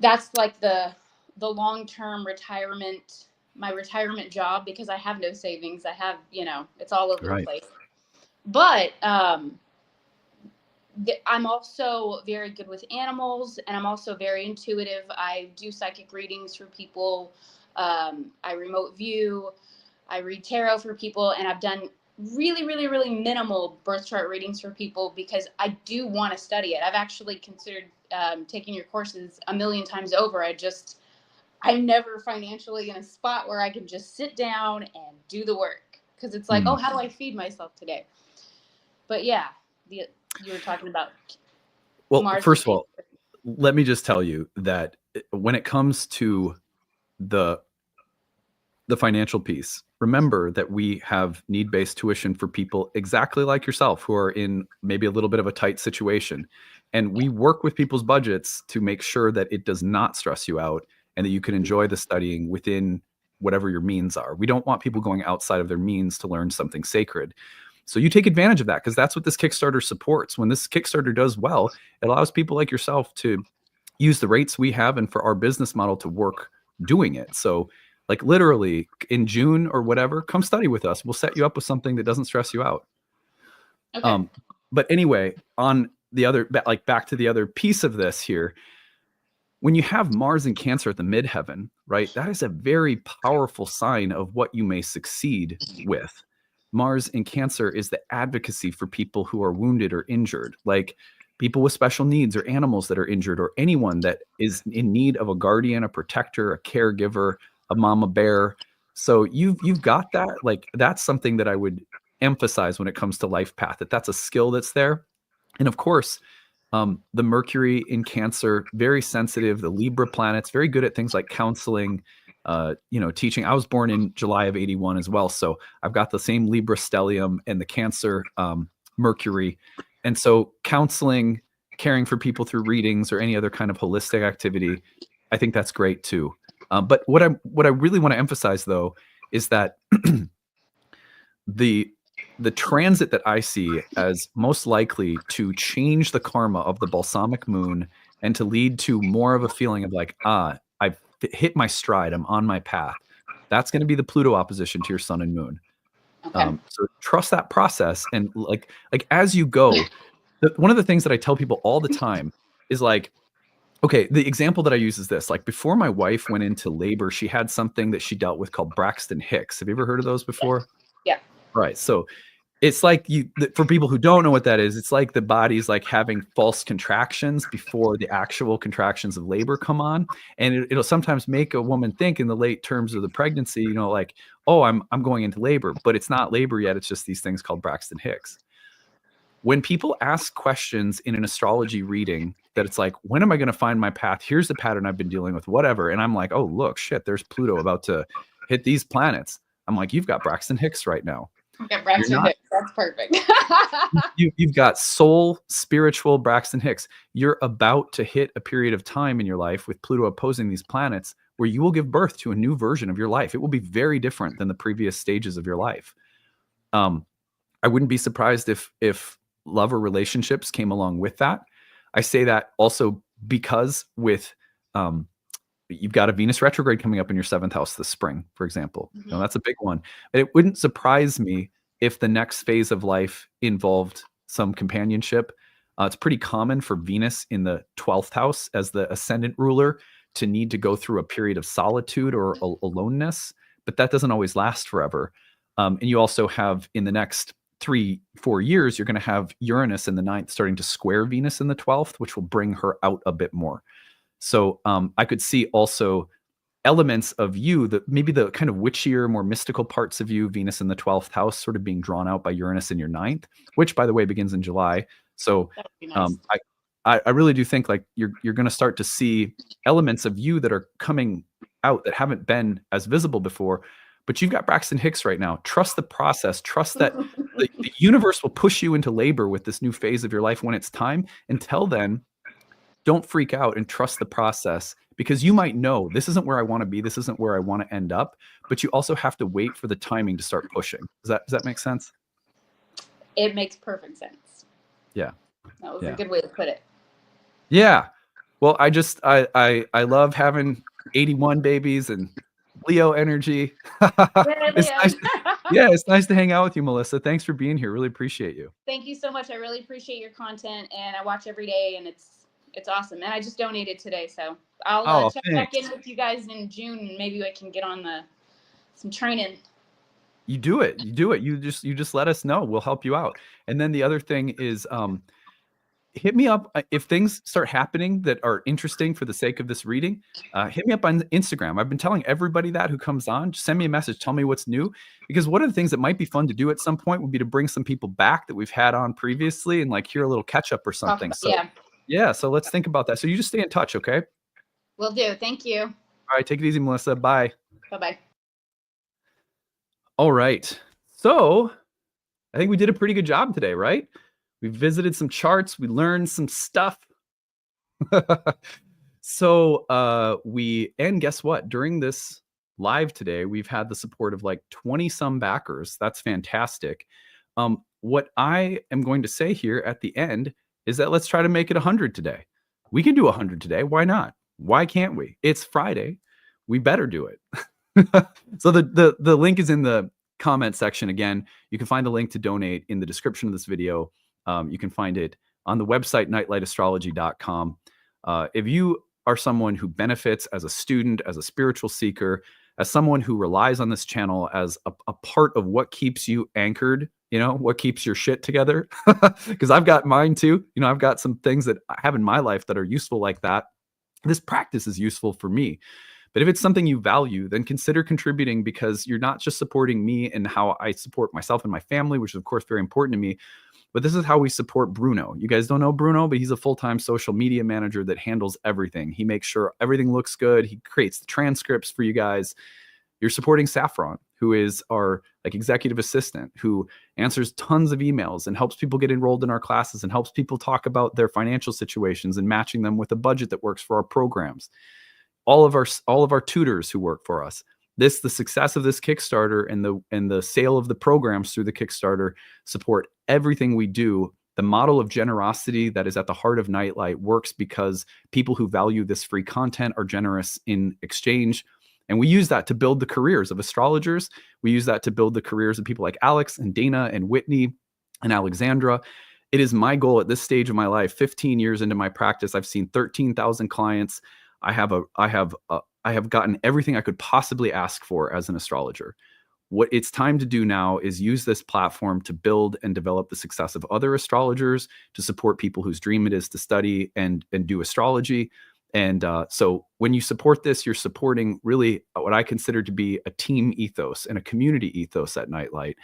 that's like the long-term retirement, my retirement job, because I have no savings. I have, it's all over the place. But I'm also very good with animals, and I'm also very intuitive. I do psychic readings for people. I remote view. I read tarot for people, and I've done really, really, really minimal birth chart readings for people because I do want to study it. I've actually considered taking your courses a million times over. I'm never financially in a spot where I can just sit down and do the work, because it's like, oh, how do I feed myself today? But yeah, you were talking about Mars. First of all, let me just tell you that when it comes to the financial piece, remember that we have need-based tuition for people exactly like yourself who are in maybe a little bit of a tight situation. And we work with people's budgets to make sure that it does not stress you out and that you can enjoy the studying within whatever your means are. We don't want people going outside of their means to learn something sacred. So you take advantage of that, because that's what this Kickstarter supports. When this Kickstarter does well, it allows people like yourself to use the rates we have and for our business model to work doing it. So like literally in June or whatever, come study with us. We'll set you up with something that doesn't stress you out. Okay. But anyway, on the other, like back to the other piece of this here, when you have Mars in Cancer at the midheaven, right, that is a very powerful sign of what you may succeed with. Mars in Cancer is the advocacy for people who are wounded or injured, like people with special needs or animals that are injured, or anyone that is in need of a guardian, a protector, a caregiver, a mama bear. So you've got that. Like, that's something that I would emphasize when it comes to life path, that's a skill that's there. And of course, the Mercury in Cancer, very sensitive. The Libra planets, very good at things like counseling, teaching. I was born in July of '81 as well. So I've got the same Libra stellium and the Cancer Mercury. And so counseling, caring for people through readings or any other kind of holistic activity, I think that's great too. But what I really want to emphasize though is that the transit that I see as most likely to change the karma of the balsamic moon and to lead to more of a feeling of like, I've hit my stride, I'm on my path. That's going to be the Pluto opposition to your sun and moon. Okay. So trust that process. And like as you go, one of the things that I tell people all the time is like, okay, the example that I use is this. Like, before my wife went into labor, she had something that she dealt with called Braxton Hicks. Have you ever heard of those before? Yeah. Right. So it's like for people who don't know what that is, it's like the body's like having false contractions before the actual contractions of labor come on. And it'll sometimes make a woman think in the late terms of the pregnancy, like, oh, I'm going into labor, but it's not labor yet. It's just these things called Braxton Hicks. When people ask questions in an astrology reading that it's like, when am I going to find my path? Here's the pattern I've been dealing with, whatever. And I'm like, oh, look, shit, there's Pluto about to hit these planets. I'm like, you've got Braxton Hicks right now. Okay, Braxton Hicks. That's perfect. You've got soul, spiritual Braxton Hicks. You're about to hit a period of time in your life with Pluto opposing these planets where you will give birth to a new version of your life. It will be very different than the previous stages of your life. I wouldn't be surprised if love or relationships came along with that. I say that also because with you've got a Venus retrograde coming up in your 7th house this spring, for example. Mm-hmm. That's a big one. But it wouldn't surprise me if the next phase of life involved some companionship. It's pretty common for Venus in the 12th house as the ascendant ruler to need to go through a period of solitude or aloneness, but that doesn't always last forever. And you also have in the next 3-4 years, you're going to have Uranus in the 9th starting to square Venus in the 12th, which will bring her out a bit more. So I could see also elements of you, that maybe the kind of witchier, more mystical parts of you, Venus in the 12th house, sort of being drawn out by Uranus in your 9th, which, by the way, begins in July. So That would be nice. I really do think like you're going to start to see elements of you that are coming out that haven't been as visible before. But you've got Braxton Hicks right now. Trust the process. Trust that the universe will push you into labor with this new phase of your life when it's time. Until then, don't freak out and trust the process, because you might know this isn't where I want to be. This isn't where I want to end up. But you also have to wait for the timing to start pushing. Does that make sense? It makes perfect sense. Yeah. That was a good way to put it. Yeah. Well, I love having 81 babies and Leo energy. Yeah, It's Leo. nice. Yeah, it's nice to hang out with you, Melissa. Thanks for being here. Really appreciate you. Thank you so much. I really appreciate your content, and I watch every day, and it's awesome. And I just donated today, so I'll Oh, check back thanks. in with you guys in June, and maybe I can get on some training. You do it. You do it. You just let us know. We'll help you out. And then the other thing is, hit me up if things start happening that are interesting for the sake of this reading. Hit me up on Instagram. I've been telling everybody that who comes on, just send me a message, tell me what's new. Because one of the things that might be fun to do at some point would be to bring some people back that we've had on previously and like hear a little catch up or something. So yeah, so let's think about that. So you just stay in touch, okay? Will do. Thank you. All right, take it easy, Melissa. Bye. Bye-bye. All right. So I think we did a pretty good job today, right? We visited some charts. We learned some stuff. So and guess what? During this live today, we've had the support of like 20 some backers. That's fantastic. What I am going to say here at the end is that let's try to make it 100 today. We can do 100 today. Why not? Why can't we? It's Friday. We better do it. So the link is in the comment section. Again, you can find the link to donate in the description of this video. You can find it on the website, nightlightastrology.com. If you are someone who benefits as a student, as a spiritual seeker, as someone who relies on this channel as a part of what keeps you anchored, what keeps your shit together, because I've got mine too. I've got some things that I have in my life that are useful like that. This practice is useful for me. But if it's something you value, then consider contributing, because you're not just supporting me and how I support myself and my family, which is of course very important to me, but this is how we support Bruno. You guys don't know Bruno, but he's a full-time social media manager that handles everything. He makes sure everything looks good. He creates the transcripts for you guys. You're supporting Saffron, who is our executive assistant, who answers tons of emails and helps people get enrolled in our classes and helps people talk about their financial situations and matching them with a budget that works for our programs. All of our tutors who work for us. The success of this Kickstarter and the sale of the programs through the Kickstarter support everything we do. The model of generosity that is at the heart of Nightlight works because people who value this free content are generous in exchange. And we use that to build the careers of astrologers. We use that to build the careers of people like Alex and Dana and Whitney and Alexandra. It is my goal at this stage of my life, 15 years into my practice. I've seen 13,000 clients. I have gotten everything I could possibly ask for as an astrologer. What it's time to do now is use this platform to build and develop the success of other astrologers, to support people whose dream it is to study and do astrology. And so when you support this, you're supporting really what I consider to be a team ethos and a community ethos at Nightlight.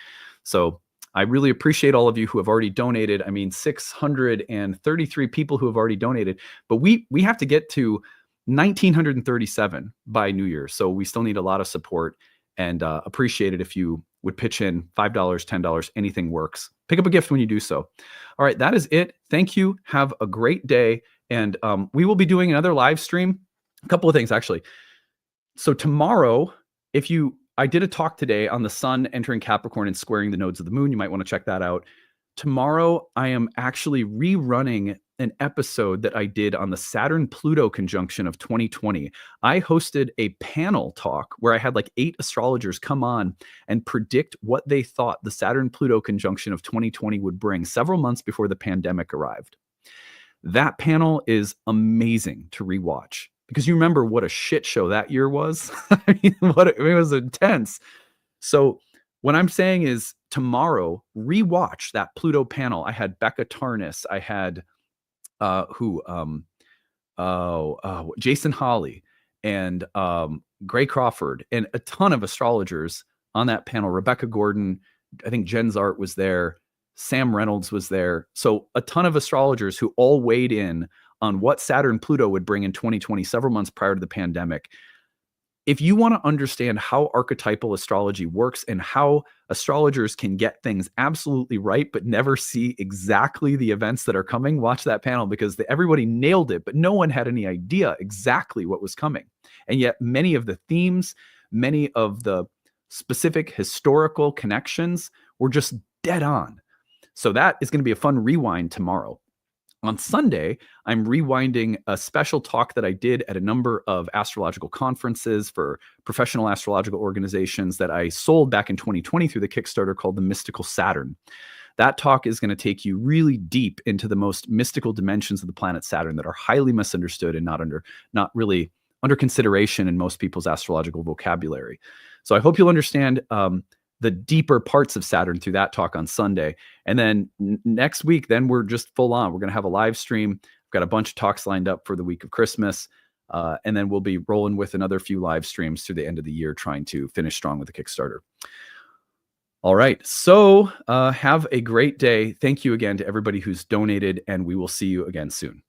So I really appreciate all of you who have already donated. I mean, 633 people who have already donated, but we have to get to 1,937 by New Year. So we still need a lot of support, and appreciate it if you would pitch in $5, $10, anything works. Pick up a gift when you do so. All right, that is it. Thank you. Have a great day. And we will be doing another live stream. A couple of things, actually. So tomorrow, I did a talk today on the sun entering Capricorn and squaring the nodes of the moon. You might want to check that out. Tomorrow, I am actually rerunning an episode that I did on the Saturn-Pluto conjunction of 2020. I hosted a panel talk where I had 8 astrologers come on and predict what they thought the Saturn-Pluto conjunction of 2020 would bring several months before the pandemic arrived. That panel is amazing to rewatch, because you remember what a shit show that year was. I mean, it was intense. So what I'm saying is tomorrow, rewatch that Pluto panel. I had Becca Tarnas. I had Jason Hawley and Gray Crawford and a ton of astrologers on that panel. Rebecca Gordon, I think Jen Zart was there. Sam Reynolds was there. So a ton of astrologers who all weighed in on what Saturn Pluto would bring in 2020, several months prior to the pandemic. If you want to understand how archetypal astrology works and how astrologers can get things absolutely right, but never see exactly the events that are coming, watch that panel, because everybody nailed it, but no one had any idea exactly what was coming. And yet many of the themes, many of the specific historical connections were just dead on. So that is going to be a fun rewind tomorrow. On Sunday, I'm rewinding a special talk that I did at a number of astrological conferences for professional astrological organizations that I sold back in 2020 through the Kickstarter called The Mystical Saturn. That talk is going to take you really deep into the most mystical dimensions of the planet Saturn that are highly misunderstood and not really under consideration in most people's astrological vocabulary. So I hope you'll understand the deeper parts of Saturn through that talk on Sunday. And then next week, then we're just full on. We're going to have a live stream. I've got a bunch of talks lined up for the week of Christmas. And then we'll be rolling with another few live streams through the end of the year, trying to finish strong with the Kickstarter. All right. So have a great day. Thank you again to everybody who's donated, and we will see you again soon.